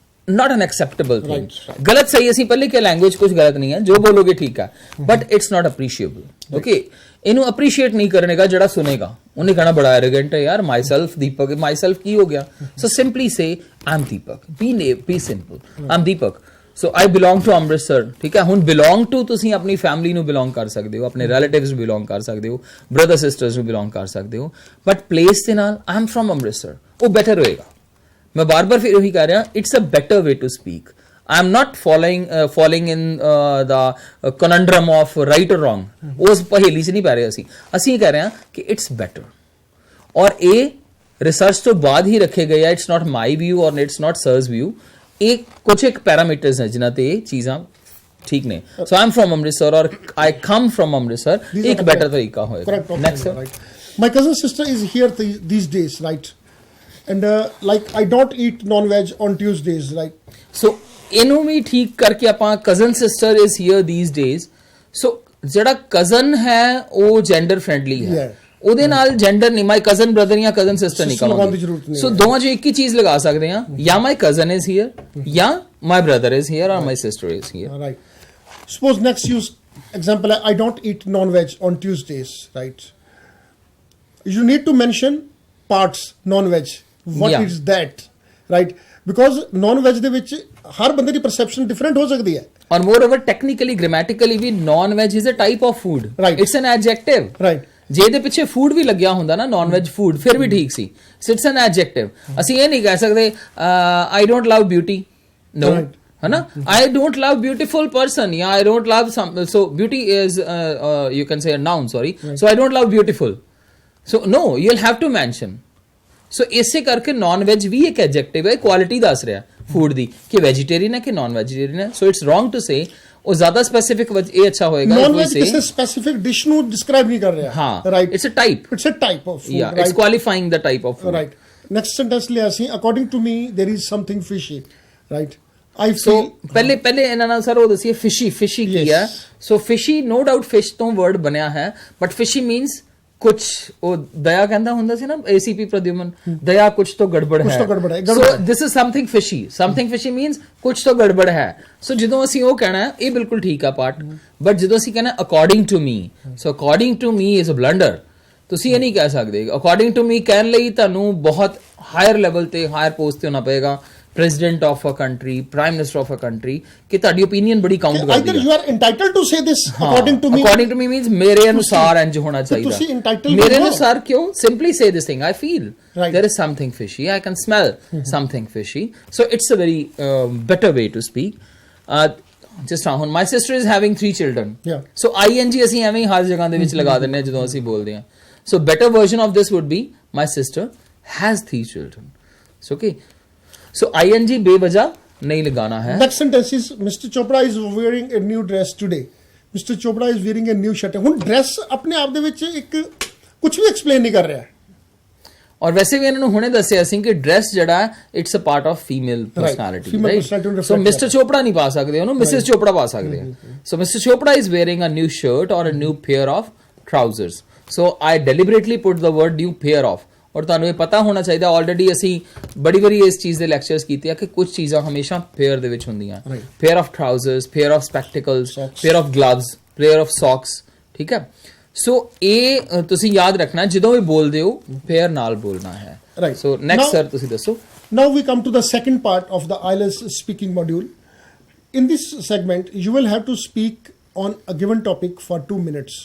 not an acceptable thing. Right. ਗਲਤ ਸਹੀ ਅਸੀਂ ਪਹਿਲੇ ਕਿ ਲੈਂਗੁਏਜ ਕੁਝ ਗਲਤ ਨਹੀਂ ਹੈ, ਜੋ ਬੋਲੋਗੇ ਠੀਕ ਹੈ, ਬਟ ਇਟਸ ਨਾਟ ਅਪਰੀਸ਼ੀਏਬਲ। ਓਕੇ, ਇਹਨੂੰ ਅਪਰੀਸ਼ੀਏਟ ਨਹੀਂ ਕਰਨੇਗਾ ਜਿਹੜਾ ਸੁਨੇਗਾ, ਉਹਨੇ ਕਹਣਾ ਬੜਾ ਐਰੋਗੈਂਟ ਹੈ ਯਾਰ, ਮਾਈਸੈਲਫ ਦੀਪਕ, ਮਾਈਸੈਲਫ ਕੀ ਹੋ ਗਿਆ? So simply say I am Deepak, be simple, I am Deepak, so I belong to Amritsar, ਠੀਕ ਹੈ। ਹੁਣ ਬਿਲੋਂਗ ਟੂ ਤੁਸੀਂ ਆਪਣੀ ਫੈਮਿਲੀ ਨੂੰ ਬਿਲੋਂਗ ਕਰ ਸਕਦੇ ਹੋ, ਆਪਣੇ ਰਿਲੇਟਿਵਸ ਨੂੰ ਬਿਲੋਂਗ ਕਰ ਸਕਦੇ ਹੋ, ਬ੍ਰਦਰ ਸਿਸਟਰਸ ਨੂੰ ਬਿਲੋਂਗ ਕਰ ਸਕਦੇ ਹੋ, ਬਟ ਪਲੇਸ ਦੇ ਨਾਲ ਆਈ ਐਮ ਫਰਮ ਅੰਮ੍ਰਿਤਸਰ, ਉਹ ਬੈਟਰ ਹੋਏਗਾ। ਮੈਂ ਬਾਰ-ਬਾਰ ਫਿਰ ਉਹੀ ਕਹਿ ਰਿਹਾ, it's a better way to speak. I am not falling in the conundrum of right or wrong. ਉਸ ਪਹੇਲੀ 'ਚ ਨਹੀਂ ਪੈ ਰਹੇ ਅਸੀਂ ਕਹਿ ਰਹੇ ਹਾਂ ਕਿ ਇਟਸ ਬੈਟਰ, ਔਰ ਇਹ ਰਿਸਰਚ ਤੋਂ ਬਾਅਦ ਹੀ ਰੱਖੇ ਗਏ ਆ। ਇਟਸ ਨਾਟ ਮਾਈ ਵਿਊ ਔਰ ਇਟਸ ਨਾਟ ਸਰਸ ਵਿਊ। ਇਹ ਕੁਝ ਇੱਕ ਪੈਰਾਮੀਟਰਸ ਹੈ ਜਿਨ੍ਹਾਂ ਤੇ ਇਹ ਚੀਜ਼ਾਂ ਠੀਕ ਨੇ। ਸੋ ਆਈ ਐਮ ਫਰਮ ਅੰਮ੍ਰਿਤਸਰ ਔਰ ਆਈ ਕਮ ਫਰਮ ਅੰਮ੍ਰਿਤਸਰ, ਇੱਕ ਬੈਟਰ ਤਰੀਕਾ ਹੋਏਗਾ। Next, My cousin sister is here these days, right? And like I don't eat non-veg on Tuesdays, right? So ਇਹਨੂੰ ਵੀ ਠੀਕ ਕਰਕੇ ਆਪਾਂ cousin sister is here these days. So ਜਿਹੜਾ ਕਜ਼ਨ ਹੈ ਉਹ ਜੈਂਡਰ ਫ੍ਰੈਂਡਲੀ ਹੈ, ਉਹਦੇ ਨਾਲ ਜੈਂਡਰ ਨਹੀਂ, ਮਾਈ ਕਜ਼ਨ ਬ੍ਰਦਰ ਜਾਂ ਕਜ਼ਨ ਸਿਸਟਰ ਨਹੀਂ ਕਹਾਂਗੇ। ਸੋ ਦੋਵਾਂ ਚੋਂ ਇੱਕ ਹੀ ਚੀਜ਼ ਲਗਾ ਸਕਦੇ ਹਾਂ, ਜਾਂ ਮਾਈ ਕਜ਼ਨ ਇਜ਼ ਹੀਅਰ ਜਾਂ my brother is here or my sister is here. Right. Suppose next use example, I don't eat non-veg on Tuesdays, right? You need to mention parts non-veg. What Yeah. is that, right? Because non-veg ਦੇ ਵਿੱਚ ਹਰ ਬੰਦੇ ਦੀ perception different ਹੋ ਸਕਦੀ ਹੈ। ਔਰ moreover technically grammatically ਵੀ non veg is a type of food, it's an adjective. Right. ਜੇ ਇਹਦੇ ਪਿੱਛੇ ਫੂਡ ਵੀ ਲੱਗਿਆ ਹੁੰਦਾ ਨਾ, ਨਾਨ ਵੈਜ ਫੂਡ, ਫਿਰ ਵੀ ਠੀਕ ਸੀ। It's an adjective. ਅਸੀਂ ਇਹ ਨਹੀਂ ਕਹਿ ਸਕਦੇ ਆਈ ਡੋਂਟ ਲਵ ਬਿਊਟੀ, ਨੋ, ਹੈ ਨਾ, I don't love beautiful person, ਜਾਂ I don't love some, so beauty is you can say a noun, sorry, so I don't love beautiful, so no, you will have to mention. So ਇਸੇ ਕਰਕੇ non veg ਵੀ ਇੱਕ adjective ਹੈ, quality ਦੱਸ ਰਿਹਾ food ਦੀ ਕਿ vegetarian ਹੈ ਕਿ non vegetarian ਹੈ। So it's wrong to say, ਉਹ ਜ਼ਿਆਦਾ ਸਪੈਸੀਫਿਕ ਇਹ ਅੱਛਾ ਹੋਏਗਾ ਨਾਨ ਵੈਜ ਕਿਸੇ ਸਪੈਸੀਫਿਕ ਡਿਸ਼ ਨੂੰ ਡਿਸਕ੍ਰਾਈਬ ਨਹੀਂ ਕਰ ਰਿਹਾ। ਹਾਂ, right, it's a type, it's a type of food, yeah, it's qualifying the type of food. Right. Next sentence ਲਿਆ ਸੀ, according to me there is something fishy, right? I So feel ਪਹਿਲੇ ਇਹਨਾਂ ਨਾਲ sir ਉਹ ਦੱਸੀਏ ਫਿਸ਼ੀ ਕੀ ਹੈ। ਸੋ ਫਿਸ਼ੀ no doubt fish ਤੋਂ word ਬਣਿਆ ਹੈ, ਬਟ ਫਿਸ਼ੀ ਮੀਨਸ ਕੁਛ, ਉਹ ਦਇਆ ਕਹਿੰਦਾ ਹੁੰਦਾ ਸੀ ਨਾ ACP ਪ੍ਰਦਿਉਮਨ, ਦਇਆ ਕੁਛ ਤੋਂ ਗੜਬੜ ਹੈ। So this is something fishy means ਕੁਛ ਤੋਂ ਗੜਬੜ ਹੈ। ਸੋ ਜਦੋਂ ਅਸੀਂ ਉਹ ਕਹਿਣਾ ਇਹ ਬਿਲਕੁਲ ਠੀਕ ਆ ਪਾਰਟ, ਬਟ ਜਦੋਂ ਅਸੀਂ ਕਹਿਣਾ according to me, so according to me is a blunder. ਤੁਸੀਂ ਇਹ ਨਹੀਂ ਕਹਿ ਸਕਦੇ। ਅਕੋਰਡਿੰਗ ਟੂ ਮੀ ਕਹਿਣ ਲਈ ਤੁਹਾਨੂੰ ਬਹੁਤ ਹਾਇਰ ਲੈਵਲ ਤੇ, ਹਾਇਰ ਪੋਸਟ ਤੇ ਹੋਣਾ ਪਏਗਾ, president of a country, prime minister of a country, ਕਿ ਤੁਹਾਡੀ ਓਪੀਨੀਅਨ ਬੜੀ ਕਾਊਂਟ ਕਰਦੀ ਹੈ। either you are entitled to say this according to me, according to me means ਮੇਰੇ ਅਨੁਸਾਰ ਇੰਜ ਹੋਣਾ ਚਾਹੀਦਾ। ਤੁਸੀਂ entitled ਮੇਰੇ ਹੋ। ਅਨੁਸਾਰ ਕਿਉਂ? simply say this thing I feel Right. there is something fishy, I can smell something fishy, so it's a very better way to speak. Just now, my sister is having 3 children, Yeah. so ing ਅਸੀਂ ਐਵੇਂ ਹੀ ਹਰ ਜਗ੍ਹਾ ਦੇ ਵਿੱਚ ਲਗਾ ਦਿੰਦੇ ਹਾਂ ਜਦੋਂ ਅਸੀਂ ਬੋਲਦੇ ਹਾਂ। so better version of this would be my sister has 3 children. so okay, so ing ਬੇਵਜ੍ਹਾ ਨਹੀਂ ਲਗਾਣਾ ਹੈ। next sentence is Mr. Chopra is wearing a new dress today, mister Chopra is wearing a new shirt. ਹੁਣ dress ਆਪਣੇ ਆਪ ਦੇ ਵਿੱਚ ਇੱਕ ਕੁਝ ਵੀ ਐਕਸਪਲੇਨ ਨਹੀਂ ਕਰ ਰਿਹਾ। ਔਰ ਵੈਸੇ ਵੀ ਇਹਨਾਂ ਨੂੰ ਹੁਣੇ ਦੱਸਿਆ ਸੀ ਕਿ ਡਰੈਸ ਜਿਹੜਾ it's a part of female personality, right? So mister Chopra ਨਹੀਂ ਪਾ ਸਕਦੇ ਉਹਨੂੰ, ਮਿਸਿਸ ਚੋਪੜਾ ਪਾ ਸਕਦੇ ਆ। So mister Chopra is wearing a new shirt ਔਰ a new pair of trousers. So I deliberately put the word new pair of. ਔਰ ਤੁਹਾਨੂੰ ਇਹ ਪਤਾ ਹੋਣਾ ਚਾਹੀਦਾ, ਆਲਰੇਡੀ ਅਸੀਂ ਬੜੀ ਵਾਰੀ ਇਸ ਚੀਜ਼ ਦੇ ਲੈਕਚਰਸ ਕੀਤੇ ਆ ਕਿ ਕੁਝ ਚੀਜ਼ਾਂ ਹਮੇਸ਼ਾ ਪੇਅਰ ਦੇ ਵਿੱਚ ਹੁੰਦੀਆਂ। Pair of trousers, pair of spectacles, pair of gloves, pair of socks, ਠੀਕ ਹੈ? ਸੋ ਇਹ ਤੁਸੀਂ ਯਾਦ ਰੱਖਣਾ ਜਦੋਂ ਵੀ ਬੋਲਦੇ ਹੋ ਪੇਅਰ ਨਾਲ ਬੋਲਣਾ ਹੈ। Right. ਸੋ ਨੈਕਸਟ ਸਰ ਤੁਸੀਂ ਦੱਸੋ। Now we come to the second part of the IELTS speaking module. In this segment, you will have to speak on a given topic for 2 minutes,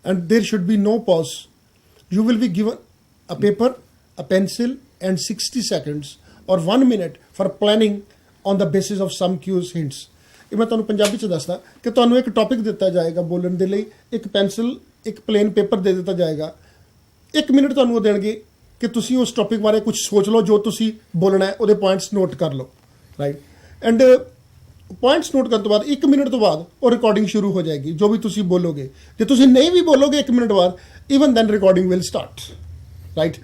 and there should be no pause. You will be given a paper, a pencil, and 60 seconds or 1 minute for planning on the basis of some cues, hints. ਇਹ ਮੈਂ ਤੁਹਾਨੂੰ ਪੰਜਾਬੀ ਚ ਦੱਸਦਾ ਕਿ ਤੁਹਾਨੂੰ ਇੱਕ topic ਦਿੱਤਾ ਜਾਏਗਾ ਬੋਲਣ ਦੇ ਲਈ, ਇੱਕ ਪੈਨਸਿਲ, ਇੱਕ ਪਲੇਨ ਪੇਪਰ ਦੇ ਦਿੱਤਾ ਜਾਏਗਾ। 1 ਮਿੰਟ ਤੁਹਾਨੂੰ ਉਹ ਦੇਣਗੇ ਕਿ ਤੁਸੀਂ ਉਸ ਟੌਪਿਕ ਬਾਰੇ ਕੁਝ ਸੋਚ ਲਓ, ਜੋ ਤੁਸੀਂ ਬੋਲਣਾ ਹੈ ਉਹਦੇ ਪੁਆਇੰਟਸ ਨੋਟ ਕਰ ਲਓ, ਰਾਈਟ? ਐਂਡ ਪੁਆਇੰਟਸ ਨੋਟ ਕਰਨ ਤੋਂ ਬਾਅਦ 1 ਮਿੰਟ ਤੋਂ ਬਾਅਦ ਉਹ ਰਿਕਾਰਡਿੰਗ ਸ਼ੁਰੂ ਹੋ ਜਾਏਗੀ ਜੋ ਵੀ ਤੁਸੀਂ ਬੋਲੋਗੇ। ਜੇ ਤੁਸੀਂ ਨਹੀਂ ਵੀ ਬੋਲੋਗੇ 1 ਮਿੰਟ ਬਾਅਦ, even then recording will start, right?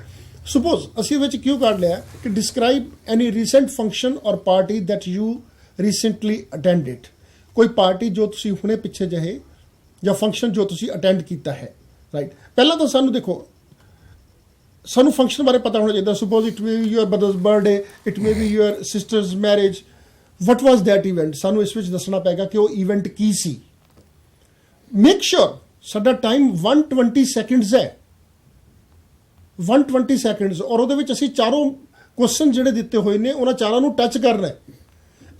Suppose ਅਸੀਂ ਵਿੱਚ ਕਿਉਂ ਕੱਢ ਲਿਆ ਕਿ describe any recent function or party that you recently attended. ਕੋਈ ਪਾਰਟੀ ਜੋ ਤੁਸੀਂ ਹੁਣੇ ਪਿੱਛੇ ਜਿਹੇ ਜਾਂ ਫੰਕਸ਼ਨ ਜੋ ਤੁਸੀਂ ਅਟੈਂਡ ਕੀਤਾ ਹੈ, ਰਾਈਟ? ਪਹਿਲਾਂ ਤਾਂ ਸਾਨੂੰ ਦੇਖੋ, ਸਾਨੂੰ ਫੰਕਸ਼ਨ ਬਾਰੇ ਪਤਾ ਹੋਣਾ ਚਾਹੀਦਾ। Suppose it may be your brother's birthday, it may be your sister's marriage, what was that event. ਸਾਨੂੰ ਇਸ ਵਿੱਚ ਦੱਸਣਾ ਪਏਗਾ ਕਿ ਉਹ ਇਵੈਂਟ ਕੀ ਸੀ। ਮੇਕ ਸ਼ੋਰ ਸਾਡਾ ਟਾਈਮ 120 ਸੈਕਿੰਡਸ ਹੈ, 120 ਸੈਕਿੰਡਸ, ਔਰ ਉਹਦੇ ਵਿੱਚ ਅਸੀਂ ਚਾਰੋਂ ਕੁਐਸਚਨ ਜਿਹੜੇ ਦਿੱਤੇ ਹੋਏ ਨੇ ਉਹਨਾਂ ਚਾਰਾਂ ਨੂੰ ਟੱਚ ਕਰਨਾ ਹੈ।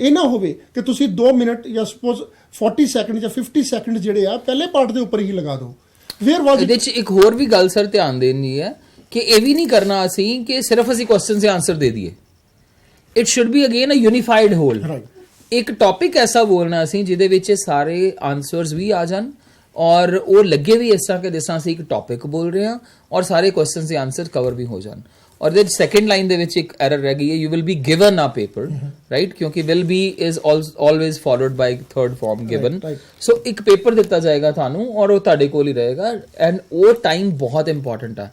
ਇਹ ਨਾ ਹੋਵੇ ਕਿ ਤੁਸੀਂ 2 ਮਿੰਟ ਜਾਂ ਸਪੋਜ਼ 40 ਸੈਕਿੰਡ ਜਾਂ 50 ਸੈਕਿੰਡ ਜਿਹੜੇ ਆ ਪਹਿਲੇ ਪਾਰਟ ਦੇ ਉੱਪਰ ਹੀ ਲਗਾ ਦਿਓ। ਵੇਅਰ ਵਾਜ਼ ਇਹਦੇ ਚ ਇੱਕ ਹੋਰ ਵੀ ਗੱਲ ਸਰ ਧਿਆਨ ਦੇਣੀ ਹੈ ਕਿ ਇਹ ਵੀ ਨਹੀਂ ਕਰਨਾ ਅਸੀਂ ਕਿ ਸਿਰਫ ਅਸੀਂ ਕੁਐਸਚਨ ਦੇ ਆਨਸਰ ਦੇ ਦਈਏ। It should be again a unified whole. ਇੱਕ ਟੌਪਿਕ ਐਸਾ ਬੋਲਣਾ ਅਸੀਂ ਜਿਹਦੇ ਵਿੱਚ ਸਾਰੇ ਆਨਸਰਸ ਵੀ ਆ ਜਾਣ ਔਰ ਉਹ ਲੱਗੇ ਵੀ ਇਸ ਤਰ੍ਹਾਂ ਕਿ ਜਿਸ ਤਰ੍ਹਾਂ ਅਸੀਂ ਇੱਕ ਟੌਪਿਕ ਬੋਲ ਰਹੇ ਹਾਂ ਔਰ ਸਾਰੇ ਕੁਐਸਚਨਸ ਦੇ ਆਨਸਰ ਕਵਰ ਵੀ ਹੋ ਜਾਣ। ਔਰ ਦੇ ਸੈਕੰਡ ਲਾਈਨ ਦੇ ਵਿੱਚ ਇੱਕ ਐਰਰ ਰਹਿ ਗਈ ਹੈ, you will be given a paper, right? ਕਿਉਂਕਿ will be is always followed by third form given. So ਇੱਕ ਪੇਪਰ ਦਿੱਤਾ ਜਾਏਗਾ ਤੁਹਾਨੂੰ ਔਰ ਉਹ ਤੁਹਾਡੇ ਕੋਲ ਹੀ ਰਹੇਗਾ। ਐਂਡ ਉਹ ਟਾਈਮ ਬਹੁਤ ਇੰਪੋਰਟੈਂਟ ਆ।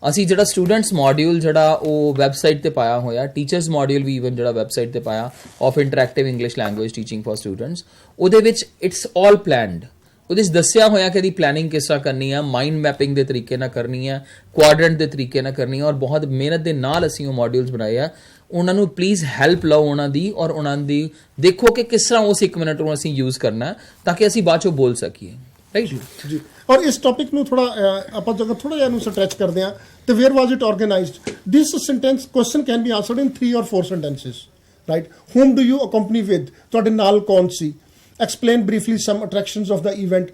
ਅਸੀਂ ਜਿਹੜਾ ਸਟੂਡੈਂਟਸ ਮੋਡਿਊਲ ਜਿਹੜਾ ਉਹ ਵੈਬਸਾਈਟ ਤੇ ਪਾਇਆ ਹੋਇਆ, ਟੀਚਰਸ ਮੋਡਿਊਲ ਵੀ ਈਵਨ ਜਿਹੜਾ ਵੈਬਸਾਈਟ ਤੇ ਪਾਇਆ of interactive English language teaching for students, ਉਹਦੇ ਵਿੱਚ ਇਟਸ ਆਲ ਪਲੈਨਡ। ਉਹਦੇ ਵਿੱਚ ਦੱਸਿਆ ਹੋਇਆ ਕਿ ਇਹਦੀ ਪਲੈਨਿੰਗ ਕਿਸ ਤਰ੍ਹਾਂ ਕਰਨੀ ਹੈ, ਮਾਈਂਡ ਮੈਪਿੰਗ ਦੇ ਤਰੀਕੇ ਨਾਲ ਕਰਨੀ ਹੈ, ਕੁਆਡਰੈਂਟ ਦੇ ਤਰੀਕੇ ਨਾਲ ਕਰਨੀ ਹੈ ਔਰ ਬਹੁਤ ਮਿਹਨਤ ਦੇ ਨਾਲ ਅਸੀਂ ਉਹ ਮੋਡਿਊਲਸ ਬਣਾਏ ਆ। ਉਹਨਾਂ ਨੂੰ ਪਲੀਜ਼ ਹੈਲਪ ਲਓ ਉਹਨਾਂ ਦੀ ਔਰ ਉਹਨਾਂ ਦੀ ਦੇਖੋ ਕਿ ਕਿਸ ਤਰ੍ਹਾਂ ਉਸ 1 ਮਿੰਟ ਨੂੰ ਅਸੀਂ ਯੂਜ਼ ਕਰਨਾ ਤਾਂ ਕਿ ਅਸੀਂ ਬਾਅਦ ਚੋਂ ਬੋਲ ਸਕੀਏ, ਰਾਈਟ ਜੀ? ਔਰ ਇਸ ਟੌਪਿਕ ਨੂੰ ਥੋੜਾ ਆਪਾਂ ਜਦੋਂ ਥੋੜਾ ਜਿਹਾ ਇਹਨੂੰ ਸਟ੍ਰੈਚ ਕਰਦੇ ਆ ਤੇ where was it organised. This sentence question can be answered in 3 or 4 sentences, right? whom do you accompany with, ਤੁਹਾਡੇ ਨਾਲ ਕੌਣ ਸੀ? explain briefly some attractions of the event,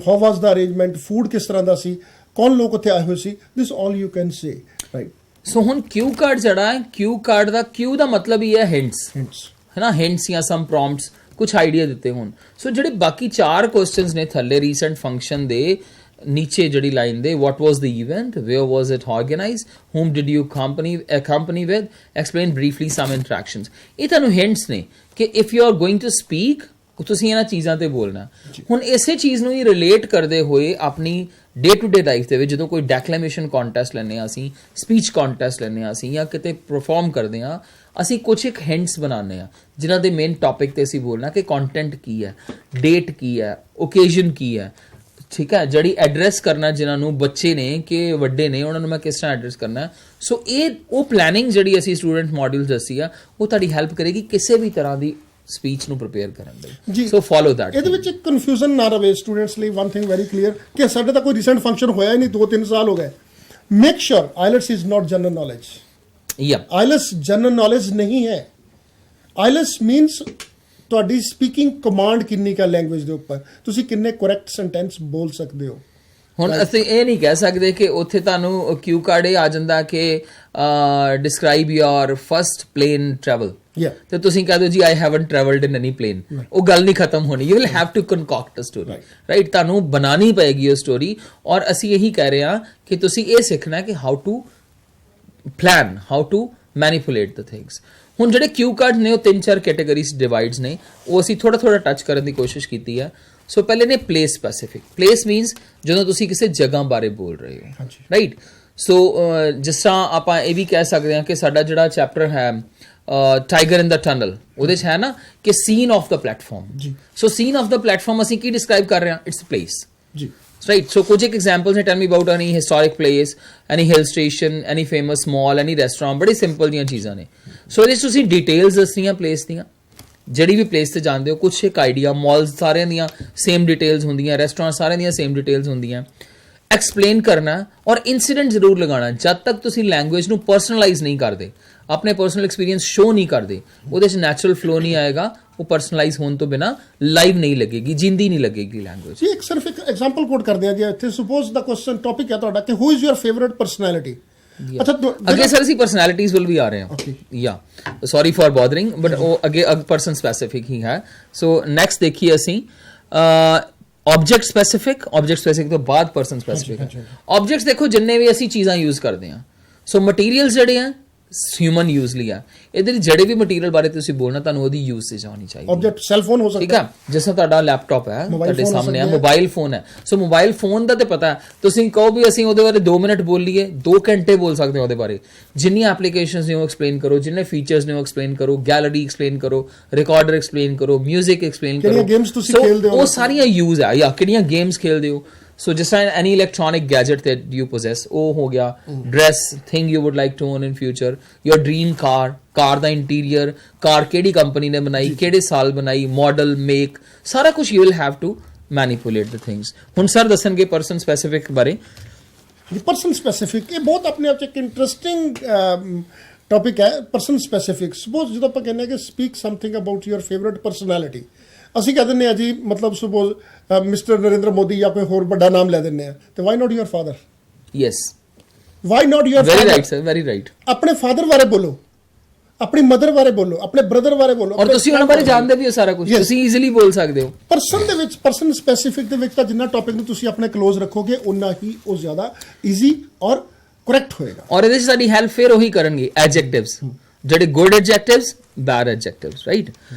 how was the arrangement, food ਕਿਸ ਤਰ੍ਹਾਂ ਦਾ ਸੀ, ਕੌਣ ਲੋਕ ਉੱਥੇ ਆਏ ਹੋਏ ਸੀ, this all you can say, right? ਸੋ ਹੁਣ ਕਿਊ ਕਾਰਡ ਜਿਹੜਾ ਹੈ, ਕਿਊ ਕਾਰਡ ਦਾ ਕਿਊ ਦਾ ਮਤਲਬ ਹੀ ਹੈ ਹਿੰਟਸ, ਹੈ ਨਾ? ਹਿੰਟਸ ਜਾਂ ਸਮ ਪ੍ਰੌਂਪਟਸ, ਕੁਝ ਆਈਡੀਆ ਦਿੱਤੇ ਹੋਣ। ਸੋ ਜਿਹੜੇ ਬਾਕੀ 4 ਕੁਐਸਚਨਸ ਨੇ ਥੱਲੇ ਰੀਸੈਂਟ ਫੰਕਸ਼ਨ ਦੇ ਨੀਚੇ ਜਿਹੜੀ ਲਾਈਨ ਦੇ, what was the event, where was it organized, whom did you accompany with, explain briefly some interactions, ਇਹ ਤੁਹਾਨੂੰ ਹਿੰਟਸ ਨੇ ਕਿ if you are going to speak ਤੁਸੀਂ ਇਹਨਾਂ ਚੀਜ਼ਾਂ ਤੇ ਬੋਲਣਾ। ਹੁਣ ਇਸੇ ਚੀਜ਼ ਨੂੰ ਹੀ ਰਿਲੇਟ ਕਰਦੇ ਹੋਏ ਆਪਣੀ ਡੇ ਟੂ ਡੇ ਲਾਈਫ ਦੇ ਵਿੱਚ ਜਦੋਂ ਕੋਈ ਡੈਕਲੇਮੇਸ਼ਨ ਕੰਟੈਸਟ ਲੈਂਦੇ ਹਾਂ ਅਸੀਂ, ਸਪੀਚ ਕੰਟੈਸਟ ਲੈਂਦੇ ਹਾਂ ਅਸੀਂ, ਜਾਂ ਕਿਤੇ ਪਰਫਾਰਮ ਕਰਦੇ ਹਾਂ ਅਸੀਂ, ਕੁਝ ਇੱਕ ਹਿੰਟਸ ਬਣਾਉਂਦੇ ਹਾਂ ਜਿਨ੍ਹਾਂ ਦੇ ਮੇਨ ਟੌਪਿਕ ਤੇ ਅਸੀਂ ਬੋਲਣਾ ਕਿ ਕੰਟੈਂਟ ਕੀ ਹੈ, ਡੇਟ ਕੀ ਹੈ, ਓਕੇਜ਼ਨ ਕੀ ਹੈ, ਠੀਕ ਹੈ? ਜਿਹੜੀ ਐਡਰੈਸ ਕਰਨਾ ਜਿਨ੍ਹਾਂ ਨੂੰ, ਬੱਚੇ ਨੇ ਕਿ ਵੱਡੇ ਨੇ, ਉਹਨਾਂ ਨੂੰ ਮੈਂ ਕਿਸ ਤਰ੍ਹਾਂ ਐਡਰੈਸ ਕਰਨਾ। ਸੋ ਇਹ ਉਹ ਪਲੈਨਿੰਗ ਜਿਹੜੀ ਅਸੀਂ ਸਟੂਡੈਂਟ ਮੋਡਿਊਲ ਦੱਸੀ ਆ ਉਹ ਤੁਹਾਡੀ ਹੈਲਪ ਕਰੇਗੀ ਕਿਸੇ ਵੀ ਤਰ੍ਹਾਂ ਦੀ ਸਪੀਚ ਨੂੰ ਪ੍ਰਪੇਅਰ ਕਰਨ ਲਈ। ਸੋ ਫੋਲੋ ਦੈਟ। ਇਹਦੇ ਵਿੱਚ ਕਨਫਿਊਜ਼ਨ ਨਾ ਰਵੇ ਸਟੂਡੈਂਟਸ ਲਈ। ਵਨ ਥਿੰਗ ਵੈਰੀ ਕਲੀਅਰ ਕਿ ਸਾਡੇ ਤਾਂ ਕੋਈ ਰੀਸੈਂਟ ਫੰਕਸ਼ਨ ਹੋਇਆ ਹੀ ਨਹੀਂ, 2-3 ਸਾਲ ਹੋ ਗਏ। Make sure IELTS is not general knowledge. IELTS general knowledge ਨਹੀਂ ਹੈ। ਆਈਲੈਟਸ ਮੀਨਸ ਤੁਹਾਡੀ ਸਪੀਕਿੰਗ ਕਮਾਂਡ ਕਿੰਨੀ ਕਾ ਲੈਂਗੁਏਜ ਦੇ ਉੱਪਰ, ਤੁਸੀਂ ਕਿੰਨੇ ਕਰੈਕਟ ਸੈਂਟੈਂਸ ਬੋਲ ਸਕਦੇ ਹੋ। ਹੁਣ ਅਸੀਂ ਇਹ ਨਹੀਂ ਕਹਿ ਸਕਦੇ ਕਿ ਉੱਥੇ ਤੁਹਾਨੂੰ ਕਿਊ ਕਾਰਡ ਇਹ ਆ ਜਾਂਦਾ ਕਿ describe your first plane travel, ਤੇ ਤੁਸੀਂ ਕਹਿ ਦਿਓ ਜੀ I haven't travelled in any plane. ਉਹ ਗੱਲ ਨਹੀਂ ਖਤਮ ਹੋਣੀ। You will have to concoct a story, right? ਤੁਹਾਨੂੰ ਬਣਾਉਣੀ ਪਏਗੀ ਉਹ ਸਟੋਰੀ। ਔਰ ਅਸੀਂ ਇਹੀ ਕਹਿ ਰਹੇ ਹਾਂ ਕਿ ਤੁਸੀਂ ਇਹ ਸਿੱਖਣਾ ਕਿ how to plan, how to manipulate the things. ਹੁਣ ਜਿਹੜੇ ਕਿਊ ਕਾਰਡ ਨੇ ਉਹ 3-4 ਕੈਟੇਗਰੀਜ਼ ਡਿਵਾਈਡਸ ਨੇ, ਉਹ ਅਸੀਂ ਥੋੜਾ ਟੱਚ ਕਰਨ ਦੀ ਕੋਸ਼ਿਸ਼ ਕੀਤੀ ਹੈ। ਸੋ ਪਹਿਲੇ ਨੇ ਪਲੇਸ ਸਪੈਸੀਫਿਕ। ਪਲੇਸ ਮੀਨਸ ਜਦੋਂ ਤੁਸੀਂ ਕਿਸੇ ਜਗ੍ਹਾ ਬਾਰੇ ਬੋਲ ਰਹੇ ਹੋ, ਹਾਂਜੀ। ਰਾਈਟ। ਸੋ ਜਿਸ ਤਰ੍ਹਾਂ ਆਪਾਂ ਇਹ ਵੀ ਕਹਿ ਸਕਦੇ ਹਾਂ ਕਿ ਸਾਡਾ ਜਿਹੜਾ ਚੈਪਟਰ ਹੈ ਟਾਈਗਰ ਇਨ ਦਾ ਟਨਲ, ਉਹਦੇ 'ਚ ਹੈ ਨਾ ਕਿ ਸੀਨ ਆਫ ਦਾ ਪਲੇਟਫਾਰਮ। ਜੀ। ਸੋ ਸੀਨ ਆਫ ਦਾ ਪਲੇਟਫਾਰਮ ਅਸੀਂ ਕੀ ਡਿਸਕ੍ਰਾਈਬ ਕਰ ਰਹੇ ਹਾਂ? ਇਟਸ ਪਲੇਸ, ਜੀ। right? So ਕੁਝ ਇੱਕ examples ਹੈ, tell me about any historic place, any hill station, any famous mall, any restaurant। ਬੜੀ ਸਿੰਪਲ ਦੀਆਂ ਚੀਜ਼ਾਂ ਨੇ। ਸੋ ਇਹਦੇ 'ਚ ਤੁਸੀਂ ਡਿਟੇਲਸ ਦੱਸਣੀਆਂ ਪਲੇਸ ਦੀਆਂ, ਜਿਹੜੀ ਵੀ ਪਲੇਸ ਤੇ ਜਾਂਦੇ ਹੋ, ਕੁਛ ਇੱਕ ਆਈਡੀਆ। ਮਾਲਸ ਸਾਰਿਆਂ ਦੀਆਂ ਸੇਮ ਡਿਟੇਲਸ ਹੁੰਦੀਆਂ, ਰੈਸਟੋਰੈਂਟ ਸਾਰਿਆਂ ਦੀਆਂ ਸੇਮ ਡਿਟੇਲਸ ਹੁੰਦੀਆਂ। ਐਕਸਪਲੇਨ ਕਰਨਾ ਔਰ ਇਨਸੀਡੈਂਟ ਜ਼ਰੂਰ ਲਗਾਉਣਾ। ਜਦ ਤੱਕ ਤੁਸੀਂ ਲੈਂਗੁਏਜ ਨੂੰ ਪਰਸਨਲਾਈਜ਼ ਨਹੀਂ ਕਰਦੇ, ਆਪਣੇ ਪਰਸਨਲ ਐਕਸਪੀਰੀਅੰਸ ਸ਼ੋ ਨਹੀਂ ਕਰਦੇ, ਉਹਦੇ 'ਚ ਨੈਚੁਰਲ ਫਲੋ ਨਹੀਂ ਆਏਗਾ। ਉਹ ਪਰਸਨਲਾਈਜ਼ ਹੋਣ ਤੋਂ ਬਿਨਾ ਲਾਈਵ ਨਹੀਂ ਲੱਗੇਗੀ, ਜਿੰਦੀ ਨਹੀਂ ਲੱਗੇਗੀ ਲੈਂਗੁਏਜ। ਜੀ, ਇੱਕ ਸਿਰਫ ਇੱਕ ਐਗਜ਼ਾਮਪਲ ਕੋਟ ਕਰਦੇ ਆ ਜੀ ਇੱਥੇ। ਸਪੋਜ਼ ਦਾ ਕੁਐਸਚਨ ਟੌਪਿਕ ਹੈ ਤੁਹਾਡਾ ਕਿ ਹੂ ਇਜ਼ ਯੂਰ ਫੇਵਰਿਟ ਪਰਸਨੈਲਿਟੀ। ਅੱਛਾ, ਅੱਗੇ ਸਰ ਅਸੀਂ ਪਰਸਨੈਲਿਟੀਜ਼ ਵੱਲ ਵੀ ਆ ਰਹੇ ਹਾਂ। ਯਾ ਸੌਰੀ ਫॉर ਬੋਦਰਿੰਗ, ਬਟ ਉਹ ਅੱਗੇ ਪਰਸਨ ਸਪੈਸੀਫਿਕ ਹੀ ਹੈ। ਸੋ ਨੈਕਸਟ ਦੇਖੀਏ ਅਸੀਂ ਆਬਜੈਕਟ ਸਪੈਸੀਫਿਕ। ਆਬਜੈਕਟ ਸਪੈਸੀਫਿਕ ਤੋਂ ਬਾਅਦ ਪਰਸਨ ਸਪੈਸੀਫਿਕ। ਆਬਜੈਕਟਸ ਦੇਖੋ ਜਿੰਨੇ ਵੀ ਅਸੀਂ ਚੀਜ਼ਾਂ ਯੂਜ਼ ਕਰਦੇ ਹਾਂ, ਸੋ ਮਟੀਰੀਅਲਸ ਜਿਹੜੇ ਆ ਹਿਊਮਨ ਯੂਜ਼ ਲਈ ਆ। ਇਹਦੇ ਜਿਹੜੇ ਵੀ ਮਟੀਰੀਅਲ ਬਾਰੇ ਤੁਸੀਂ ਬੋਲਣਾ, ਤੁਹਾਨੂੰ ਉਹਦੀ ਯੂਜ਼ੇਜ ਆਉਣੀ ਚਾਹੀਦੀ। ਆਬਜੈਕਟ ਸੈਲਫੋਨ ਹੋ ਸਕਦਾ, ਠੀਕ ਹੈ। ਜਿਸ ਤਰ੍ਹਾਂ ਤੁਹਾਡਾ ਲੈਪਟਾਪ ਹੈ, ਤੁਹਾਡੇ ਸਾਹਮਣੇ ਆ, ਮੋਬਾਈਲ ਫੋਨ ਹੈ। ਸੋ ਮੋਬਾਈਲ ਫੋਨ ਦਾ ਤੇ ਪਤਾ ਹੈ, ਤੁਸੀਂ ਕਹੋ ਵੀ ਅਸੀਂ ਉਹਦੇ ਬਾਰੇ 2 ਮਿੰਟ ਬੋਲੀਏ, 2 ਘੰਟੇ ਬੋਲ ਸਕਦੇ ਹੋ ਉਹਦੇ ਬਾਰੇ। ਜਿੰਨੀਆਂ ਐਪਲੀਕੇਸ਼ਨਸ ਨੇ ਉਹ ਐਕਸਪਲੇਨ ਕਰੋ, ਜਿੰਨੇ ਫੀਚਰਸ ਨੇ ਉਹ ਐਕਸਪਲੇਨ ਕਰੋ, ਗੈਲਰੀ ਐਕਸਪਲੇਨ ਕਰੋ, ਰਿਕਾਰਡਰ ਐਕਸਪਲੇਨ ਕਰੋ, 뮤직 ਐਕਸਪਲੇਨ ਕਰੋ, ਕਿਹੜੀਆਂ ਗੇਮਸ ਤੁਸੀਂ ਖੇਲਦੇ ਹੋ, ਉਹ ਸਾਰੀਆਂ ਯੂਜ਼ ਆ। ਜਾਂ ਕਿਹੜੀਆਂ ਗੇਮਸ ਖੇਲਦੇ ਹੋ। So just any electronic gadget that you possess, oh ho gaya, dress, thing you would like to own in future, your dream car da interior, car kedi company ne banai, kede saal banai, model, make, sara kuch you will have to manipulate the things. Hun sir dassenge person specific bare। person specific ਇਹ ਬਹੁਤ ਆਪਣੇ ਆਪ 'ਚ ਇੱਕ interesting topic ਹੈ। Person specific. Suppose ਜਦੋਂ ਆਪਾਂ ਕਹਿੰਦੇ ਕਿ speak something about your favourite personality, ਅਸੀਂ ਕਹਿ ਦਿੰਦੇ ਹਾਂ ਜੀ, ਮਤਲਬ ਸਪੋਜ਼ ਮਿਸਟਰ ਨਰਿੰਦਰ ਮੋਦੀ ਜਾਂ ਕੋਈ ਹੋਰ ਵੱਡਾ ਨਾਮ ਲੈ ਦਿੰਦੇ ਆ, ਤੇ why not your father? Yes, why not your very right sir, very right। ਆਪਣੇ ਫਾਦਰ ਬਾਰੇ ਬੋਲੋ, ਆਪਣੀ ਮਦਰ ਬਾਰੇ ਬੋਲੋ, ਆਪਣੇ ਬ੍ਰਦਰ ਬਾਰੇ ਬੋਲੋ, ਔਰ ਤੁਸੀਂ ਉਹਨਾਂ ਬਾਰੇ ਜਾਣਦੇ ਵੀ ਹੋ ਸਾਰਾ ਕੁਝ, ਤੁਸੀਂ ਈਜ਼ੀਲੀ ਬੋਲ ਸਕਦੇ ਹੋ। ਪਰਸਨ ਦੇ ਵਿੱਚ, ਪਰਸਨ ਸਪੈਸੀਫਿਕ ਦੇ ਵਿੱਚ ਤਾਂ ਜਿੰਨਾ ਟੌਪਿਕ ਨੂੰ ਤੁਸੀਂ ਆਪਣੇ ਕਲੋਜ਼ ਰੱਖੋਗੇ, ਉਨਾ ਹੀ ਉਹ ਜ਼ਿਆਦਾ ਈਜ਼ੀ ਔਰ ਕਰੈਕਟ ਹੋਏਗਾ। ਔਰ ਇਹਦੇ 'ਚ ਸਾਡੀ ਹੈਲਪ ਫਿਰ ਉਹੀ ਕਰਨਗੇ ਐਡਜੈਕਟਿਵਸ, ਜਿਹੜੇ ਗੁੱਡ ਐਡਜੈਕਟਿਵਸ, ਬੈਡ ਐਡਜੈਕਟਿਵਸ, ਰਾਈਟ।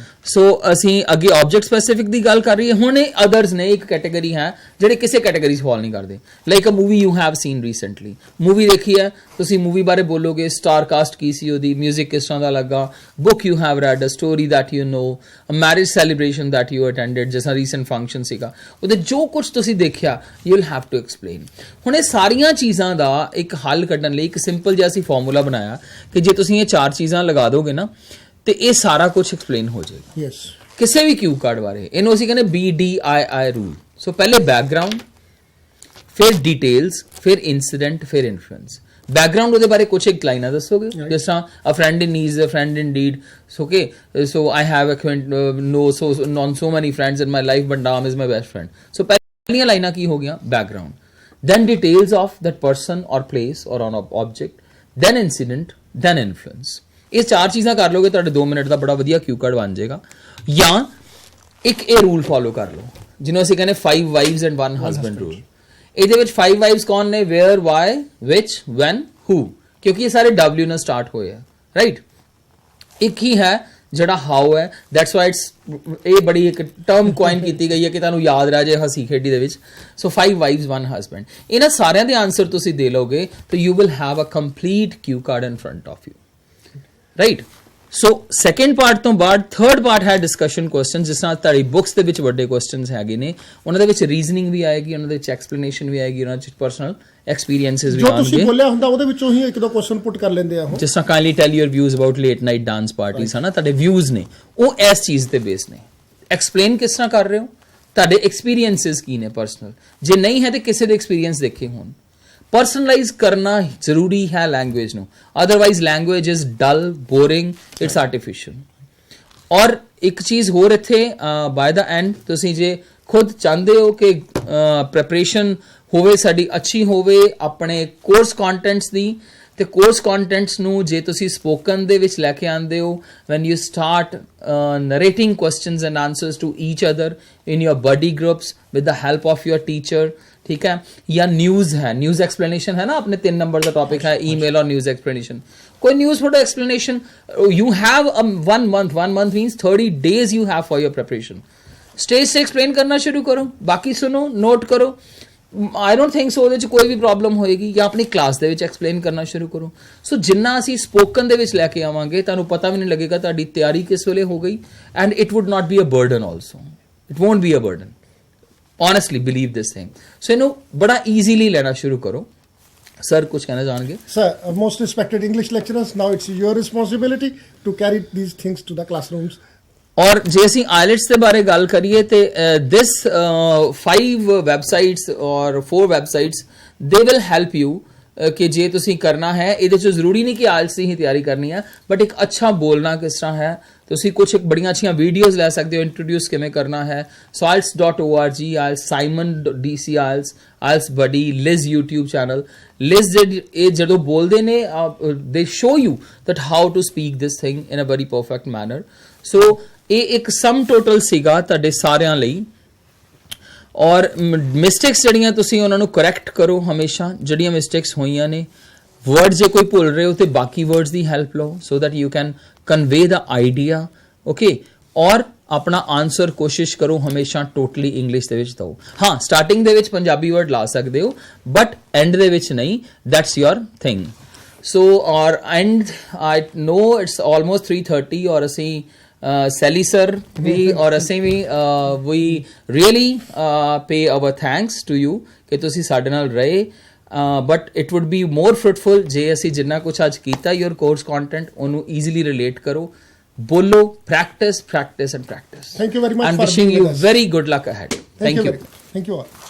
ਸੋ ਅਸੀਂ ਅੱਗੇ ਆਬਜੈਕਟ ਸਪੈਸੀਫਿਕ ਦੀ ਗੱਲ ਕਰ ਰਹੀ ਹੈ। ਹੁਣ ਇਹ ਅਦਰਸ ਨੇ, ਇੱਕ ਕੈਟੇਗਰੀ ਹੈ ਜਿਹੜੇ ਕਿਸੇ ਕੈਟੇਗਰੀ 'ਚ ਫਾਲ ਨਹੀਂ ਕਰਦੇ। Like a movie you have seen recently, movie ਦੇਖੀ ਹੈ ਤੁਸੀਂ, ਮੂਵੀ ਬਾਰੇ ਬੋਲੋਗੇ, ਸਟਾਰ ਕਾਸਟ ਕੀ ਸੀ ਉਹਦੀ, ਮਿਊਜ਼ਿਕ ਕਿਸ ਤਰ੍ਹਾਂ ਦਾ ਲੱਗਾ, book you have read, a story that you know, a marriage celebration that you attended, ਜਿਸ ਤਰ੍ਹਾਂ ਰੀਸੈਂਟ ਫੰਕਸ਼ਨ ਸੀਗਾ, ਉਹਦੇ ਜੋ ਕੁਝ ਤੁਸੀਂ ਦੇਖਿਆ, you will have to explain. ਹੁਣ ਇਹ ਸਾਰੀਆਂ ਚੀਜ਼ਾਂ ਦਾ ਇੱਕ ਹੱਲ ਕੱਢਣ ਲਈ ਇੱਕ ਸਿੰਪਲ ਜਿਹਾ ਅਸੀਂ ਫਾਰਮੂਲਾ ਬਣਾਇਆ ਕਿ ਜੇ ਤੁਸੀਂ ਇਹ 4 ਚੀਜ਼ਾਂ ਲਗਾ ਦੋਗੇ ਨਾ, ਤੇ ਇਹ ਸਾਰਾ ਕੁਝ ਐਕਸਪਲੇਨ ਹੋ ਜਾਏਗਾ। ਯੈਸ। ਕਿਸੇ ਵੀ ਕਿਊ ਕਾਰਡ ਬਾਰੇ ਇਹਨੂੰ ਅਸੀਂ ਕਹਿੰਦੇ BDII ਰੂਲ। ਸੋ ਪਹਿਲੇ ਬੈਕਗ੍ਰਾਉਂਡ, ਫਿਰ ਡਿਟੇਲਸ, ਫਿਰ ਇਨਸੀਡੈਂਟ, ਫਿਰ ਇਨਫਲੂਐਂਸ। ਬੈਕਗ੍ਰਾਉਂਡ ਉਹਦੇ ਬਾਰੇ ਕੁਝ ਇੱਕ ਲਾਈਨਾਂ ਦੱਸੋਗੇ, ਜਿਸ ਤਰ੍ਹਾਂ a friend in need, a friend in deed. So I have known so many friends in my life but ਨਾਮ is my best friend. So ਪਹਿਲੀਆਂ ਲਾਈਨਾਂ ਕੀ ਹੋ ਗਈਆਂ? Background. then details of that person or place or on object, then incident, then influence। ਇਹ 4 ਚੀਜ਼ਾਂ ਕਰ ਲੋਗੇ, ਤੁਹਾਡੇ 2 ਮਿੰਟ ਦਾ ਬੜਾ ਵਧੀਆ ਕਿਊ ਕਾਰਡ ਬਣ ਜਾਏਗਾ। ਜਾਂ ਇੱਕ ਇਹ ਰੂਲ ਫੋਲੋ ਕਰ ਲਓ ਜਿਹਨੂੰ ਅਸੀਂ ਕਹਿੰਦੇ 5 wives and 1 husband ਰੂਲ। ਇਹਦੇ ਵਿੱਚ 5 wives ਕੌਣ ਨੇ? where, why, which, when, who, ਕਿਉਂਕਿ ਇਹ ਸਾਰੇ W ਨਾਲ ਸਟਾਰਟ ਹੋਏ ਆ, ਰਾਈਟ। ਇੱਕ ਹੀ ਹੈ ਜਿਹੜਾ ਹਾਊ ਹੈ, ਦੈਟਸ ਵਾਈ ਇਟਸ, ਇਹ ਬੜੀ ਇੱਕ ਟਰਮ ਕੁਆਇਨ ਕੀਤੀ ਗਈ ਹੈ ਕਿ ਤੁਹਾਨੂੰ ਯਾਦ ਰਹਿ ਜਾਏ ਹੱਸੀ ਖੇਡੀ ਦੇ ਵਿੱਚ। ਸੋ 5 wives 1 husband, ਇਹਨਾਂ ਸਾਰਿਆਂ ਦੇ ਆਨਸਰ ਤੁਸੀਂ ਦੇ ਲਓਗੇ ਤਾਂ you will have a complete cue card in front of you, right. So second part ਤੋਂ ਬਾਅਦ ਥਰਡ ਪਾਰਟ ਹੈ ਡਿਸਕਸ਼ਨ ਕੁਐਸਚਨ, ਜਿਸ ਤਰ੍ਹਾਂ ਤੁਹਾਡੀ ਬੁੱਕਸ ਦੇ ਵਿੱਚ ਵੱਡੇ ਕੁਐਸਚਨਸ ਹੈਗੇ ਨੇ, ਉਹਨਾਂ ਦੇ ਵਿੱਚ ਰੀਜ਼ਨਿੰਗ ਵੀ ਆਏਗੀ, ਉਹਨਾਂ ਦੇ ਵਿੱਚ ਐਕਸਪਲੇਨੇਸ਼ਨ ਵੀ ਆਏਗੀ, ਉਹਨਾਂ ਵਿੱਚ ਪਰਸਨਲ ਐਕਸਪੀਰੀਐਂਸਸ ਵੀ ਆਉਣਗੇ। ਜੋ ਤੁਸੀਂ ਬੋਲਿਆ ਹੁੰਦਾ ਉਹਦੇ ਵਿੱਚੋਂ ਹੀ ਇੱਕ ਦੋ ਕੁਐਸਚਨ ਪੁੱਟ ਕਰ ਲੈਂਦੇ ਆ ਉਹ। ਜਿਸ ਤਰ੍ਹਾਂ kindly tell your views about late night dance parties, ਹਨਾ, ਤੁਹਾਡੇ ਵਿਊਜ਼ ਨੇ ਉਹ ਇਸ ਚੀਜ਼ ਤੇ ਬੇਸ ਨੇ। ਐਕਸਪਲੇਨ ਕਿਸ ਤਰ੍ਹਾਂ ਕਰ ਰਹੇ ਹੋ, ਤੁਹਾਡੇ ਐਕਸਪੀਰੀਐਂਸਸ ਕੀ ਨੇ ਪਰਸਨਲ, ਜੇ ਨਹੀਂ ਹੈ ਤੇ ਕਿਸੇ ਦੇ ਐਕਸਪੀਰੀਐਂਸ ਦੇਖੇ ਹੋਣ। ਪਰਸਨਲਾਈਜ਼ ਕਰਨਾ ਜ਼ਰੂਰੀ ਹੈ ਲੈਂਗੁਏਜ ਨੂੰ, otherwise language is dull, boring, it's artificial. ਔਰ ਇੱਕ ਚੀਜ਼ ਹੋਰ ਇੱਥੇ ਬਾਏ ਦਾ ਐਂਡ, ਤੁਸੀਂ ਜੇ ਖੁਦ ਚਾਹੁੰਦੇ ਹੋ ਕਿ ਪ੍ਰੈਪਰੇਸ਼ਨ ਹੋਵੇ ਸਾਡੀ ਅੱਛੀ ਹੋਵੇ ਆਪਣੇ ਕੋਰਸ ਕੰਟੈਂਟਸ ਦੀ, ਤੇ ਕੋਰਸ ਕੰਟੈਂਟਸ ਨੂੰ ਜੇ ਤੁਸੀਂ ਸਪੋਕਨ ਦੇ ਵਿੱਚ ਲੈ ਕੇ ਆਉਂਦੇ ਹੋ, when you start narrating questions and answers to each other in your buddy groups with the help of your teacher, ठीक है। या न्यूज़ है, न्यूज़ एक्सप्लेनेशन है ना, अपने 3 नंबर का टॉपिक है ईमेल और न्यूज़ एक्सप्लेनेशन। कोई news photo explanation, you have 1 month means 30 days you have for your preparation। Stage ਤੇ ਐਕਸਪਲੇਨ ਕਰਨਾ ਸ਼ੁਰੂ ਕਰੋ, ਬਾਕੀ ਸੁਣੋ, ਨੋਟ ਕਰੋ। ਆਈ ਡੋਂਟ ਥਿੰਕ ਸੋ ਉਹਦੇ 'ਚ ਕੋਈ ਵੀ ਪ੍ਰੋਬਲਮ ਹੋਏਗੀ। ਜਾਂ ਆਪਣੀ ਕਲਾਸ ਦੇ ਵਿੱਚ ਐਕਸਪਲੇਨ ਕਰਨਾ ਸ਼ੁਰੂ ਕਰੋ। ਸੋ ਜਿੰਨਾ ਅਸੀਂ ਸਪੋਕਨ ਦੇ ਵਿੱਚ ਲੈ ਕੇ ਆਵਾਂਗੇ ਤੁਹਾਨੂੰ ਪਤਾ ਵੀ ਨਹੀਂ ਲੱਗੇਗਾ ਤੁਹਾਡੀ ਤਿਆਰੀ ਕਿਸ ਵੇਲੇ ਹੋ ਗਈ, and it would not be a burden also, it won't be a burden. honestly believe this thing, so ਇਹਨੂੰ ਬੜਾ ਈਜ਼ੀਲੀ ਲੈਣਾ ਸ਼ੁਰੂ ਕਰੋ। ਸਰ ਕੁਝ ਕਹਿਣਾ ਚਾਹਣਗੇ? Sir, most respected English lecturers, now it's your responsibility to carry these things to the classrooms. ਔਰ ਜੇ ਅਸੀਂ ਆਇਲਟਸ ਦੇ ਬਾਰੇ ਗੱਲ ਕਰੀਏ ਤੇ this 5 ਵੈਬਸਾਈਟਸ ਔਰ 4 websites they will help you ਕਿ ਜੇ ਤੁਸੀਂ ਕਰਨਾ ਹੈ, ਇਹਦੇ 'ਚ ਜ਼ਰੂਰੀ ਨਹੀਂ ਕਿ ਆਇਲਟਸ ਦੀ ਹੀ ਤਿਆਰੀ ਕਰਨੀ ਹੈ, ਬਟ ਇੱਕ ਅੱਛਾ ਬੋਲਣਾ ਕਿਸ ਤਰ੍ਹਾਂ ਹੈ, ਤੁਸੀਂ ਕੁਝ ਬੜੀਆਂ ਅੱਛੀਆਂ ਵੀਡੀਓਜ਼ ਲੈ ਸਕਦੇ ਹੋ ਇੰਟਰੋਡਿਊਸ ਕਿਵੇਂ ਕਰਨਾ ਹੈ। ਸੋ IELTS.org, IELTS Simon DC IELTS, IELTS Buddy, Liz YouTube channel. Liz ਇਹ ਜਦੋਂ ਬੋਲਦੇ ਨੇ they show you that how to speak this thing in a very perfect manner। ਸੋ ਇਹ ਇੱਕ ਸਮ ਟੋਟਲ ਸੀਗਾ ਤੁਹਾਡੇ ਸਾਰਿਆਂ ਲਈ। ਔਰ ਮਿਸਟੇਕਸ ਜਿਹੜੀਆਂ ਤੁਸੀਂ ਉਹਨਾਂ ਨੂੰ ਕਰੈਕਟ ਕਰੋ ਹਮੇਸ਼ਾ, ਜਿਹੜੀਆਂ ਮਿਸਟੇਕਸ ਹੋਈਆਂ ਨੇ। ਵਰਡ ਜੇ ਕੋਈ ਭੁੱਲ ਰਹੇ ਹੋ ਤੇ ਬਾਕੀ ਵਰਡਸ ਦੀ ਹੈਲਪ ਲਓ so that you can convey the idea, okay. ਔਰ ਆਪਣਾ ਆਨਸਰ ਕੋਸ਼ਿਸ਼ ਕਰੋ ਹਮੇਸ਼ਾ ਟੋਟਲੀ ਇੰਗਲਿਸ਼ ਦੇ ਵਿੱਚ ਦਿਓ। ਹਾਂ, ਸਟਾਰਟਿੰਗ ਦੇ ਵਿੱਚ ਪੰਜਾਬੀ ਵਰਡ ਲਾ ਸਕਦੇ ਹੋ ਬਟ ਐਂਡ ਦੇ ਵਿੱਚ ਨਹੀਂ, ਦੈਟਸ ਯੋਰ ਥਿੰਗ। ਸੋ ਔਰ and I know it's almost 3:30 ਔਰ ਅਸੀਂ ਸੈਲੀ ਸਰ ਵੀ ਔਰ ਅਸੀਂ ਵੀ we really pay our thanks to you ਕਿ ਤੁਸੀਂ ਸਾਡੇ ਨਾਲ ਰਹੇ। But it would be more fruitful ਜੇ ਅਸੀਂ ਜਿੰਨਾ ਕੁਛ ਅੱਜ ਕੀਤਾ ਯੋਰ ਕੋਰਸ ਕੰਟੈਂਟ ਉਹਨੂੰ ਈਜ਼ੀਲੀ ਰਿਲੇਟ ਕਰੋ, ਬੋਲੋ, practice and practice. Thank you very much I'm for wishing being you with us. very good luck ahead. Thank you. Thank you all.